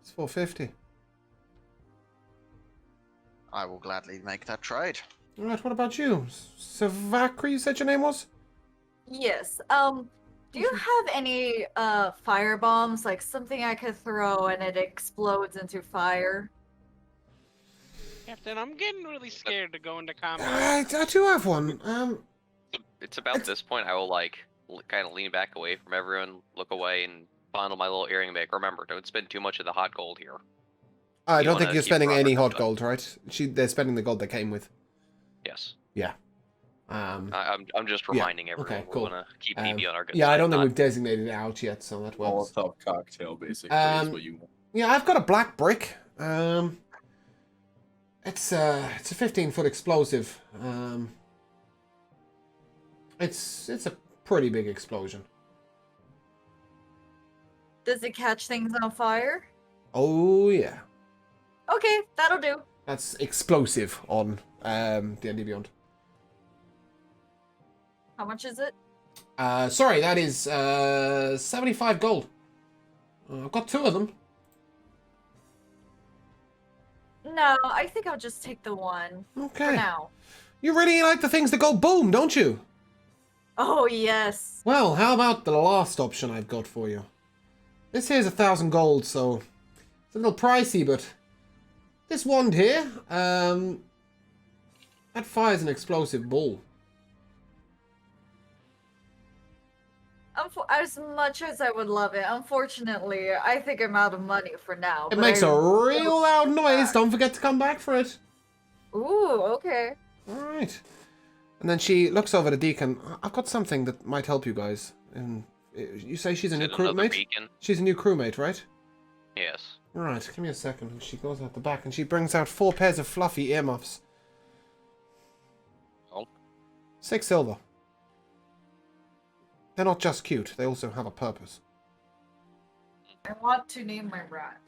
It's 450. I will gladly make that trade. Alright, what about you? Savakri, you said your name was? Yes. Do you have any fire bombs, like something I could throw and it explodes into fire? Captain, I'm getting really scared to go into combat. I do have one. It's about this point I will kind of lean back away from everyone, look away, and fondle my little earring bag. Remember, don't spend too much of the hot gold here. I You don't wanna think you're keep spending any Robert hot gold, right? They're spending the gold they came with. Yes. Yeah. I'm just reminding everyone okay, we cool. want to keep PB on our good Yeah, side. I don't think not- we've designated it out yet, so that works. Molotov cocktail, basically, is what you want. Yeah, I've got a black brick. It's a 15-foot explosive. It's a pretty big explosion. Does it catch things on fire? Oh yeah. Okay, that'll do. That's explosive on D&D Beyond. How much is it? Sorry, that is 75 gold. I've got 2 of them. No, I think I'll just take the one for Okay. now. You really like the things that go boom, don't you? Oh, yes. Well, how about the last option I've got for you? This here's 1,000 gold, so it's a little pricey, but this wand here, that fires an explosive ball. As much as I would love it, unfortunately, I think I'm out of money for now. It but makes I a will real come loud noise. back. Don't forget to come back for it. Ooh, okay. All right. And then she looks over to Deacon. I've got something that might help you guys. And you say she's a new Is it another crewmate? beacon? She's a new crewmate, right? Yes. All right. Give me a second. And she goes out the back and she brings out 4 pairs of fluffy earmuffs. Oh. 6 silver. They're not just cute. They also have a purpose. I want to name my rat.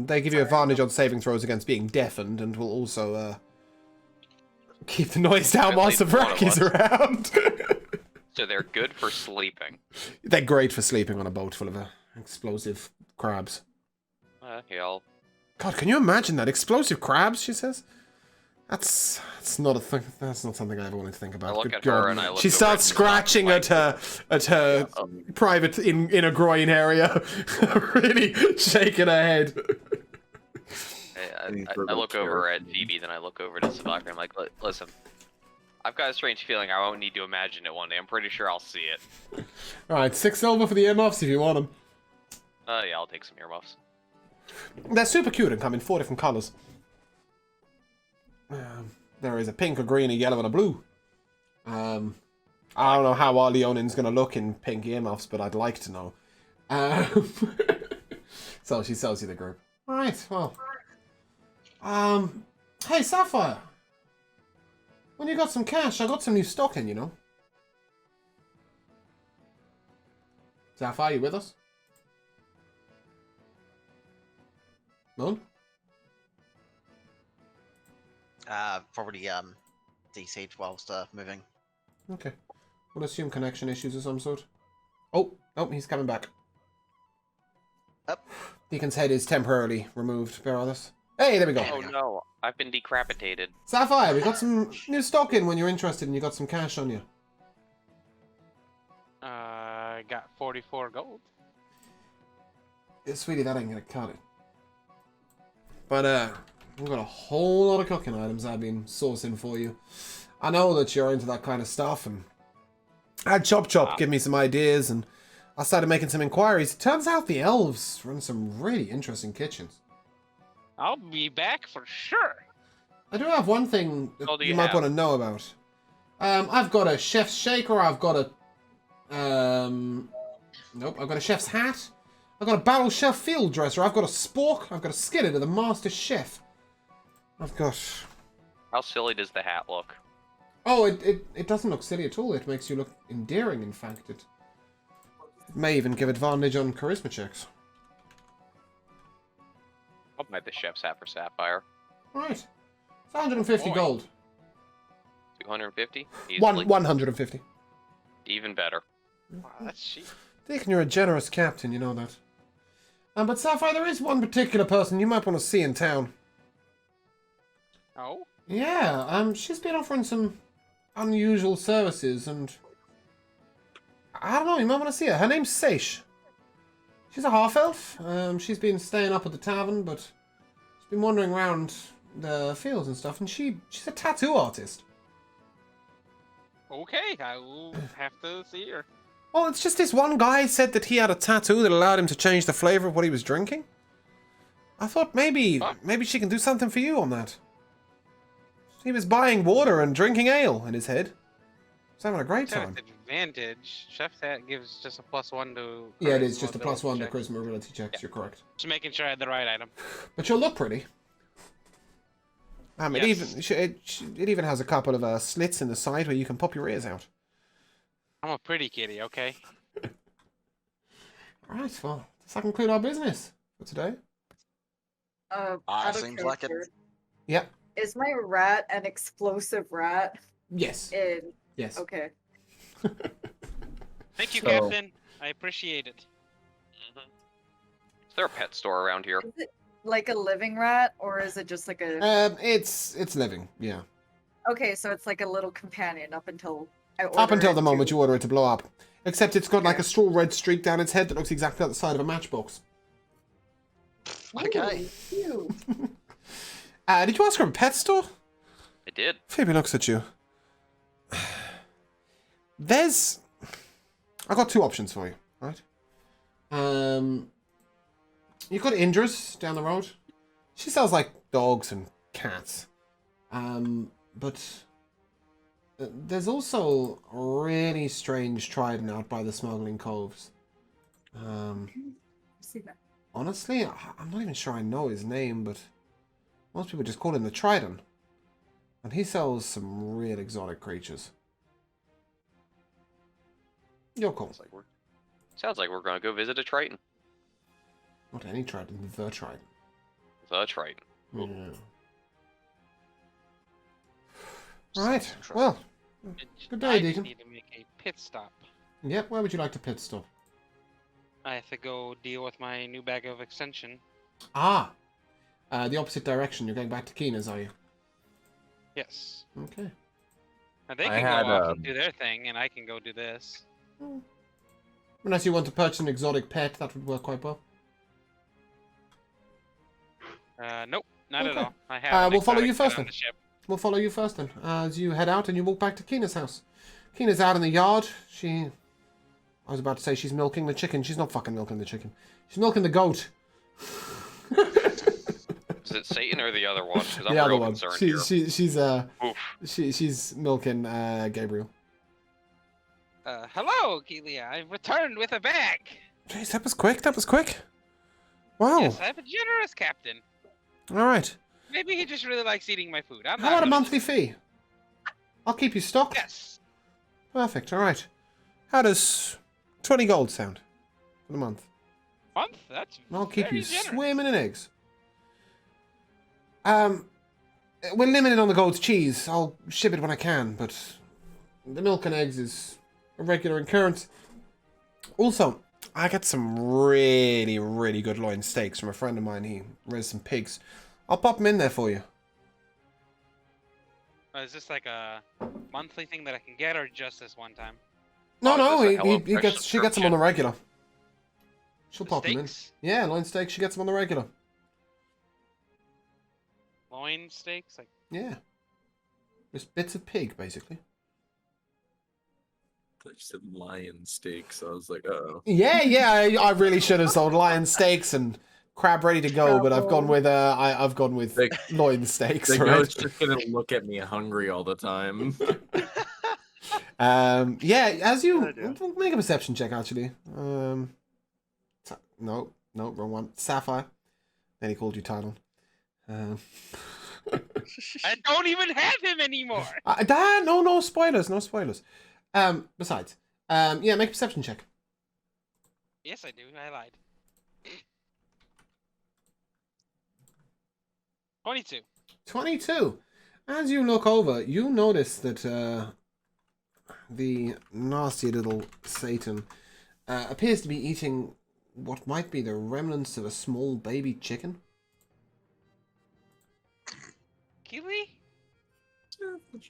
They give you advantage on saving throws against being deafened, and will also keep the noise down whilst the At least one of Vrak is around. So they're good for sleeping. They're great for sleeping on a boat full of explosive crabs. Yeah, I'll... God, can you imagine that? Explosive crabs, she says. That's not a thing. That's not something I ever wanted to think about. I look Good at God. her and I look She over starts at scratching Mike. at her private inner groin area, really shaking her head. I look over at Phoebe, then I look over to Savaka, and I'm like, listen, I've got a strange feeling I won't need to imagine it one day. I'm pretty sure I'll see it. Alright, 6 silver for the earmuffs if you want them. Yeah, I'll take some earmuffs. They're super cute and come in 4 different colours. There is a pink, a green, a yellow, and a blue. I don't know how our Leonin's going to look in pink earmuffs, but I'd like to know. So she sells you the group. Alright, well. Hey, Sapphire. When you got some cash, I got some new stock in, you know. Sapphire, you with us? Moon? Probably DC'd whilst moving. Okay. We'll assume connection issues of some sort. Oh, he's coming back. Up. Deacon's head is temporarily removed. Bear with us. Hey, there we go. Oh no, I've been decapitated. Sapphire, we got some new stock in when you're interested and you got some cash on you. I got 44 gold. Yeah, sweetie, that ain't gonna cut it. But, we've got a whole lot of cooking items I've been sourcing for you. I know that you're into that kind of stuff, and I had Chop give me some ideas, and I started making some inquiries. It turns out the elves run some really interesting kitchens. I'll be back for sure. I do have one thing that What do you you might have? want to know about. I've got a chef's shaker, I've got a... Nope, I've got a chef's hat. I've got a barrel chef field dresser. I've got a spork. I've got a skillet of the master chef. I've got... How silly does the hat look? Oh, it doesn't look silly at all. It makes you look endearing, in fact. It may even give advantage on charisma checks. I'll buy the chef's hat for Sapphire. Alright. It's 150 Boy. gold. 250? Easily. 150. Even better. Wow, that's cheap. Deacon, you're a generous captain, you know that. But Sapphire, there is one particular person you might want to see in town. Oh? Yeah, she's been offering some unusual services, and I don't know, you might want to see her. Her name's Seish. She's a half-elf. She's been staying up at the tavern, but she's been wandering around the fields and stuff, and she's a tattoo artist. Okay, I will have to see her. Well, it's just this one guy said that he had a tattoo that allowed him to change the flavor of what he was drinking. I thought maybe she can do something for you on that. He was buying water and drinking ale in his head. He's having a great time. Advantage. Chef's hat gives just a +1 to. Yeah, it is charisma just a ability +1 to check. charisma ability checks, Yeah. you're correct. Just making sure I had the right item. But you'll look pretty. It Yes. it even has a couple of slits in the side where you can pop your ears out. I'm a pretty kitty, okay? Alright, well, does that conclude our business for today? Out of Seems like it. character, Yep. Is my rat an explosive rat? Yes. Yes. Okay. Thank you, So- Captain. I appreciate it. Is there a pet store around here? Is it like a living rat, or is it just like a? It's living. Yeah. Okay, so it's like a little companion up until I Up order until it the moment to- you order it to blow up. Except it's got like Okay. a straw red streak down its head that looks exactly like the side of a matchbox. Okay. Ooh, cute. Did you ask for a pet store? I did. Phoebe looks at you. There's... I got two options for you, right? You've got Indra's down the road. She sells like dogs and cats. But there's also really strange trident out by the smuggling coves. See that? Honestly, I'm not even sure I know his name, but most people just call him the Trident. And he sells some real exotic creatures. You're cool. Sounds like we're gonna go visit a Triton. Not any Trident, the Trident. The Triton. Yeah. Right, well, Good day, I just Deacon. need to make a pit stop. yep, where would you like to pit stop? I have to go deal with my new bag of extension. Ah! The opposite direction, you're going back to Keena's, are you? Yes. Okay. Now they I can had, go off and do their thing, and I can go do this. Unless you want to purchase an exotic pet, that would work quite well. Nope, not at Okay. all. I have. an we'll follow you exotic pet first on then. the ship. We'll follow you first then, as you head out and you walk back to Keena's house. Keena's out in the yard. I was about to say she's milking the chicken. She's not fucking milking the chicken. She's milking the goat. Is it Satan or the other one? 'Cause I'm The other real one. concerned She's milking Gabriel. Hello, Kelia. I've returned with a bag. Jeez, that was quick. That was quick. Wow. Yes, I'm a generous captain. All right. Maybe he just really likes eating my food. I'm How not about a really- monthly fee? I'll keep you stocked. Yes. Perfect. All right. How does 20 gold sound for the month? Month? That's I'll keep very you generous. swimming in eggs. We're limited on the goat's cheese. I'll ship it when I can, but the milk and eggs is a regular occurrence. Also, I got some really, really good loin steaks from a friend of mine. He raised some pigs. I'll pop them in there for you. Is this like a monthly thing that I can get, or just this one time? No, Oh, no, is this a he HelloFresh gets she gets them on the regular. She'll The pop them in. steaks? Yeah, loin steaks. She gets them on the regular. Loin steaks? Like, Yeah, just bits of pig, basically. I just said lion steaks. I was like, oh. Yeah, I really should have sold lion steaks and crab ready to go, but I've gone with I've gone with The- loin steaks. The right? goat's just gonna look at me hungry all the time. Yeah, as you Good idea. we'll make a perception check actually. No, wrong one. Sapphire. Then he called you Tylon. I don't even have him anymore. No spoilers, no spoilers. Besides, yeah, make a perception check. Yes, I do. I lied. 22. 22. As you look over, you notice that the nasty little Satan appears to be eating what might be the remnants of a small baby chicken. Keely?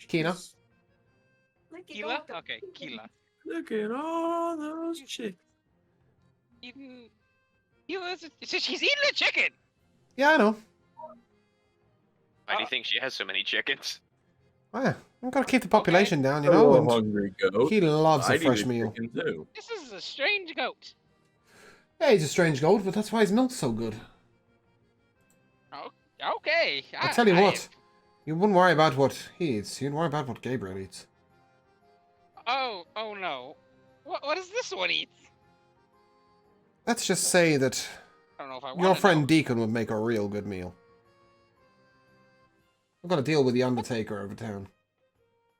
Keena? Keela? Okay, Keela. Look at all those chicks. Eating. She's eating a chicken! Yeah, I know. Why do you think she has so many chickens? Oh, yeah. I've got to keep the population down, you know. Oh, And hungry goat. he loves a I'd eat fresh meal. chicken too. This is a strange goat. Yeah, he's a strange goat, but that's why his milk's so good. Okay. I'll tell you what. You wouldn't worry about what he eats. You'd worry about what Gabriel eats. Oh no. What does this one eat? Let's just say that I don't know if I want your to friend know. Deacon would make a real good meal. I've got to deal with the Undertaker over town.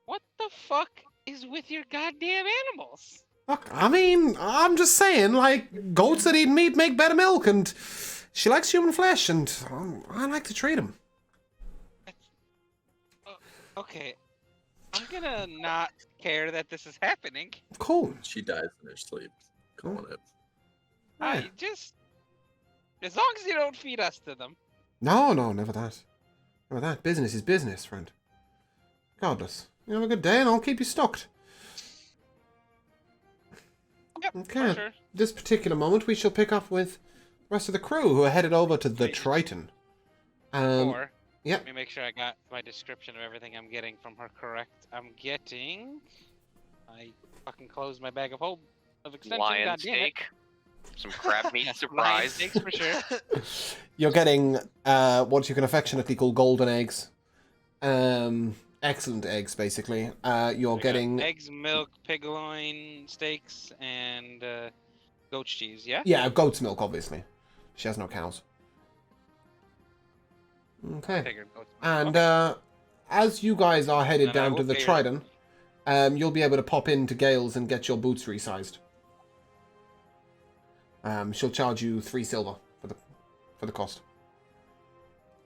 What the fuck is with your goddamn animals? Look, I mean, I'm just saying, like, goats that eat meat make better milk, and she likes human flesh, and I like to treat them. That Okay, I'm gonna not care that this is happening. Cool. She dies in her sleep. Calling it. Yeah. I just, as long as you don't feed us to them. No, never that. Never that. Business is business, friend. Regardless. You have a good day and I'll keep you stocked. Yep, Okay. for sure. This particular moment, we shall pick up with the rest of the crew who are headed over to the Wait. Triton. Or, yep. let me make sure I got my description of everything I'm getting from her correct. I'm getting. I fucking closed my bag of hope of extension. Lion God damn it. steak. Some crab meat Lion surprise. steaks for sure. You're getting what you can affectionately call golden eggs. Excellent eggs, basically. You're I got getting... eggs, milk, pig loin, steaks, and goat's cheese. Yeah. Yeah, goat's milk, obviously. She has no cows. Okay. Figured goat's milk. And Okay. as you guys are headed Then I down will to the pay her. Trident, you'll be able to pop into Gale's and get your boots resized. She'll charge you 3 silver for the cost.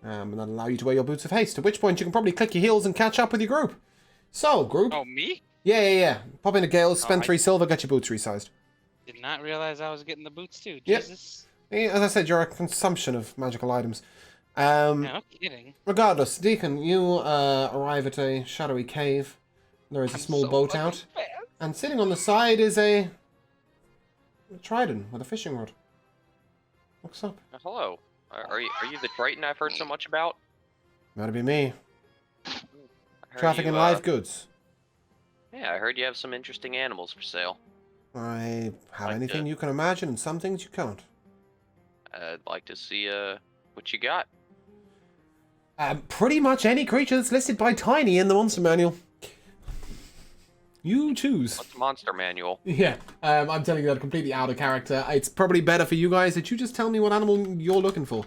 And that'll allow you to wear your boots of haste, at which point you can probably click your heels and catch up with your group. So, group. Oh, me? Yeah. Pop into Gale's, spend I- 3 silver, get your boots resized. Did not realize I was getting the boots too. Yep. Jesus. As I said, you're a consumption of magical items. No kidding. Regardless, Deacon, you arrive at a shadowy cave. There is a I'm small so boat fucking out. fast. And sitting on the side is a trident with a fishing rod. What's up? Hello. Are you the Triton I've heard so much about? That'd be me. I heard Trafficking you, live goods. Yeah, I heard you have some interesting animals for sale. I have Like anything to- you can imagine and some things you can't. I'd like to see what you got. Pretty much any creature that's listed by Tiny in the monster manual. You choose. What's the monster manual? Yeah, I'm telling you that completely out of character. It's probably better for you guys that you just tell me what animal you're looking for.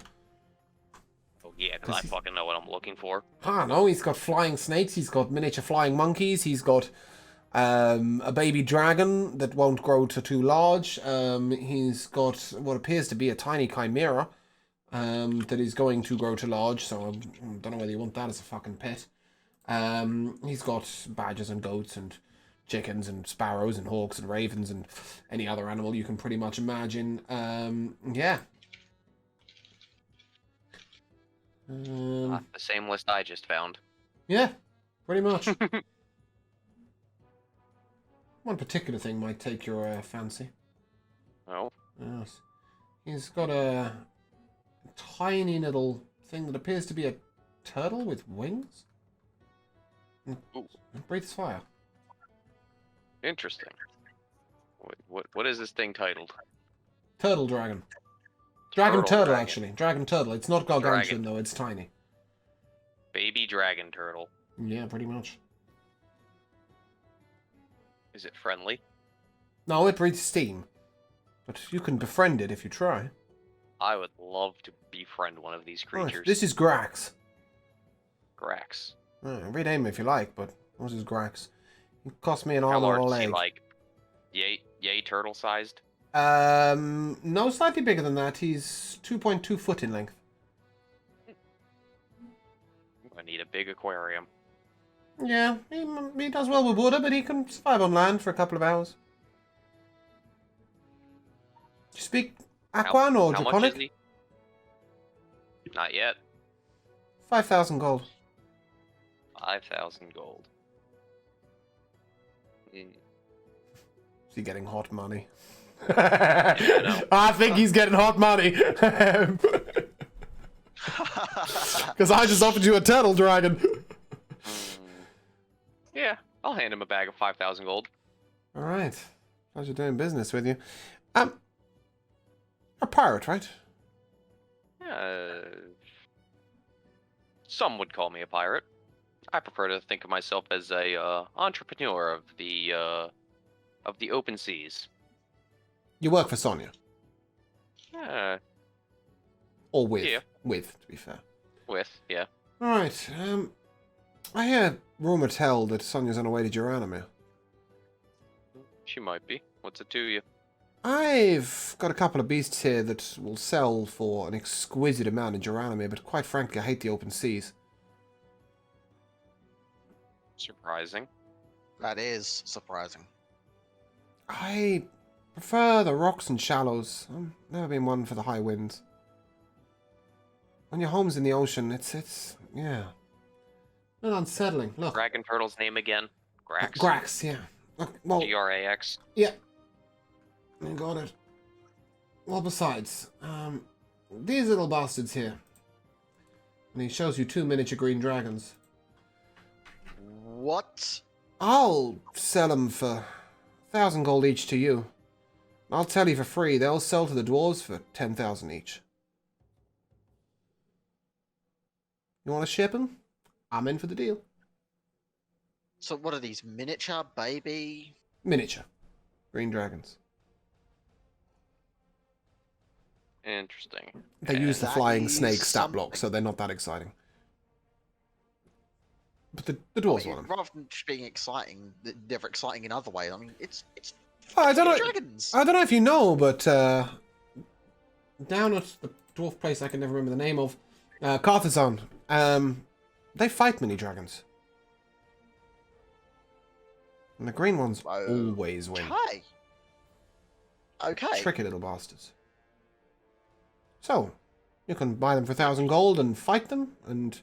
Oh yeah, because I fucking know what I'm looking for. I don't know, he's got flying snakes, he's got miniature flying monkeys, he's got a baby dragon that won't grow to too large. He's got what appears to be a tiny chimera that is going to grow to large, so I don't know whether you want that as a fucking pet. He's got badgers and goats and chickens and sparrows and hawks and ravens and any other animal you can pretty much imagine. Yeah. The same list I just found. Yeah, pretty much. One particular thing might take your fancy. Oh, Yes. He's got a tiny little thing that appears to be a turtle with wings. Ooh. It breathes fire. interesting. What is this thing titled? Turtle dragon. Dragon turtle, dragon. actually. Dragon turtle. It's not gargantuan, Dragon. though. It's tiny. Baby dragon turtle. Yeah, pretty much. Is it friendly? No, it breathes steam. But you can befriend it if you try. I would love to befriend one of these Right, creatures. this is Grax. Grax. Rename him if you like, but this is Grax. It cost me an How arm or a large is he? leg. Like, yay turtle sized? No, slightly bigger than that. He's 2.2 foot in length. I need a big aquarium. Yeah, he does well with water, but he can survive on land for a couple of hours. Do you speak Aquan or How much is Draconic? he? Not yet. 5,000 gold. 5,000 gold. Mm. Is he getting hot money? I know. I think he's getting hot money. Because I just offered you a turtle dragon. Yeah, I'll hand him a bag of 5,000 gold. All right. Pleasure doing business with you. A pirate, right? Some would call me a pirate. I prefer to think of myself as a entrepreneur of the open seas. You work for Sonia. Or with. Yeah. With, to be fair. Yeah. Alright, I hear rumour tell that Sonia's on her way to Geranimir. She might be. What's it to you? I've got a couple of beasts here that will sell for an exquisite amount in Geranimir, but quite frankly, I hate the open seas. Surprising. That is surprising. I prefer the rocks and shallows. I've never been one for the high winds. When your home's in the ocean, it's yeah. A little unsettling. Look. Dragon turtle's name again? Grax. Grax, yeah. Well, Grax. yeah. I got it. Well, besides, these little bastards here. And he shows you 2 miniature green dragons. What? I'll sell them for 1,000 gold each to you. I'll tell you for free, they'll sell to the dwarves for 10,000 each. You want to ship them? I'm in for the deal. So what are these, miniature, baby? Miniature. Green dragons. Interesting. They use the that flying is snake stat block, something. so they're not that exciting. But the dwarves want them. Rather than just being exciting, they're exciting in other ways. I mean, it's I don't know. dragons. I don't know if you know, but down at the dwarf place I can never remember the name of, Carthazon, they fight mini dragons. And the green ones always win. Okay. Tricky little bastards. So, you can buy them for 1,000 gold and fight them, and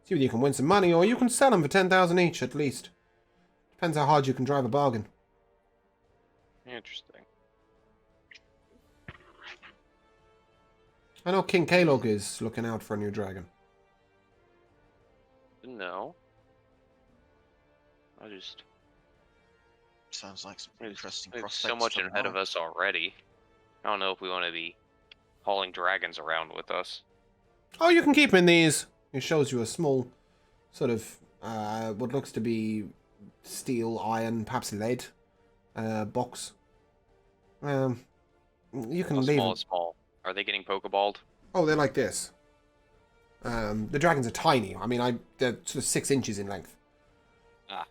see whether you can win some money, or you can sell them for 10,000 each, at least. Depends how hard you can drive a bargain. Interesting. I know King Kalog is looking out for a new dragon. No. I just... Sounds like some There's, interesting there's prospects. so much for ahead of tomorrow. us already. I don't know if we want to be hauling dragons around with us. Oh, you can keep them in these. It shows you a small, sort of, what looks to be steel, iron, perhaps lead, box. You can How leave small them. is small? Are they getting pokeballed? Oh, they're like this. The dragons are tiny. I mean, they're sort of 6 inches in length. Ah.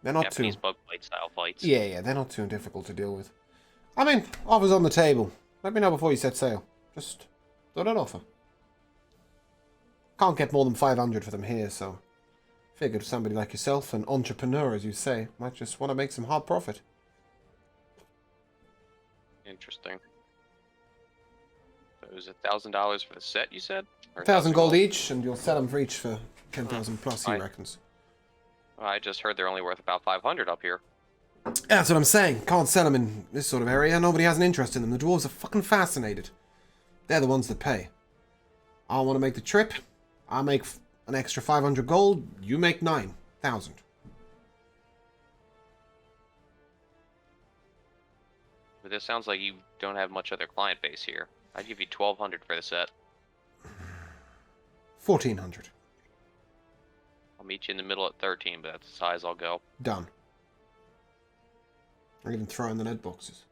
They're not Japanese too... bug fight style fights. Yeah, they're not too difficult to deal with. I mean, offers on the table. Let me know before you set sail. Just thought I'd offer. Can't get more than 500 for them here, so... Figured somebody like yourself, an entrepreneur as you say, might just want to make some hard profit. Interesting. So it was $1,000 for the set, you said? Or 1,000 gold each, and you'll sell them for each for 10,000 plus, he Fine. reckons. Well, I just heard they're only worth about 500 up here. That's what I'm saying. Can't sell them in this sort of area. Nobody has an interest in them. The dwarves are fucking fascinated. They're the ones that pay. I want to make the trip. I make an extra 500 gold. You make 9,000. But this sounds like you don't have much other client base here. I'd give you 1,200 for the set. 1,400. I'll meet you in the middle at 13, but that's as high as I'll go. Done. I'll even throw in the net boxes.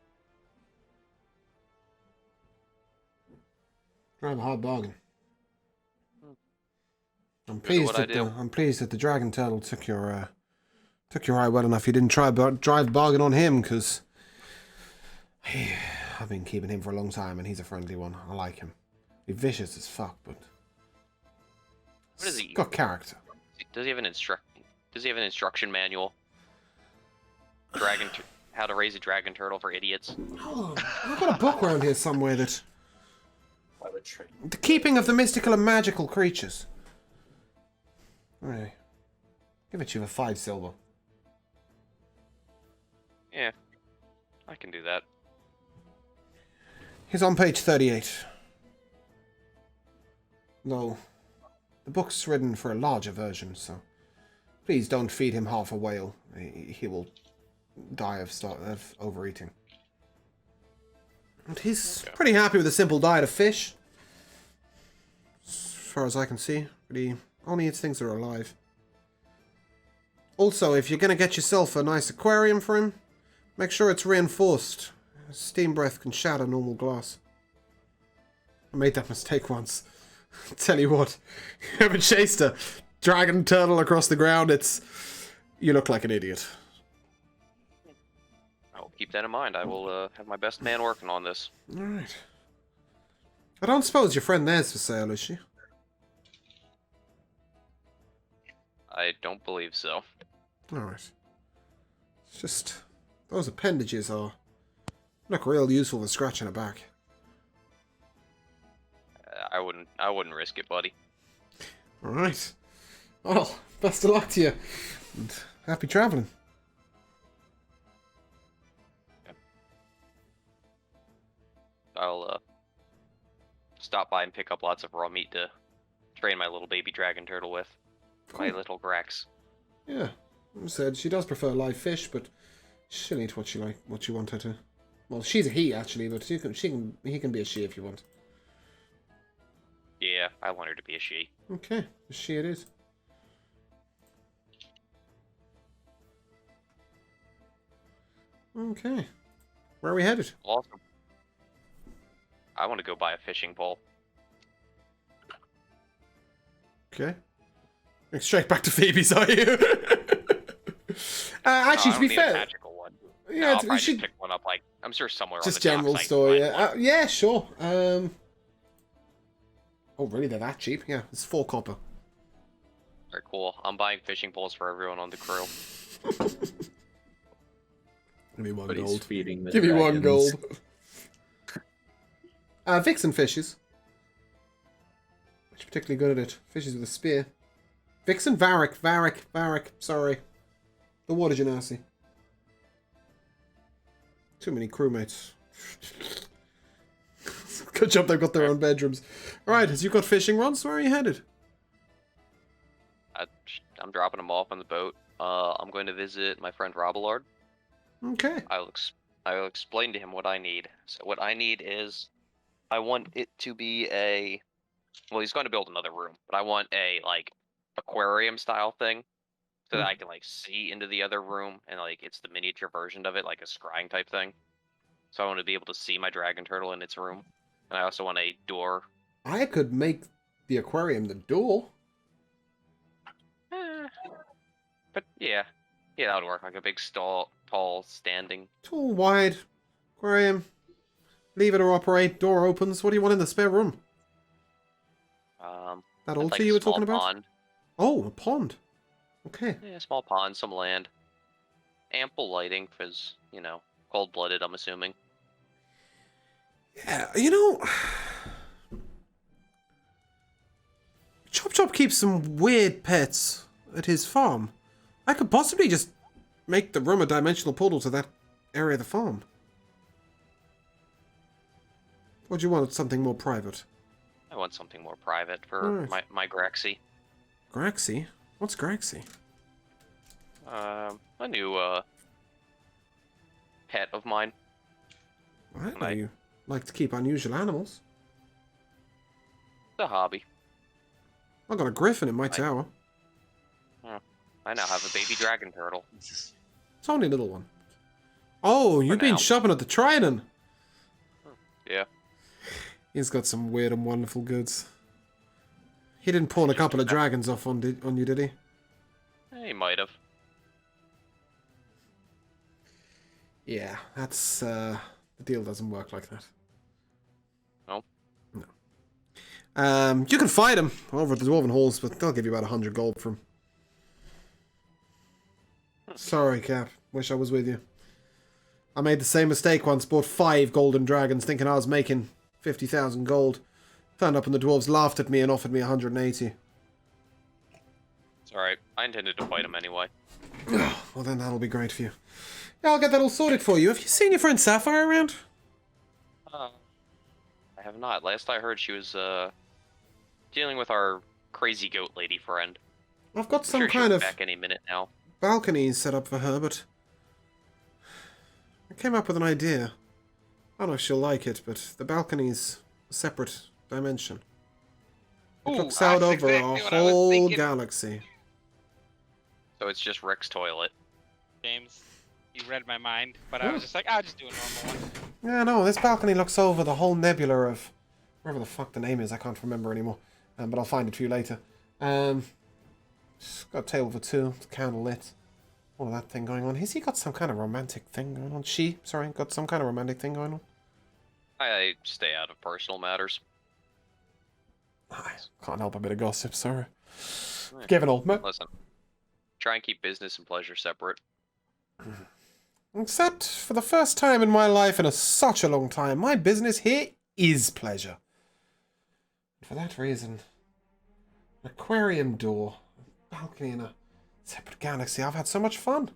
Drive a hard bargain. I'm pleased that the dragon turtle took your eye well enough. You didn't try drive bargain on him, because I've been keeping him for a long time, and he's a friendly one. I like him. He's vicious as fuck, but What is he? got character. Does he have an instruction manual? How to raise a dragon turtle for idiots. Oh, I've got a book around here somewhere that the keeping of the mystical and magical creatures. Alright. Give it you for 5 silver. Yeah, I can do that. He's on page 38. No, the book's written for a larger version, so please don't feed him half a whale. He will die of overeating. And he's pretty happy with a simple diet of fish, as far as I can see. But he only eats things that are alive. Also, if you're going to get yourself a nice aquarium for him, make sure it's reinforced. Steam breath can shatter normal glass. I made that mistake once. Tell you what, you ever chased a dragon turtle across the ground, you look like an idiot. I'll keep that in mind. I will have my best man working on this. Alright. I don't suppose your friend there's for sale, is she? I don't believe so. Alright. It's just... Those appendages are... look real useful for scratching a back. I wouldn't risk it, buddy. Alright. Well, best of luck to you. And happy travelling. I'll stop by and pick up lots of raw meat to train my little baby dragon turtle with. My Cool. little Grax. Yeah. As I said, she does prefer live fish, but she'll eat what you want her to. Well, she's a he actually, but he can be a she if you want. Yeah, I want her to be a she. Okay, a she it is. Okay. Where are we headed? Awesome. I want to go buy a fishing pole. Okay. Going straight back to Phoebe's, are you? Actually, No, to be I don't need a fair, magical one. yeah, No, I'll we probably should just pick one up. Like I'm sure somewhere just on the general dockside store. you Yeah, find one. yeah, sure. Oh, really? They're that cheap? Yeah, it's 4 copper. Very cool. I'm buying fishing poles for everyone on the crew. Give me 1 But he's gold. feeding the Give me 1 dragons. gold. Vixen fishes. She's particularly good at it. Fishes with a spear. Vixen? Varric. Sorry. The water genasi. Too many crewmates. Good job they've got their own bedrooms. Alright, as you've got fishing rods, where are you headed? I'm dropping them off on the boat. I'm going to visit my friend Robillard. Okay. I will explain to him what I need. So what I need is, I want it to be a, well, he's going to build another room, but I want a like aquarium style thing, so that I can like see into the other room, and like it's the miniature version of it, like a scrying type thing. So I want to be able to see my dragon turtle in its room, and I also want a door. I could make the aquarium the door. But yeah, that would work. Like a big tall standing. Tall, wide aquarium. Leave it or operate. Door opens. What do you want in the spare room? That I'd altar like a you were small talking about? pond. Oh, a pond. Okay. Yeah, small pond, some land. Ample lighting, because, cold-blooded, I'm assuming. Yeah, Chop Chop keeps some weird pets at his farm. I could possibly just make the room a dimensional portal to that area of the farm. Or do you want something more private? I want something more private for Alright. my Graxy. Graxy? What's Graxy? A new, pet of mine. I know you like to keep unusual animals. It's a hobby. I've got a griffin in my tower. I now have a baby dragon turtle. Jesus. It's only a little one. Oh, you've been now. shopping at the Trident. Yeah. He's got some weird and wonderful goods. He didn't pawn a couple of dragons off on you, did he? He might have. Yeah, that's, the deal doesn't work like that. No? No. You can fight him over at the Dwarven Halls, but they'll give you about 100 gold for him. Sorry, Cap. Wish I was with you. I made the same mistake once, bought 5 golden dragons thinking I was making 50,000 gold. Turned up and the dwarves laughed at me and offered me 180. It's alright. I intended to fight him anyway. Well, then that'll be great for you. Yeah, I'll get that all sorted for you. Have you seen your friend Sapphire around? I have not. Last I heard, she was, dealing with our crazy goat lady friend. I've got I'm some sure she'll kind be of back any minute now. balconies set up for her, but I came up with an idea. I don't know if she'll like it, but the balcony's a separate dimension. It Ooh, looks out that's over a exactly what I was whole thinking. galaxy. So it's just Rick's toilet. James, you read my mind, but I was just like, I'll just do a normal one. Yeah, no, this balcony looks over the whole nebula of wherever the fuck the name is. I can't remember anymore, but I'll find it for you later. It's got a table for 2, it's candle lit. All of that thing going on. Has he got some kind of romantic thing going on? Got some kind of romantic thing going on? I stay out of personal matters. I can't help a bit of gossip, sorry. Eh, Give an old man. Listen, try and keep business and pleasure separate. Except for the first time in my life in such a long time, my business here is pleasure. For that reason, an aquarium door, a balcony in a separate galaxy. I've had so much fun.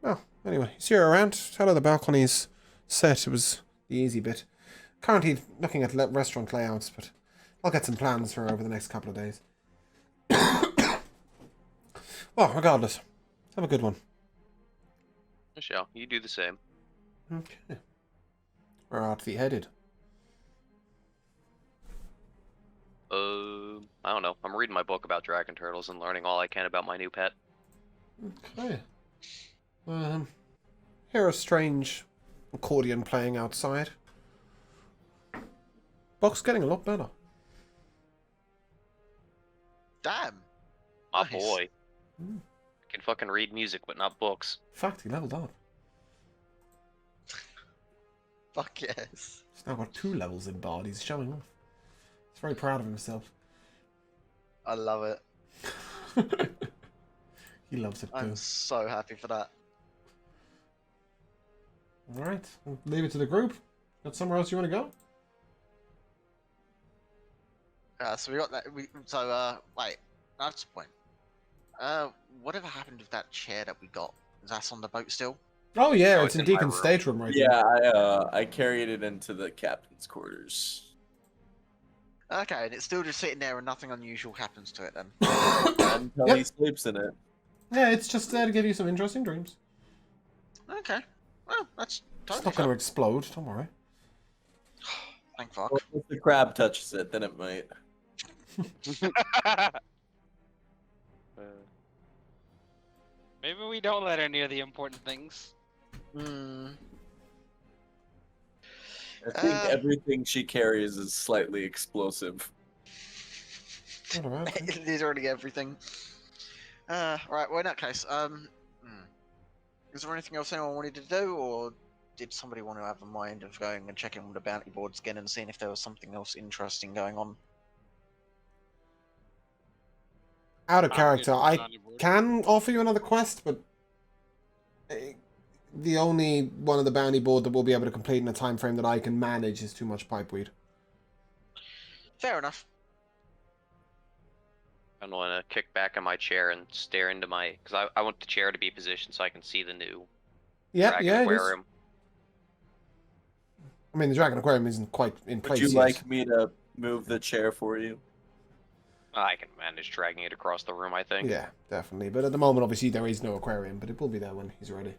Well, anyway, see you around. Tell her the balcony's set. It was the easy bit. Currently looking at restaurant layouts, but I'll get some plans for her over the next couple of days. Well, regardless, have a good one. Michelle, you do the same. Okay. Where art thee headed? I don't know. I'm reading my book about dragon turtles and learning all I can about my new pet. Okay. Hear a strange accordion playing outside. Book's getting a lot better. Damn. My Nice. boy. Can fucking read music, but not books. In fact, he leveled up. Fuck yes. He's now got 2 levels in Bard. He's showing off. He's very proud of himself. I love it. He loves it too. I'm so happy for that. Alright, I'll leave it to the group. Got somewhere else you want to go? So we got that. Wait, that's the point. Whatever happened with that chair that we got? Is that on the boat still? Oh yeah, Oh, it's it's in in my Deacon's room. stateroom right Yeah, I carried it into the captain's quarters. Okay, and it's still just sitting there and nothing unusual happens to it then. Until Yep. he sleeps in it. Yeah, it's just there to give you some interesting dreams. Okay. Well, that's It's totally not going to fine. explode, don't worry. Thank fuck. Well, if the crab touches it, then it might. Maybe we don't let her near the important things. Hmm. I think Uh, everything she carries is slightly explosive. Not a bad thing. It is already everything. Right. Well, in that case, is there anything else anyone wanted to do, or did somebody want to have a mind of going and checking on the bounty boards again and seeing if there was something else interesting going on? Out of I'm character, good with I bounty board. can offer you another quest, but the only one of the bounty board that we'll be able to complete in a time frame that I can manage is too much pipeweed. Fair enough. I want to kick back in my chair and stare into my... Because I want the chair to be positioned so I can see the new Yeah, dragon yeah, it is. aquarium. I mean, the Dragon Aquarium isn't quite in Would place you yet. like me to move the chair for you? I can manage dragging it across the room, I think. Yeah, definitely. But at the moment, obviously, there is no aquarium, but it will be there when he's ready.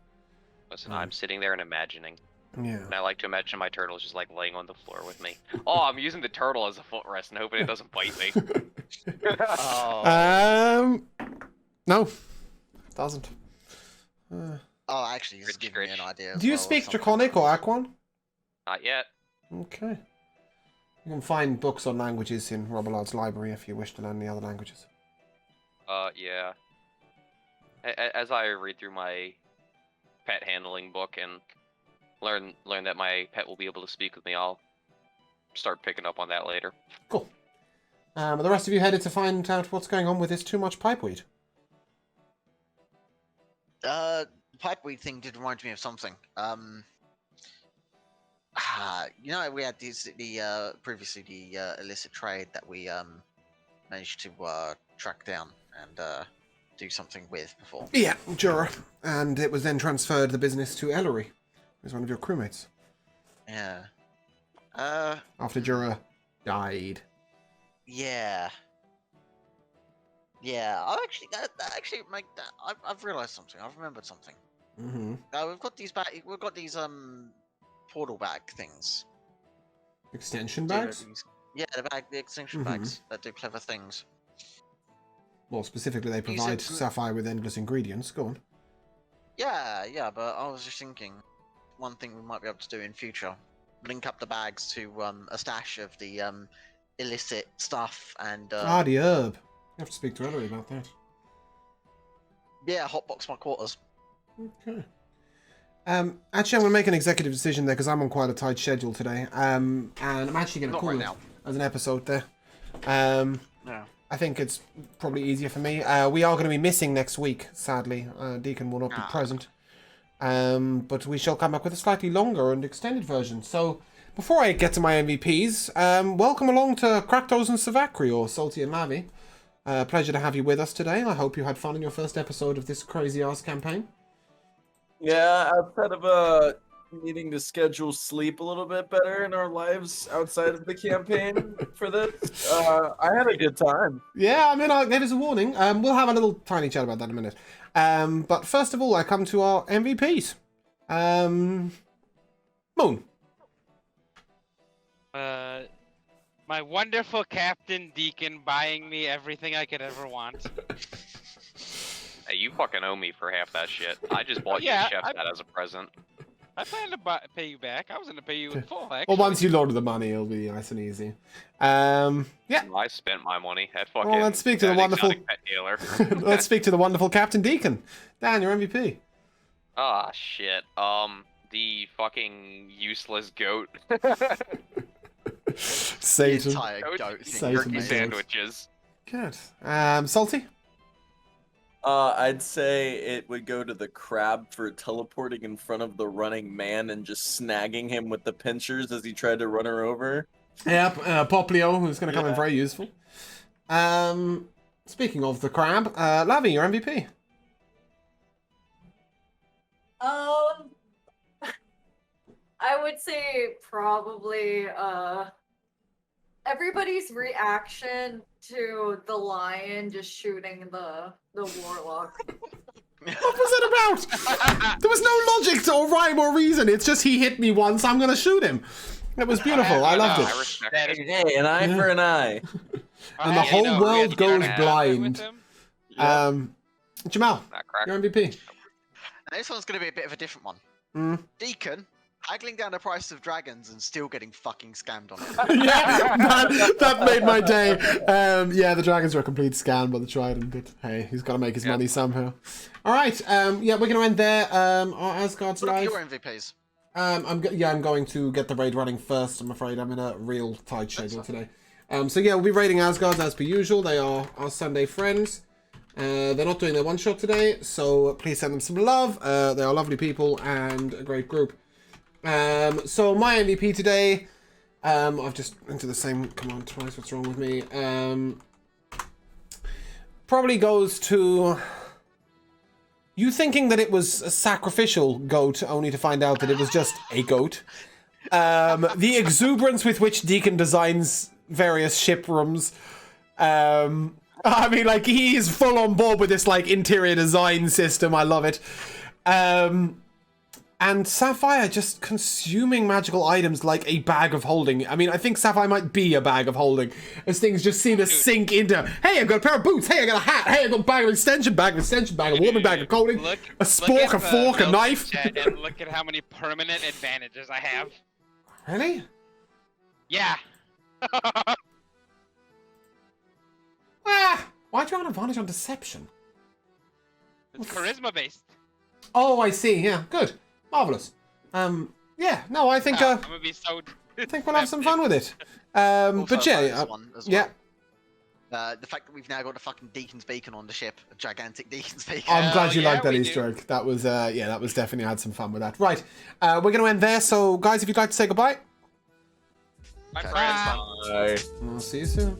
Listen, I'm sitting there and imagining. Yeah. And I like to imagine my turtle's just like laying on the floor with me. Oh, I'm using the turtle as a footrest and hoping it doesn't bite me. Oh. No, it doesn't. Uh, Oh, actually, this is Gritch, giving me an gritch. idea. as do you well of speak something. Draconic or Aquan? Not yet. Okay. You can find books on languages in Robilard's library if you wish to learn the other languages. Yeah. As I read through my pet handling book and learn that my pet will be able to speak with me, I'll start picking up on that later. Cool. Are the rest of you headed to find out what's going on with this too much pipeweed? The pipeweed thing did remind me of something. You know, we had previously the illicit trade that we managed to track down and do something with before. Yeah, Jura. And it was then transferred the business to Ellery, who's one of your crewmates, Yeah. after Jura died. Yeah. Yeah. I actually, that actually make that. I've realised something. I've remembered something. Mm-hmm. We've got these portal bag things. Extension Do bags? these- Yeah, the extinction Mhm. bags that do clever things. Well, specifically, they Use it provide to- Sapphire with endless ingredients. Go on. Yeah, but I was just thinking, one thing we might be able to do in future, link up the bags to a stash of the illicit stuff and The herb. You have to speak to Ellery about that. yeah, hotbox my quarters. Okay. Actually, I'm going to make an executive decision there because I'm on quite a tight schedule today. And I'm actually going to Not call right it now. as an episode there. Yeah. I think it's probably easier for me. We are going to be missing next week, sadly. Deacon will not be present. But we shall come up with a slightly longer and extended version. So, before I get to my MVPs, welcome along to Kraktos and Savakri, or Salty and Lavi. Pleasure to have you with us today. I hope you had fun in your first episode of this crazy-ass campaign. Yeah, outside of needing to schedule sleep a little bit better in our lives outside of the campaign for this, I had a good time. Yeah, I mean, I gave us a warning. We'll have a little tiny chat about that in a minute. But first of all, I come to our MVPs. Moon. My wonderful Captain Deacon buying me everything I could ever want. Hey, you fucking owe me for half that shit. I just bought you a chef hat as a present. I plan to pay you back. I was going to pay you in full, actually. Well, once you load the money, it'll be nice and easy. Yeah. I spent my money at fucking. Well, let's speak to the wonderful. Pet dealer. Let's speak to the wonderful Captain Deacon. Dan, your MVP. Ah, shit. The fucking useless goat. Satan. The entire goat thing. Satan. Turkey sandwiches. Good. Salty. I'd say it would go to the crab for teleporting in front of the running man and just snagging him with the pincers as he tried to run her over. Yep, Poplio, who's going to come in very useful. Speaking of the crab, Lavi, your MVP. I would say probably everybody's reaction to the lion just shooting the warlock. What was it about? There was no logic or rhyme or reason. It's just he hit me once, I'm gonna shoot him. It was beautiful. I loved it. I respect it. Hey, an eye for an eye. And the whole world goes blind. Jamal, Not crack. your MVP. Now, this one's going to be a bit of a different one. Deacon, haggling down the price of dragons and still getting fucking scammed on it. Yeah, that made my day. Yeah, the dragons were a complete scam by the Trident, but hey, he's got to make his money somehow. All right, yeah, we're going to end there. Our Asgard's What are live. your MVPs? I'm going to get the raid running first. I'm afraid I'm in a real tight schedule today. So yeah, we'll be raiding Asgard as per usual. They are our Sunday friends. They're not doing their one shot today, so please send them some love. They are lovely people and a great group. So my MVP today, I've just entered the same command twice. What's wrong with me? Probably goes to you thinking that it was a sacrificial goat, only to find out that it was just a goat. The exuberance with which Deacon designs various ship rooms. I mean, like, he is full on board with this, like, interior design system. I love it. And Sapphire just consuming magical items like a bag of holding. I mean, I think Sapphire might be a bag of holding, as things just seem to sink into, hey, I've got a pair of boots, hey, I got a hat, hey, I got a bag of extension, a warming bag of clothing, a spork, a fork, a knife. And look at how many permanent advantages I have. Really? Yeah. Why'd you have an advantage on deception? It's charisma based. Oh, I see, yeah, good. Marvellous. Yeah, no, I think, I'm gonna be so... I think we'll have some fun with it. Also, But yeah, one as yeah. well. The fact that we've now got a fucking Deacon's Beacon on the ship, a gigantic Deacon's Beacon. I'm glad you yeah, liked that we Easter do. egg. That was, yeah, that was definitely, I had some fun with that. Right, we're going to end there. So, guys, if you'd like to say goodbye. My Okay. friend. Bye. I'll see you soon.